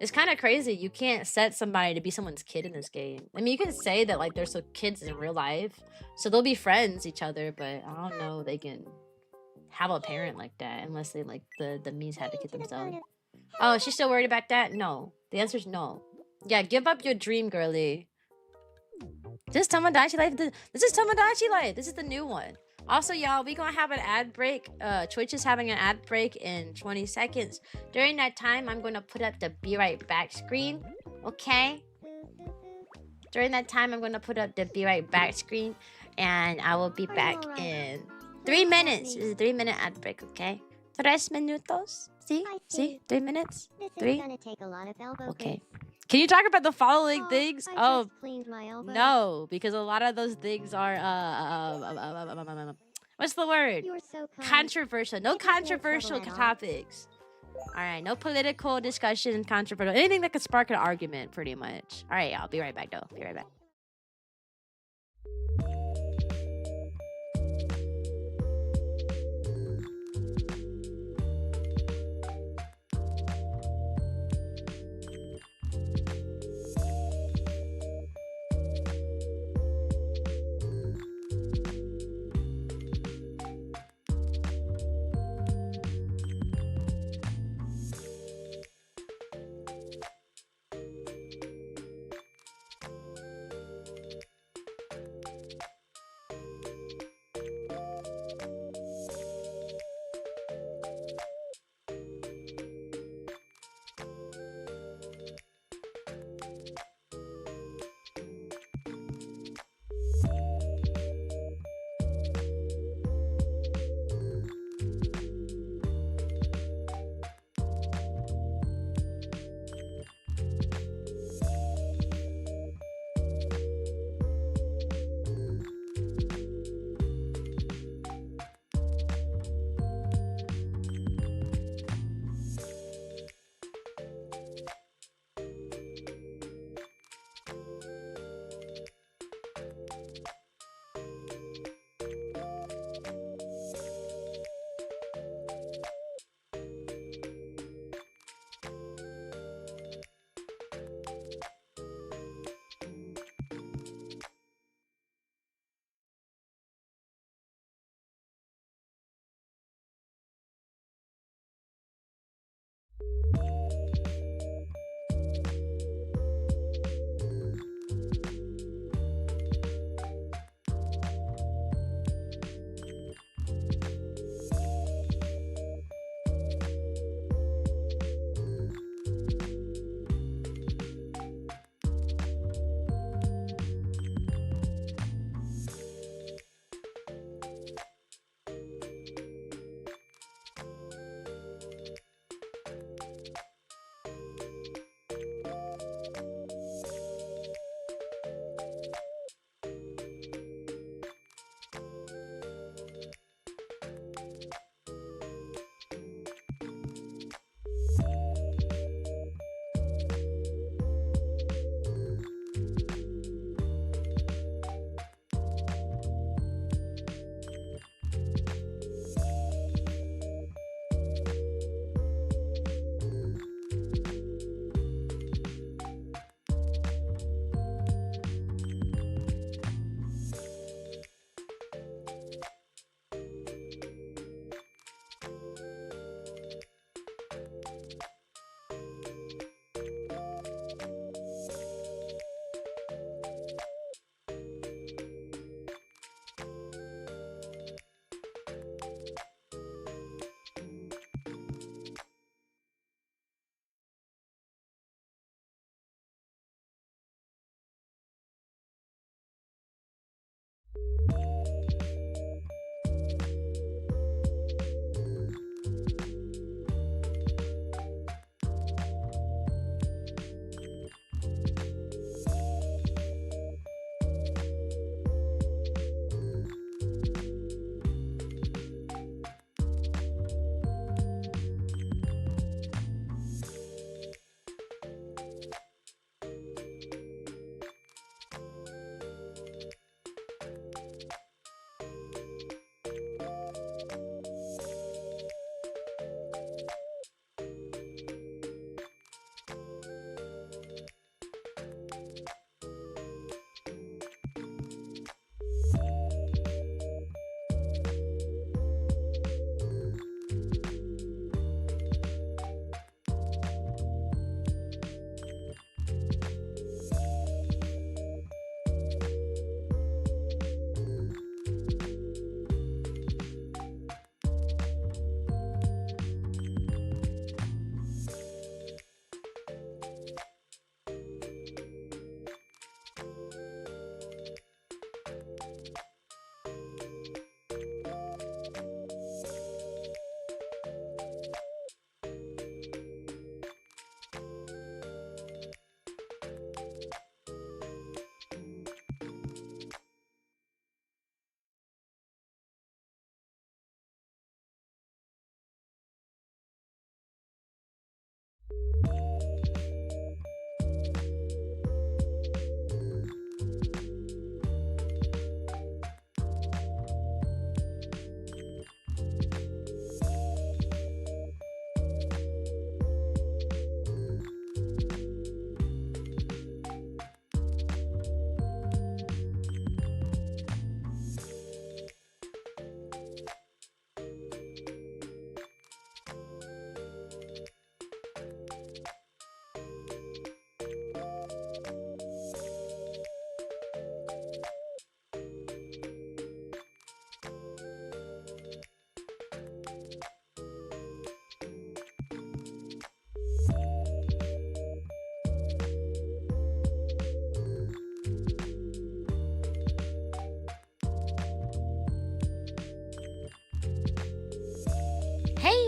It's kind of crazy. You can't set somebody to be someone's kid in this game. I mean, you can say that like there's kids in real life, so they'll be friends each other. But I don't know they can have a parent like that unless they like the Mies had to kid themselves. Oh, she's still worried about that? No. The answer is no. Yeah, give up your dream, girly. This is Tomodachi Life. This is Tomodachi Life. This is the new one. Also, y'all, we gonna have an ad break. Twitch is having an ad break in 20 seconds. During that time, I'm gonna put up the be right back screen. Okay? During that time, I'm gonna put up the be right back screen. And I will be back in 3 minutes. It's a 3-minute ad break, okay? 3 minutos. See? See? 3 minutes? This is 3? gonna take a lot of elbow Okay. grease. Can you talk about the following things? I Oh, just cleaned my elbow. no, because a lot of those things are what's the word? You're so kind. Controversial. No It was no controversial trouble at all. topics. All right, no political discussion, controversial, anything that could spark an argument, pretty much. All right, I'll be right back, though. Be right back.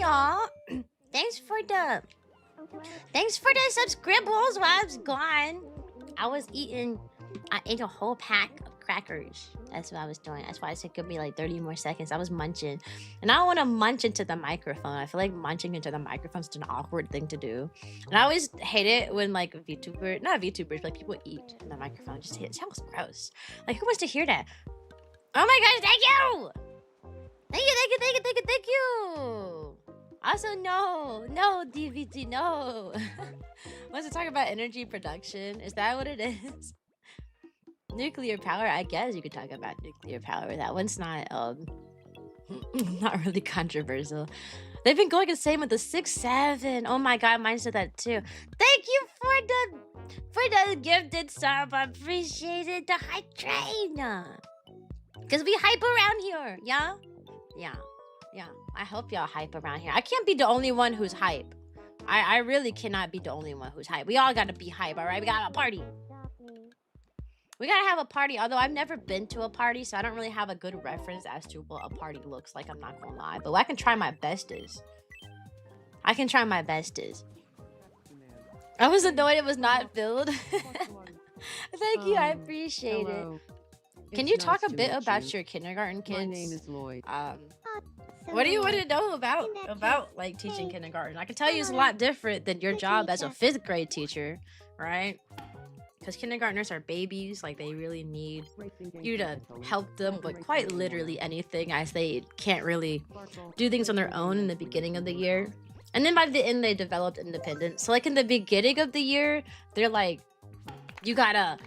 y'all. Thanks for the subscribbles while I was gone. I ate a whole pack of crackers. That's what I was doing. That's why I said give me like 30 more seconds. I was munching. And I don't want to munch into the microphone. I feel like munching into the microphone is an awkward thing to do. And I always hate it when like not VTubers, but like people eat in the microphone. It sounds gross. Like who wants to hear that? Oh my gosh, thank you! Thank you! Also, no, DVT, no. Wants to talk about energy production? Is that what it is? Nuclear power? I guess you could talk about nuclear power. That one's not not really controversial. They've been going insane with the 6-7. Oh my god, mine said that too. Thank you for the gifted sub. I appreciate it. The hype train. Cause we hype around here, yeah? Yeah. I hope y'all hype around here. I can't be the only one who's hype. I really cannot be the only one who's hype. We all gotta be hype, alright? We gotta party. We gotta have a party, although I've never been to a party, so I don't really have a good reference as to what a party looks like, I'm not gonna lie. But I can try my bestest. I was annoyed it was not filled. Thank you, I appreciate it. Can you talk a bit about your kindergarten kids? My name is Lloyd. What do you want to know about like teaching kindergarten? I can tell you it's a lot different than your job as a 5th grade teacher, right? Because kindergartners are babies, like they really need you to help them with quite literally anything, as they can't really do things on their own in the beginning of the year. And then by the end, they developed independence. So like in the beginning of the year, they're like, you gotta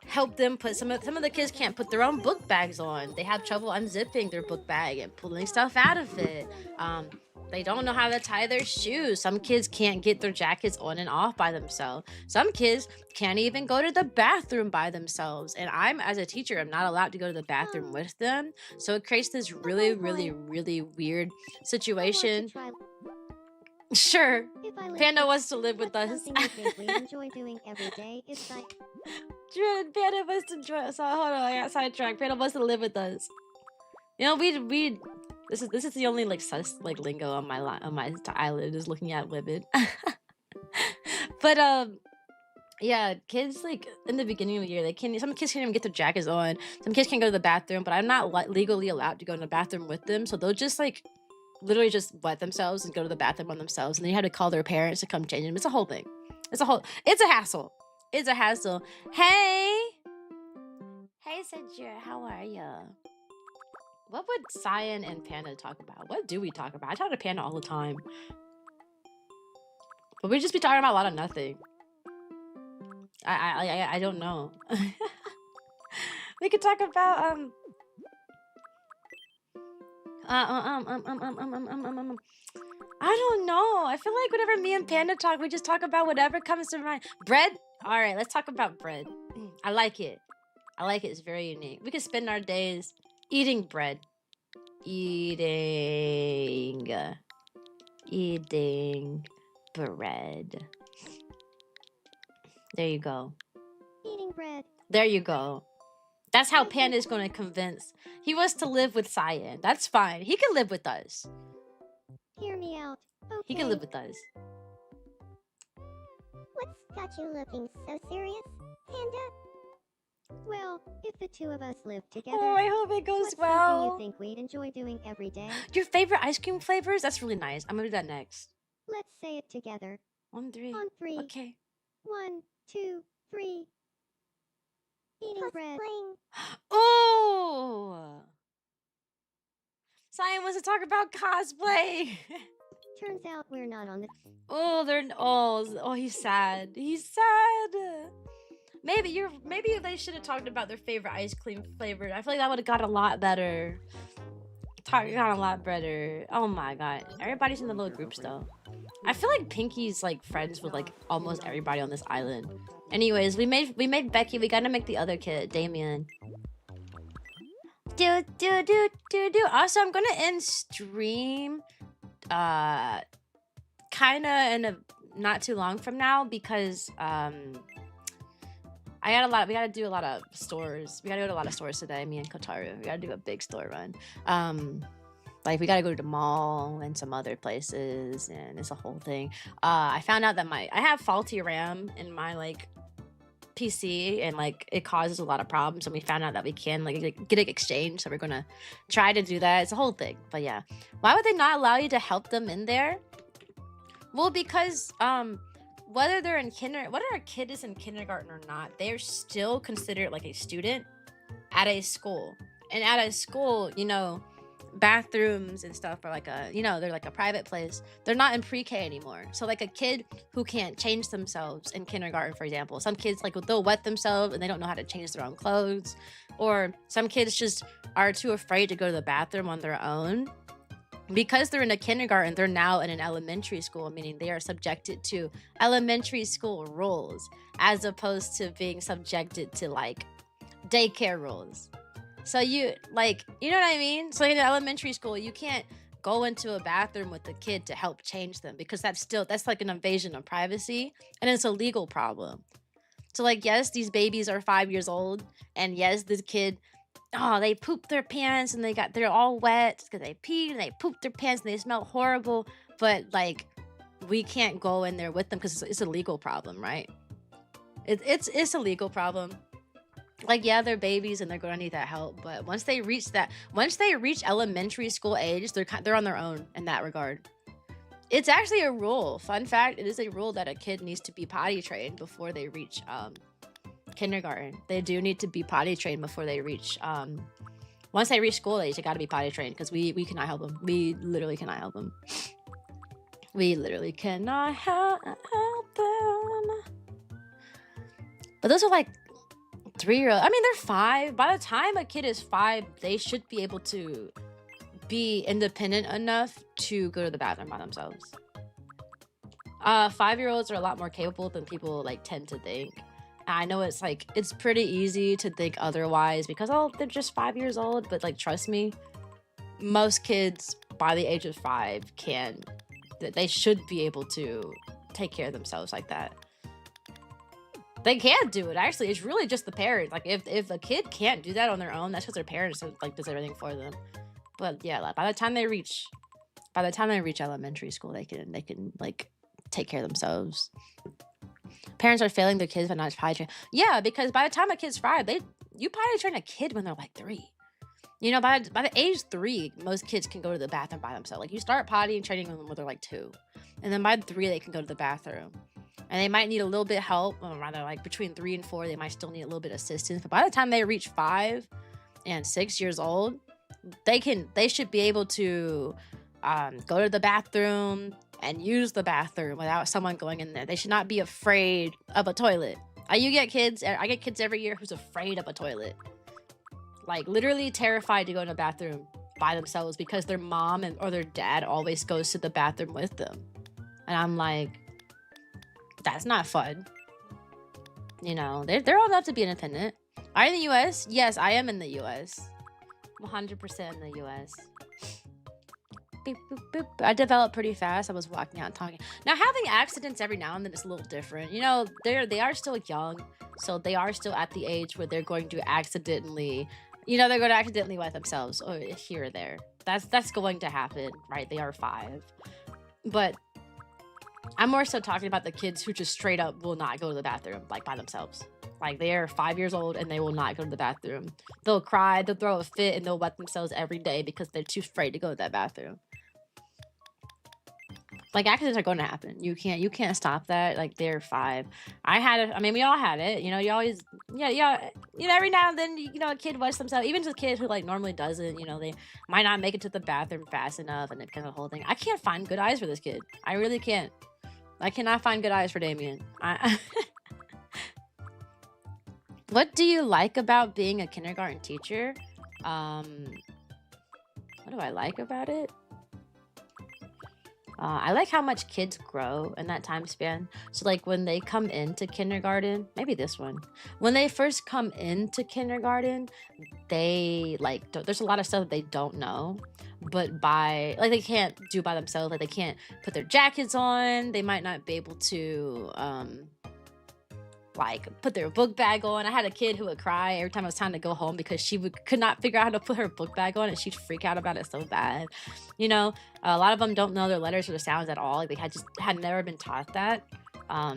help them put some of the kids can't put their own book bags on. They have trouble unzipping their book bag and pulling stuff out of it. They don't know how to tie their shoes. Some kids can't get their jackets on and off by themselves. Some kids can't even go to the bathroom by themselves. And as a teacher, I'm not allowed to go to the bathroom with them. So it creates this really, really, really weird situation. Sure. Panda wants to live with us. We enjoy doing every day is like Panda wants to join. So hold on, I got sidetracked. Panda wants to live with us. You know, we this is the only like sus like lingo on my island is looking at women. But yeah, kids like in the beginning of the year, some kids can't even get their jackets on. Some kids can't go to the bathroom, but I'm not legally allowed to go in the bathroom with them, so they'll just like literally just wet themselves and go to the bathroom on themselves, and then you have to call their parents to come change them. It's a whole thing. It's a hassle. It's a hassle. Hey Sajir, how are ya? What would Cyan and Panda talk about? What do we talk about? I talk to Panda all the time, but we just be talking about a lot of nothing. I don't know. We could talk about I don't know. I feel like whenever me and Panda talk, we just talk about whatever comes to mind. Bread? All right, let's talk about bread. I like it. It's very unique. We could spend our days eating bread. Eating bread. There you go. eating bread. There you go. That's how Panda's going to convince. He wants to live with Cyan. That's fine. He can live with us. Hear me out. Okay. He can live with us. What's got you looking so serious, Panda? Well, if the two of us live together, Oh, I hope it goes what's something well. you think we'd enjoy doing every day? Your favorite ice cream flavors? That's really nice. I'm going to do that next. Let's say it together. 1, 3. On 3. Okay. 1, 2, 3. Eating bread. Cosplaying. Oh! Cyan wants to talk about cosplay. Turns out we're not on the... Oh, he's sad. He's sad. Maybe they should have talked about their favorite ice cream flavor. I feel like that would have got a lot better. Got a lot better. Oh my god. Everybody's in the little groups though. I feel like Pinky's like friends with like almost everybody on this island. Anyways, we made Becky. We gotta make the other kid, Damien. Do. Also, I'm gonna end stream kinda in a not too long from now because we gotta do a lot of stores. We gotta go to a lot of stores today, me and Kotaru. We gotta do a big store run. Like we gotta go to the mall and some other places, and it's a whole thing. I found out that I have faulty RAM in my like PC, and like it causes a lot of problems, and we found out that we can like get it exchanged, so we're gonna try to do that. It's a whole thing. But yeah, why would they not allow you to help them in there? Well, because whether they're in whether a kid is in kindergarten or not, they're still considered like a student at a school. And at a school, you know, bathrooms and stuff are like a, you know, they're like a private place. They're not in pre-K anymore. So like a kid who can't change themselves in kindergarten, for example, some kids like they'll wet themselves and they don't know how to change their own clothes, or some kids just are too afraid to go to the bathroom on their own. Because they're in a kindergarten, they're now in an elementary school, meaning they are subjected to elementary school rules as opposed to being subjected to like daycare rules. So you like, you know what I mean? So in elementary school, you can't go into a bathroom with the kid to help change them, because that's like an invasion of privacy, and it's a legal problem. So like, yes, these babies are 5 years old, and yes, this kid, oh, they pooped their pants and they're all wet because they peed and they pooped their pants and they smell horrible. But like, we can't go in there with them because it's a legal problem, right? It's a legal problem. Like, yeah, they're babies and they're gonna need that help, but once they reach elementary school age, they're on their own in that regard. It's actually a rule. Fun fact: it is a rule that a kid needs to be potty trained before they reach kindergarten. They do need to be potty trained before they reach once they reach school age. They got to be potty trained because we cannot help them. We literally cannot help them. We literally cannot help them. But those are like 3-year-old. I mean, they're 5. By the time a kid is 5, they should be able to be independent enough to go to the bathroom by themselves. 5-year-olds are a lot more capable than people like tend to think. I know it's like, it's pretty easy to think otherwise because, oh, they're just 5 years old. But like, trust me, most kids by the age of 5 they should be able to take care of themselves like that. They can't do it. Actually, it's really just the parents. Like, if a kid can't do that on their own, that's because their parents like does everything for them. But yeah, like, by the time they reach elementary school, they can like take care of themselves. Parents are failing their kids by not potty train. Yeah, because by the time a kid's 5, you potty train a kid when they're like 3. You know, by the age 3, most kids can go to the bathroom by themselves. Like, you start potty training them when they're like 2, and then by 3 they can go to the bathroom. And they might need a little bit of help, or rather, like between 3 and 4, they might still need a little bit of assistance. But by the time they reach 5 and 6 years old, they should be able to go to the bathroom and use the bathroom without someone going in there. They should not be afraid of a toilet. I get kids every year who's afraid of a toilet. Like, literally terrified to go in the bathroom by themselves because their mom or their dad always goes to the bathroom with them. And I'm like, that's not fun. You know, they're old enough to be independent. Are you in the US? Yes, I am in the US. 100% in the US. Beep, boop, boop. I developed pretty fast. I was walking out and talking. Now, having accidents every now and then is a little different. You know, they are still young, so they are still at the age where they're going to accidentally, wet themselves or here or there. That's going to happen, right? They are 5. But I'm more so talking about the kids who just straight up will not go to the bathroom, like, by themselves. Like, they are 5 years old and they will not go to the bathroom. They'll cry, they'll throw a fit, and they'll wet themselves every day because they're too afraid to go to that bathroom. Like, accidents are going to happen. You can't stop that. Like, they're 5. We all had it. You know, you always, every now and then, a kid wets themselves. Even to a kid who, like, normally doesn't, they might not make it to the bathroom fast enough, and it kind of whole thing. I can't find good eyes for this kid. I really can't. I cannot find good eyes for Damien. What do you like about being a kindergarten teacher? What do I like about it? I like how much kids grow in that time span. So, like, when they come into kindergarten, maybe this one. When they first come into kindergarten, they, like, there's a lot of stuff that they don't know. But they can't do by themselves. Like, they can't put their jackets on. They might not be able to, like put their book bag on. I had a kid who would cry every time it was time to go home because she could not figure out how to put her book bag on, and she'd freak out about it so bad. You know, a lot of them don't know their letters or their sounds at all. Like they had never been taught that. Oh,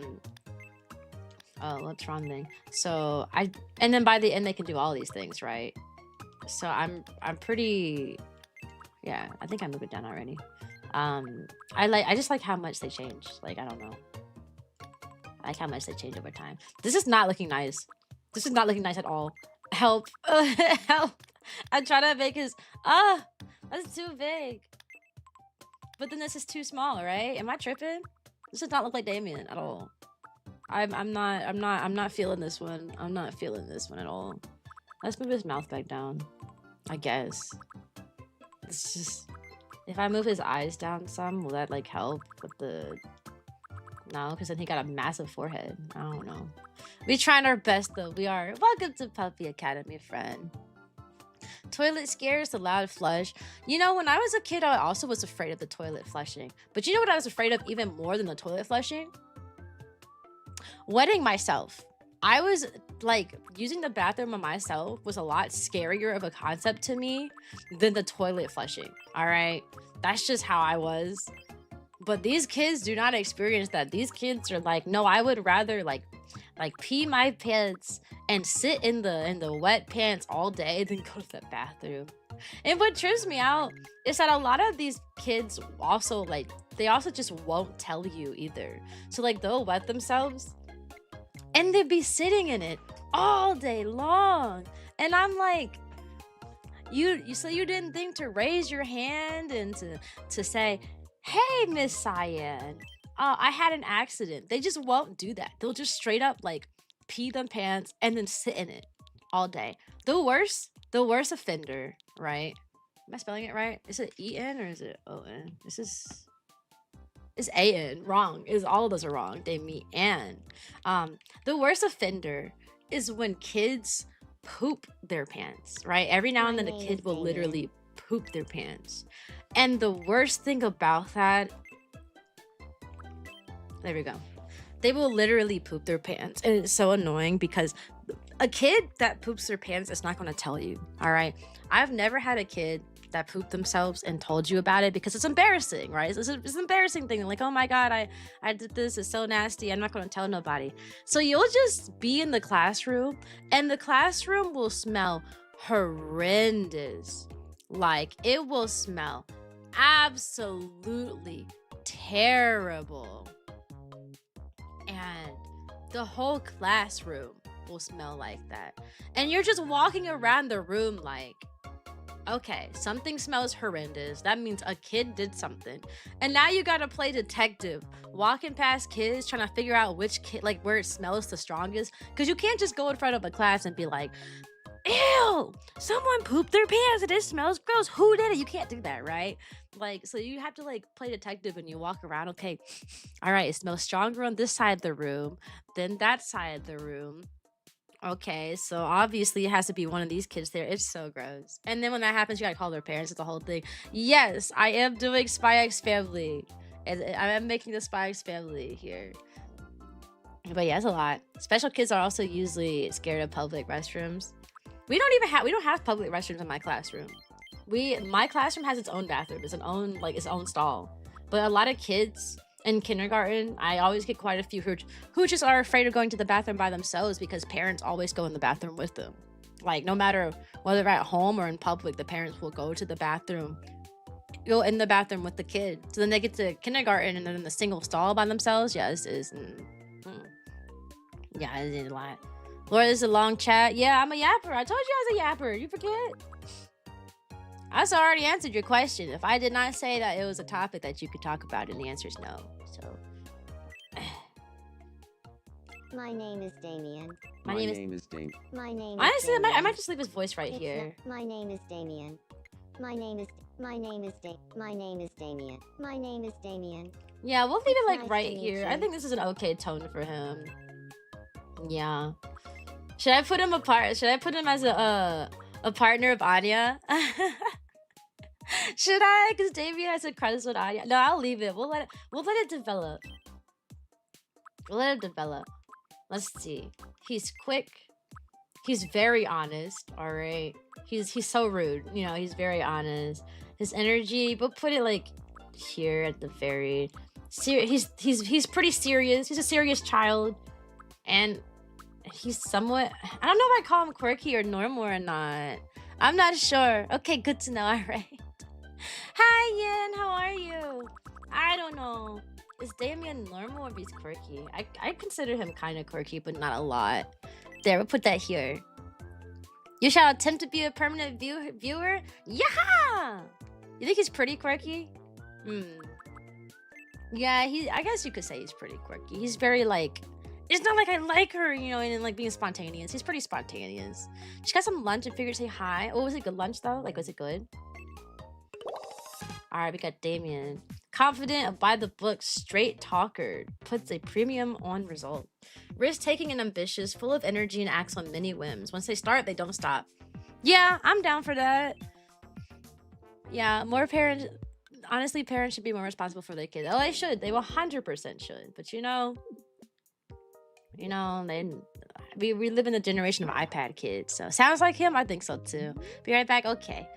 what's wrong thing? So and then by the end they can do all these things, right? So I'm pretty, yeah, I think I moved it down already. I just like how much they change. Like, I don't know. I like how much they change over time. This is not looking nice. This is not looking nice at all. Help. Help. I'm trying to make his, that's too big. But then this is too small, right? Am I tripping? This does not look like Damien at all. I'm not feeling this one. I'm not feeling this one at all. Let's move his mouth back down, I guess. It's just, if I move his eyes down some, will that like help with the, no, because then he got a massive forehead. I don't know. We're trying our best though. We are. Welcome to Puppy Academy, friend. Toilet scares, the loud flush. You know, when I was a kid, I also was afraid of the toilet flushing. But you know what I was afraid of even more than the toilet flushing? Wetting myself. I was like, using the bathroom on myself was a lot scarier of a concept to me than the toilet flushing. All right, that's just how I was. But these kids do not experience that. These kids are like, no, I would rather like pee my pants and sit in the wet pants all day than go to the bathroom. And what trips me out is that a lot of these kids also like, they also just won't tell you either. So like they'll wet themselves and they'd be sitting in it all day long. And I'm like, so you didn't think to raise your hand and to say, hey, Miss Cyan, I had an accident. They just won't do that. They'll just straight up like pee them pants and then sit in it all day. The worst offender, right? Am I spelling it right? Is it E-N or is it O-N? It's A-N. Wrong. All of those are wrong. They meet and. The worst offender is when kids poop their pants, right? Every now and then a kid will literally poop their pants. And the worst thing about that, there we go. They will literally poop their pants. And it's so annoying because a kid that poops their pants is not going to tell you, all right? I've never had a kid that pooped themselves and told you about it because it's embarrassing, right? It's an embarrassing thing. Like, oh my God, I did this. It's so nasty. I'm not going to tell nobody. So you'll just be in the classroom and the classroom will smell horrendous. Like, it will smell absolutely terrible. And the whole classroom will smell like that. And you're just walking around the room like, okay, something smells horrendous. That means a kid did something. And now you gotta play detective, walking past kids, trying to figure out which kid, like where it smells the strongest. Because you can't just go in front of a class and be like, ew, someone pooped their pants and it smells gross. Who did it? You can't do that, right? Like, so you have to like play detective and you walk around. Okay, all right, it smells stronger on this side of the room than that side of the room. Okay, so obviously it has to be one of these kids there. It's so gross. And then when that happens, you gotta call their parents. It's the whole thing. Yes, I am doing Spy X Family. And I am making the Spy X Family here. But yeah, it's a lot. Special kids are also usually scared of public restrooms. We don't have public restrooms in my classroom. My classroom has its own bathroom. It's its own stall. But a lot of kids in kindergarten, I always get quite a few who just are afraid of going to the bathroom by themselves because parents always go in the bathroom with them. Like, no matter whether at home or in public, the parents will go in the bathroom with the kid. So then they get to kindergarten and they're in the single stall by themselves. Yeah, this is yeah, it is a lot. Laura, this is a long chat. Yeah, I'm a yapper. I told you I was a yapper. You forget? I also already answered your question. If I did not say that it was a topic that you could talk about, and the answer is no. So, My name is Damien. My name is Damien. My name is honestly, Damien. I might just leave his voice right here. My name is Damien. My name is Damien. My name is Damien. Yeah, we'll leave it like Nice right to meet here. you. I think this is an okay tone for him. Yeah. Should I put him apart? Should I put him as a partner of Anya? Should I? Because Damien has a crush with Anya. No, I'll leave it. We'll let it develop. We'll let it develop. Let's see. He's quick. He's very honest. All right. He's so rude. You know, he's very honest. His energy, but put it like here at the very. He's pretty serious. He's a serious child, and he's somewhat. I don't know if I call him quirky or normal or not. I'm not sure. Okay, good to know. All right. Hi, Yin. How are you? I don't know. Is Damien normal or if he's quirky? I consider him kind of quirky, but not a lot. There, we'll put that here. You shall attempt to be a permanent viewer? Yeah! You think he's pretty quirky? Yeah, I guess you could say he's pretty quirky. He's very like, it's not like I like her, you know, and like being spontaneous. He's pretty spontaneous. She got some lunch and figured to say hi. Oh, was it good lunch though? Like, was it good? All right, we got Damien. Confident, by the book, straight talker. Puts a premium on result. Risk-taking and ambitious, full of energy and acts on many whims. Once they start, they don't stop. Yeah, I'm down for that. Yeah, more parents... Honestly, parents should be more responsible for their kids. Oh, they should. They 100% should. But you know, we live in the generation of iPad kids. So sounds like him. I think so too. Be right back. Okay.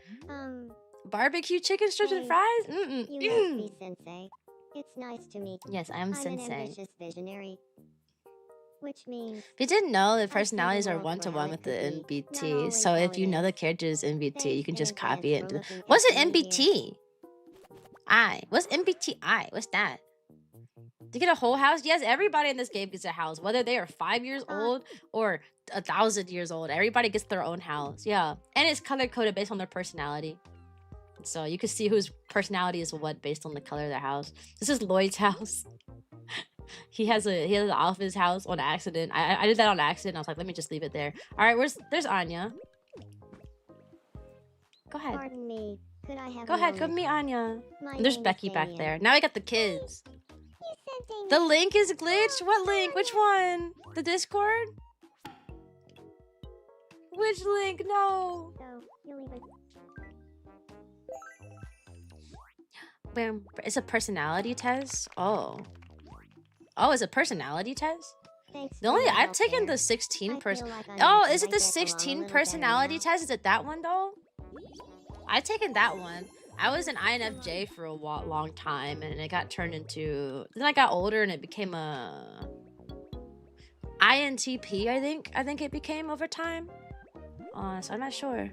Barbecue chicken strips and fries? You must be Sensei. It's nice to meet you. Yes, I am I'm Sensei. an ambitious visionary. Which means... If you didn't know, the I see personalities the are world for one-to-one how with it the could be, not MBT. always So how if it you know is. the character's MBT, you can Thanks just in copy it. advance for looking What's an carefully here. MBT? What's MBTI? What's that? To get a whole house? Yes, everybody in this game gets a house. Whether they are 5 years old or 1,000 years old. Everybody gets their own house. Yeah. And it's color-coded based on their personality. So you can see whose personality is what based on the color of their house. This is Lloyd's house. he has an office house on accident. I did that on accident. I was like, let me just leave it there. All right, there's Anya. Go ahead. Pardon me. Could I have Go a ahead. Come moment? meet Anya. My And there's name is Becky back Cyan. there. Now we got the kids. You said Damien. The link is glitched? What link? Which one? The Discord? Which link? No. So, you'll even... It's a personality test? Oh. Oh, it's a personality test? Thanks The for only your I've help taken there. the 16 I feel like I Oh, need is to it the get along a 16 little personality better now. test? Is it that one though? I've taken that one. I was an INFJ for a long time and it got turned into... Then I got older and it became a... INTP, I think it became over time. So I'm not sure.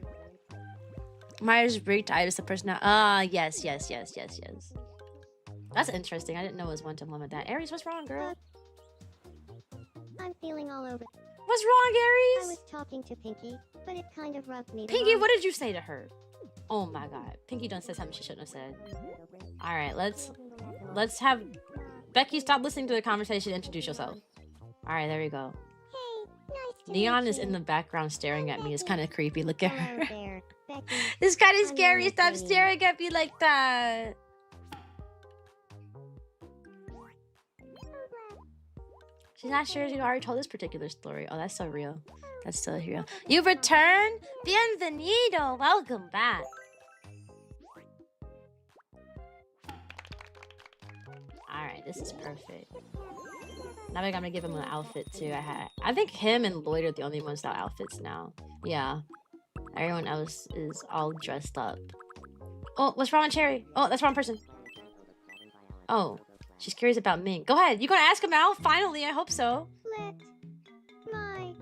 Myers-Briggs is the personality. Yes. That's interesting. I didn't know it was one-to-one with that. Aries, what's wrong, girl? I'm feeling all over. What's wrong, I Aries? was talking to Pinky, but it kind of rubbed me the Pinky, wrong what did you say to her? Oh my god. Pinky done said something she shouldn't have said. Alright, let's have Becky stop listening to the conversation and introduce yourself. Alright, there we go. Hey, nice to Neon meet is you. in the background staring at me. It's kind of creepy. Look at Hello her. there, Becky. It's kind of I'm scary. really Stop funny. staring at me like that. She's not sure she already told this particular story. Oh, that's so real. That's so real. You've returned? Bienvenido. Welcome back. Alright, this is perfect. Now I'm gonna give him an outfit too. I think him and Lloyd are the only ones without outfits now. Yeah. Everyone else is all dressed up. Oh, what's wrong with Cherry? Oh, that's the wrong person. Oh, she's curious about Ming. Go ahead. You gonna ask him out? Finally, I hope so. Let my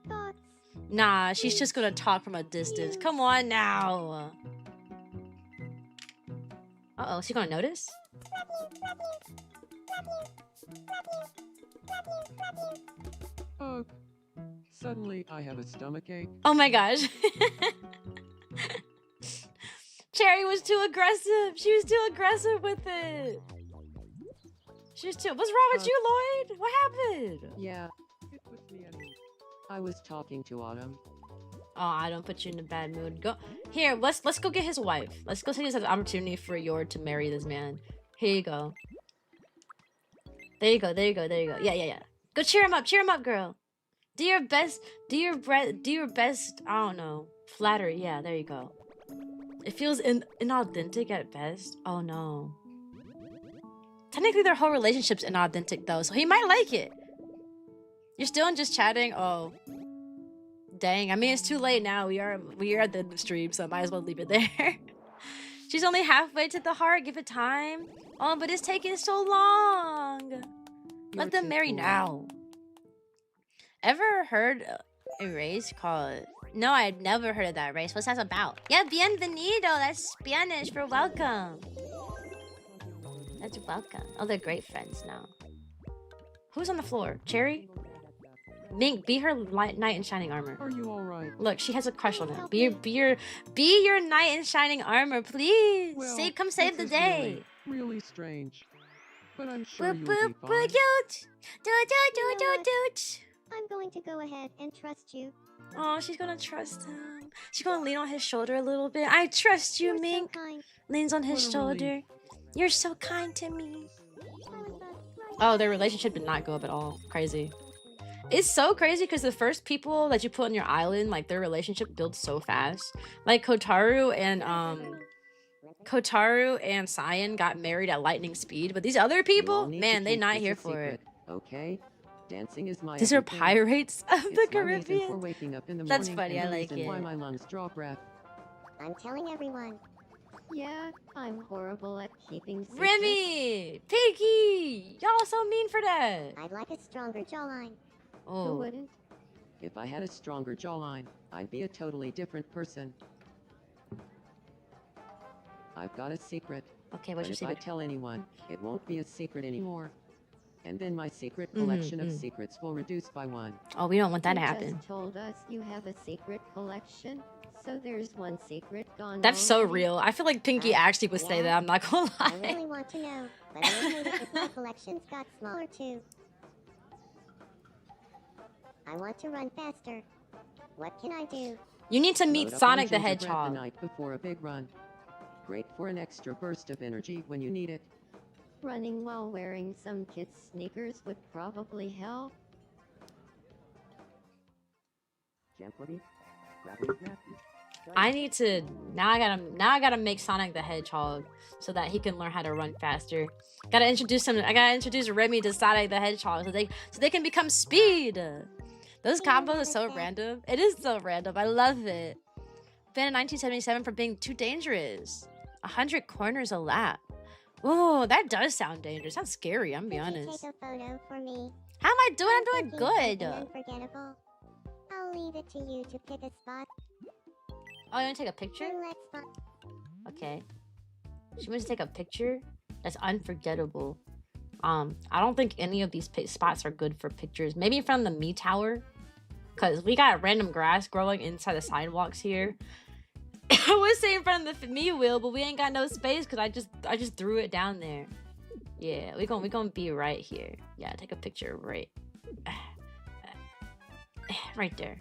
thoughts... Nah, she's just gonna talk from a distance. Come on now. Uh-oh, she gonna notice? Ugh. Suddenly I have a stomachache. Oh my gosh. Cherry was too aggressive. She was too aggressive with it. She was too... What's wrong with you, Lloyd? What happened? Yeah. It puts me at ease. I was talking to Autumn. Oh, I don't put you in a bad mood. Go here. Let's go get his wife. Let's go take this as an opportunity for Yord to marry this man. Here you go. There you go. Yeah. Go cheer him up, girl. Do your best. Do your best. I don't know. Flattery. Yeah, there you go. It feels inauthentic at best. Oh no. Technically, their whole relationship's inauthentic though, so he might like it. You're still just chatting? Oh. Dang, I mean, it's too late now. We are at the end of the stream, so I might as well leave it there. She's only halfway to the heart. Give it time. Oh, but it's taking so long. Let them marry now. Ever heard a race called... No, I've never heard of that race. What's that about? Yeah, bienvenido. That's Spanish for welcome. That's welcome. Oh, they're great friends now. Who's on the floor? Cherry? Mink, be her knight in shining armor. Are you all right? Look, she has a crush on him. Be your knight in shining armor, please. Well, come save the day. Really strange. But I'm sure you'll be fine. I'm going to go ahead and trust you. Oh, she's gonna trust him. She's gonna lean on his shoulder a little bit. I trust you, You're Mink. so kind. Leans on his What a shoulder. relief. You're so kind to me. Oh, their relationship did not go up at all. Crazy. It's so crazy because the first people that you put on your island, like their relationship builds so fast. Like Kotaru and Cyan got married at lightning speed, but these other people, man, they not here for it. Okay, dancing is my. These are everything. pirates of the It's my reason for Caribbean. waking up in the That's morning funny, and I the like reason it. Why my lungs draw breath. I'm telling everyone. Yeah, I'm horrible at keeping secrets. Remy, Piggy, y'all so mean for that. I'd like a stronger jawline. Who Oh, wouldn't? If I had a stronger jawline, I'd be a totally different person. I've got a secret. okay. But What's your if I secret? tell anyone, it won't be a secret anymore. And then my secret collection of Mm-mm. secrets will reduce by one. Oh, we don't want that to You happen. just told us you have a secret collection, so there's one secret gone. That's so already. real. I feel like Pinky actually would say that. I'm not gonna I lie. really want to know, but I would hate it if my collections got smaller too. I want to run faster. What can I do? You need to meet Load up on Sonic the gingerbread Hedgehog. the night before a big run. Great for an extra burst of energy when you need it. Running while wearing some kids' sneakers would probably help. I need to now. I gotta make Sonic the Hedgehog so that he can learn how to run faster. Gotta introduce him. I gotta introduce Remy to Sonic the Hedgehog so they can become speed. Those combos are so random. It is so random. I love it. Banned in 1977 for being too dangerous. 100 corners a lap. Oh, that does sound dangerous. Sounds scary. I'm gonna be Could you honest. take a photo for me? How am I doing? I'm thinking doing good. something unforgettable. I'll leave it to you to pick a spot. Oh, you want to take a picture? One last spot. Okay. She wants to take a picture? That's unforgettable. I don't think any of these spots are good for pictures. Maybe from the Me Tower. Because we got random grass growing inside the sidewalks here. I was saying in front of the Me Wheel, but we ain't got no space because I just threw it down there. Yeah, we gonna be right here. Yeah, take a picture right right there.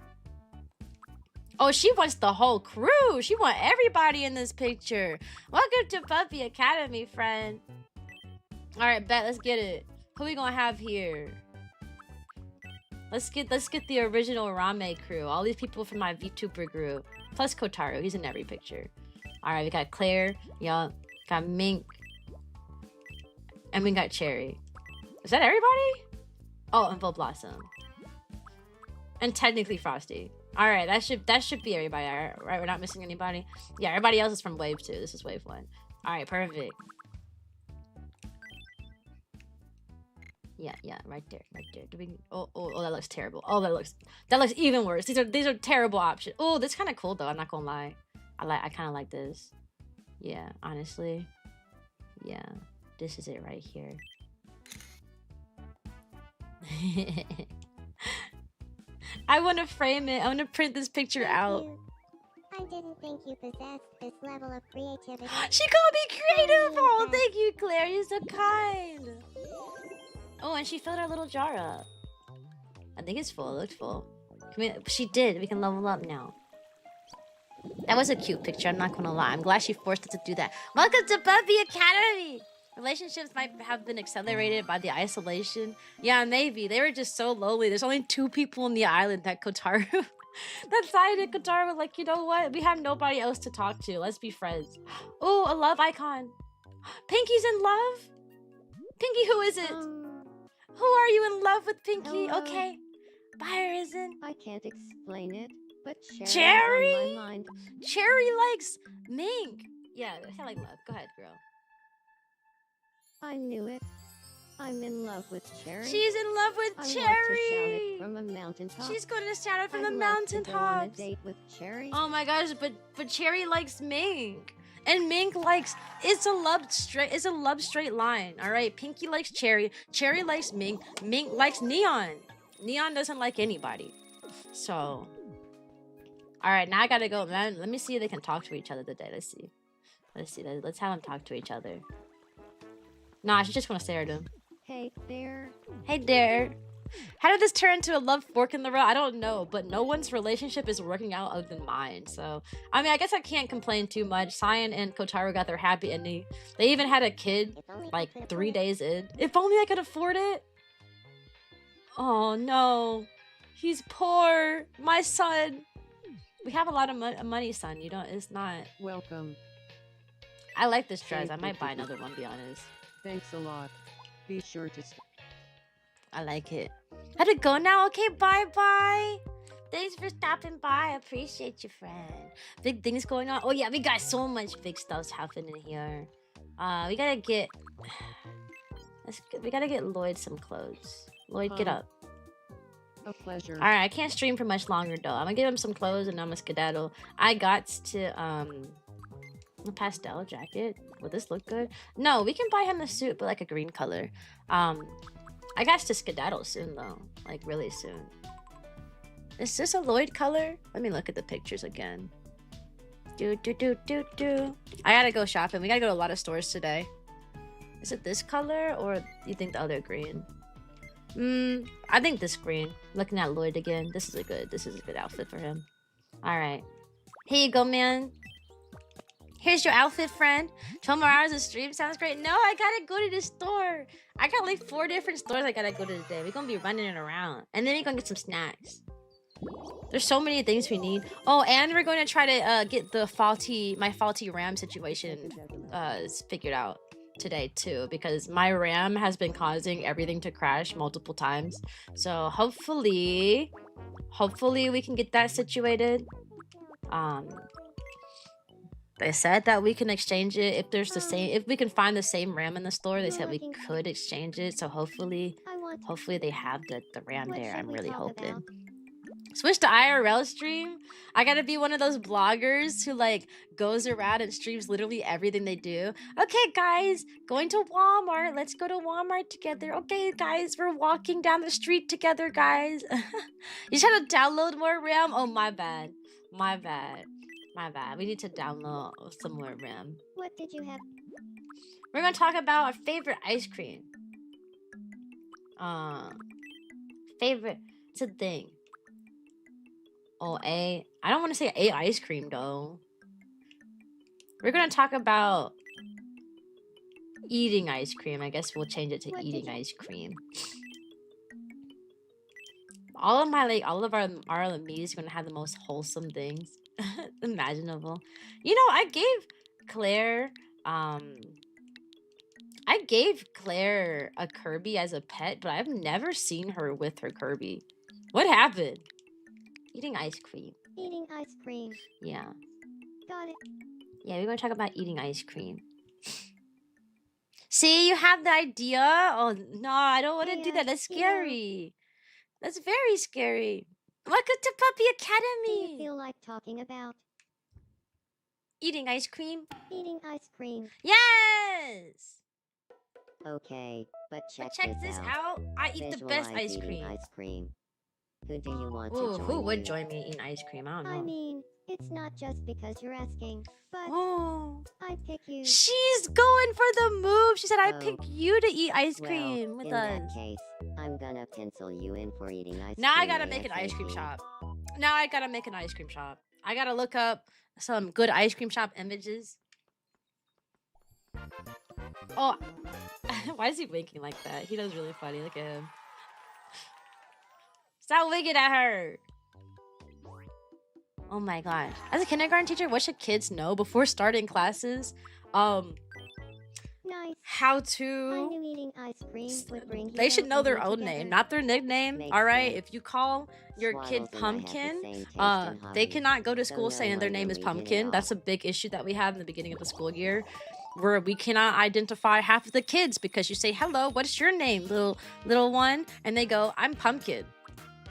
Oh, she wants the whole crew. She want everybody in this picture. Welcome to Puppy Academy, friend. All right, bet. Let's get it. Who we gonna have here? Let's get the original RaMe crew. All these people from my VTuber group. Plus Kotaru. He's in every picture. All right, we got Claire. Yup. Got Mink. And we got Cherry. Is that everybody? Oh, and Full Blossom. And technically Frosty. All right, that should be everybody. All right, we're not missing anybody. Yeah, everybody else is from Wave 2. This is Wave 1. All right, perfect. Yeah, right there. Do we? Oh, that looks terrible. Oh, that looks even worse. These are terrible options. Oh, that's kind of cool though. I'm not gonna lie. I kind of like this. Yeah, honestly. Yeah, this is it right here. I want to frame it. I want to print this picture Thank out. you. I didn't think you possessed this level of creativity. She called me creative. Oh, thank you, Claire. You're so kind. Oh, and she filled our little jar up. I think it's full. It looked full. She did. We can level up now. That was a cute picture. I'm not gonna lie. I'm glad she forced us to do that. Welcome to Puppy Academy. Relationships might have been accelerated by the isolation. Yeah, maybe. They were just so lonely. There's only 2 people on the island that Kotaru. That Cyan and Kotaru were like, you know what? We have nobody else to talk to. Let's be friends. Oh, a love icon. Pinky's in love? Pinky, who is it? Who are you in love with, Pinky? Hello. Okay. Bye, Risen. I can't explain it, but Cherry Cherry? is on my mind. Cherry likes mink. Yeah, I sound like love. Go ahead, girl. I knew it. I'm in love with Cherry. She's in love with I want to Cherry. shout it from a mountaintop. She's going to shout it from I'd the love to go on a mountaintops. date with Cherry. Oh my gosh, but Cherry likes mink. And Mink likes it's a love straight line. All right, Pinky likes Cherry, Cherry likes Mink, Mink likes Neon. Neon doesn't like anybody. So, all right, now I gotta go. Man, let me see if they can talk to each other today. Let's see. Let's have them talk to each other. Nah, she's just gonna stare at him. Hey there. Hey there. How did this turn into a love fork in the road? I don't know, but no one's relationship is working out other than mine. So, I mean, I guess I can't complain too much. Cyan and Kotaro got their happy ending. They even had a kid like 3 days in. If only I could afford it. Oh no, he's poor. My son. We have a lot of money, son. You don't. It's not. Welcome. I like this dress. Thank I you. might buy another one. Be honest. Thanks a lot. Be sure to I like it. Had to go now? Okay, bye-bye. Thanks for stopping by. I appreciate you, friend. Big things going on. Oh, yeah, we got so much big stuff happening here. We gotta get... We gotta get Lloyd some clothes. Lloyd, get up. a pleasure. Alright, I can't stream for much longer, though. I'm gonna give him some clothes and I'm gonna skedaddle. I got to, a pastel jacket. Will this look good? No, we can buy him a suit, but like a green color. I got to skedaddle soon though, like really soon. Is this a Lloyd color? Let me look at the pictures again. I gotta go shopping. We gotta go to a lot of stores today. Is it this color or you think the other green? I think this green. Looking at Lloyd again. This is a good outfit for him. All right, here you go, man. Here's your outfit, friend. 12 more hours of stream sounds great. No, I gotta go to the store. I got like 4 different stores I gotta go to today. We're gonna be running it around. And then we're gonna get some snacks. There's so many things we need. Oh, and we're going to try to get the my faulty RAM situation figured out today too. Because my RAM has been causing everything to crash multiple times. So hopefully we can get that situated. They said that we can exchange it if we can find the same RAM in the store. They said we could exchange it. So hopefully they have the RAM there. I'm really hoping. Switch to IRL stream. I gotta be one of those bloggers who like goes around and streams literally everything they do. Okay, guys, going to Walmart. Let's go to Walmart together. Okay, guys, we're walking down the street together, guys. You should download more RAM. Oh, my bad. We need to download some more RAM. What did you have? We're gonna talk about our favorite ice cream. Favorite. It's a thing. Oh, I don't want to say a ice cream though. We're gonna talk about eating ice cream. I guess we'll change it to eating ice cream. All of our RLMEs are gonna have the most wholesome things imaginable. You know, I gave Claire a Kirby as a pet, but I've never seen her with her Kirby. What happened? Eating ice cream. Eating ice cream. Yeah. Got it. Yeah, we're gonna talk about eating ice cream. See, you have the idea? Oh no, I don't want to do that. That's scary. That's very scary. Welcome to Puppy Do Academy. you feel like talking about Eating ice cream? eating ice cream? Yes! Okay, but But check check this out. I eat the best Visualize ice eating cream. Ice cream. Who do you want Ooh, to join who would you? join me eating ice cream? I don't know. I mean, it's not just because you're asking, but Oh, I pick you. she's going for the move. She said, I Oh. pick you to eat ice Well, cream with in us. that case, I'm gonna pencil you in for eating ice Now I cream. gotta make an ice cream ASAP. shop. Now I gotta make an ice cream shop. I gotta look up some good ice cream shop images. Oh, why is he winking like that? He does really funny. Look at him. Stop winking at her. Oh my gosh. As a kindergarten teacher, what should kids know before starting classes? Nice. how I to. knew eating ice cream would bring They should know heroes their together. own name, not their nickname. Makes All right, sense. if you call your kid Swaddles and I have the Pumpkin, same taste in they hobbies, cannot go to so school no saying their wonder name is we hit it Pumpkin. off. That's a big issue that we have in the beginning of the school year, where we cannot identify half of the kids because you say, "Hello, what is your name, little one?" and they go, "I'm Pumpkin."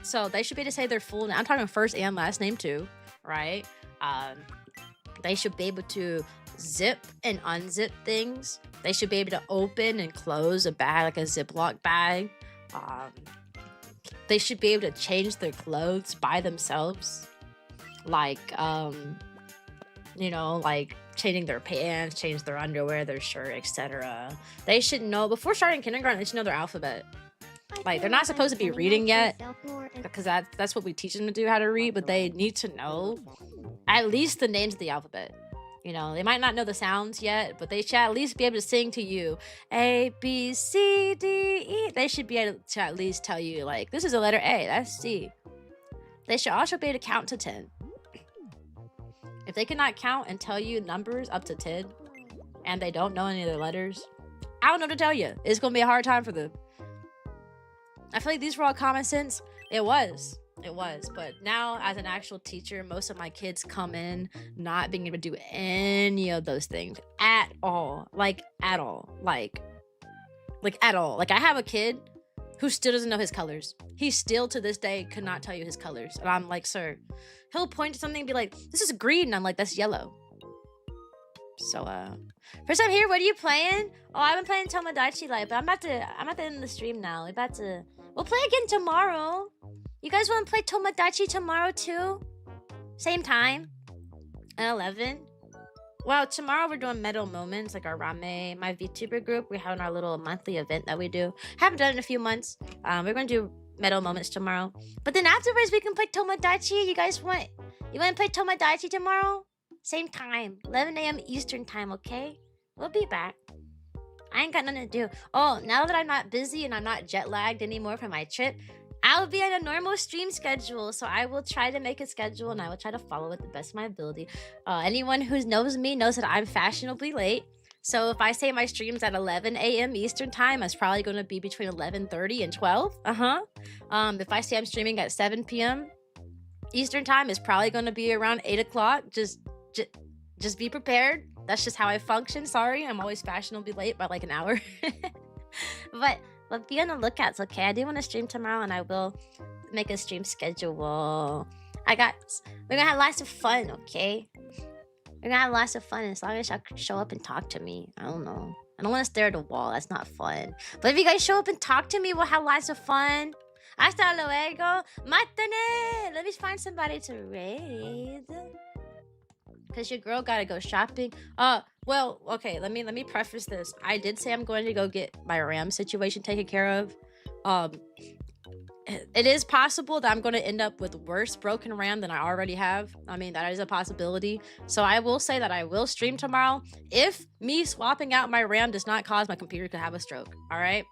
So they should be able to say their full name. I'm talking first and last name too, right? They should be able to zip and unzip things. They should be able to open and close a bag like a Ziploc bag. They should be able to change their clothes by themselves. Like, you know, like changing their pants, change their underwear, their shirt, etc. They should know, before starting kindergarten, they should know their alphabet. Like, they're not supposed to be reading yet, because that's what we teach them to do, how to read, but they need to know at least the names of the alphabet. You know, they might not know the sounds yet, but they should at least be able to sing to you A, B, C, D, E. They should be able to at least tell you, like, this is a letter A, that's C. They should also be able to count to 10. If they cannot count and tell you numbers up to 10, and they don't know any of their letters, I don't know what to tell you. It's going to be a hard time for them. I feel like these were all common sense. It was, but now as an actual teacher, most of my kids come in not being able to do any of those things at all. Like at all. Like at all. Like, I have a kid who still doesn't know his colors. He still to this day could not tell you his colors. And I'm like, sir, he'll point to something and be like, this is green. And I'm like, that's yellow. So first time here, what are you playing? Oh, I've been playing Tomodachi Life, but I'm about to end the stream now. We'll play again tomorrow. You guys want to play Tomodachi tomorrow too? Same time at 11. Well, tomorrow we're doing Metal Moments, like our RaMe, my Vtuber group. We're having our little monthly event that we do. Haven't done it in a few months. We're gonna do Metal Moments tomorrow. But then afterwards we can play Tomodachi. You want to play Tomodachi tomorrow? Same time, 11 a.m. Eastern time, okay? We'll be back. I ain't got nothing to do. Oh, now that I'm not busy and I'm not jet lagged anymore from my trip, I'll be on a normal stream schedule. So I will try to make a schedule and I will try to follow it the best of my ability. Anyone who knows me knows that I'm fashionably late. So if I say my stream's at 11 a.m. Eastern time, it's probably going to be between 11:30 and 12. If I say I'm streaming at 7 p.m. Eastern time, it's probably going to be around 8 o'clock. Just be prepared. That's just how I function. Sorry, I'm always fashionably late by like an hour. but be on the lookout, okay? I do want to stream tomorrow, and I will make a stream schedule. We're gonna have lots of fun, okay? We're gonna have lots of fun as long as y'all show up and talk to me. I don't know. I don't want to stare at a wall. That's not fun. But if you guys show up and talk to me, we'll have lots of fun. Hasta luego. Matane! Let me find somebody to raid. Because your girl gotta go shopping. Well, okay, let me preface this. I did say I'm going to go get my RAM situation taken care of. It is possible that I'm going to end up with worse broken RAM than I already have. I mean, that is a possibility. So I will say that I will stream tomorrow if me swapping out my RAM does not cause my computer to have a stroke. All right?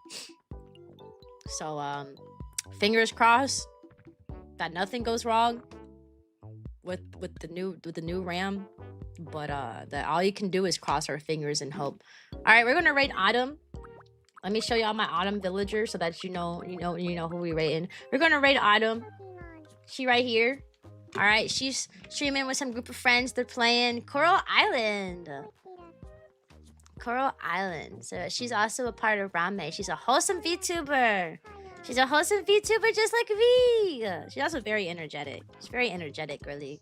So, fingers crossed that nothing goes wrong with the new RAM, but that all you can do is cross our fingers and hope. All right, we're gonna raid Autumn. Let me show y'all my Autumn villager so that you know who we raiding. We're gonna raid Autumn. She right here. All right, she's streaming with some group of friends. They're playing Coral Island. So she's also a part of RaMe. She's a wholesome VTuber. She's a wholesome VTuber just like me. She's also very energetic. She's very energetic, really.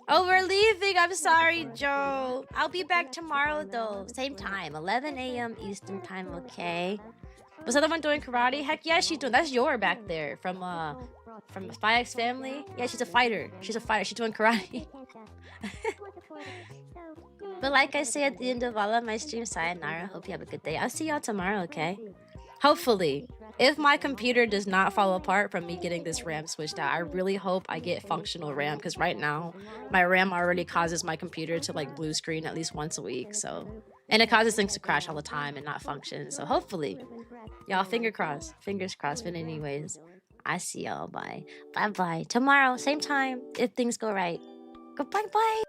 Oh, we're leaving. I'm sorry, Joe. I'll be back tomorrow, though. Same time, 11 a.m. Eastern time, okay? Was the other one doing karate? Heck yeah, she's doing. That's Yor back there from 5X Family. Yeah, she's a fighter. She's doing karate. But like I say at the end of all of my streams, sayonara. Hope you have a good day. I'll see y'all tomorrow, okay? Hopefully. If my computer does not fall apart from me getting this RAM switched out, I really hope I get functional RAM, because right now my RAM already causes my computer to like blue screen at least once a week. So, and it causes things to crash all the time and not function. So hopefully, y'all, fingers crossed. But anyways, I see y'all. Bye. Tomorrow, same time, if things go right. Goodbye. Bye.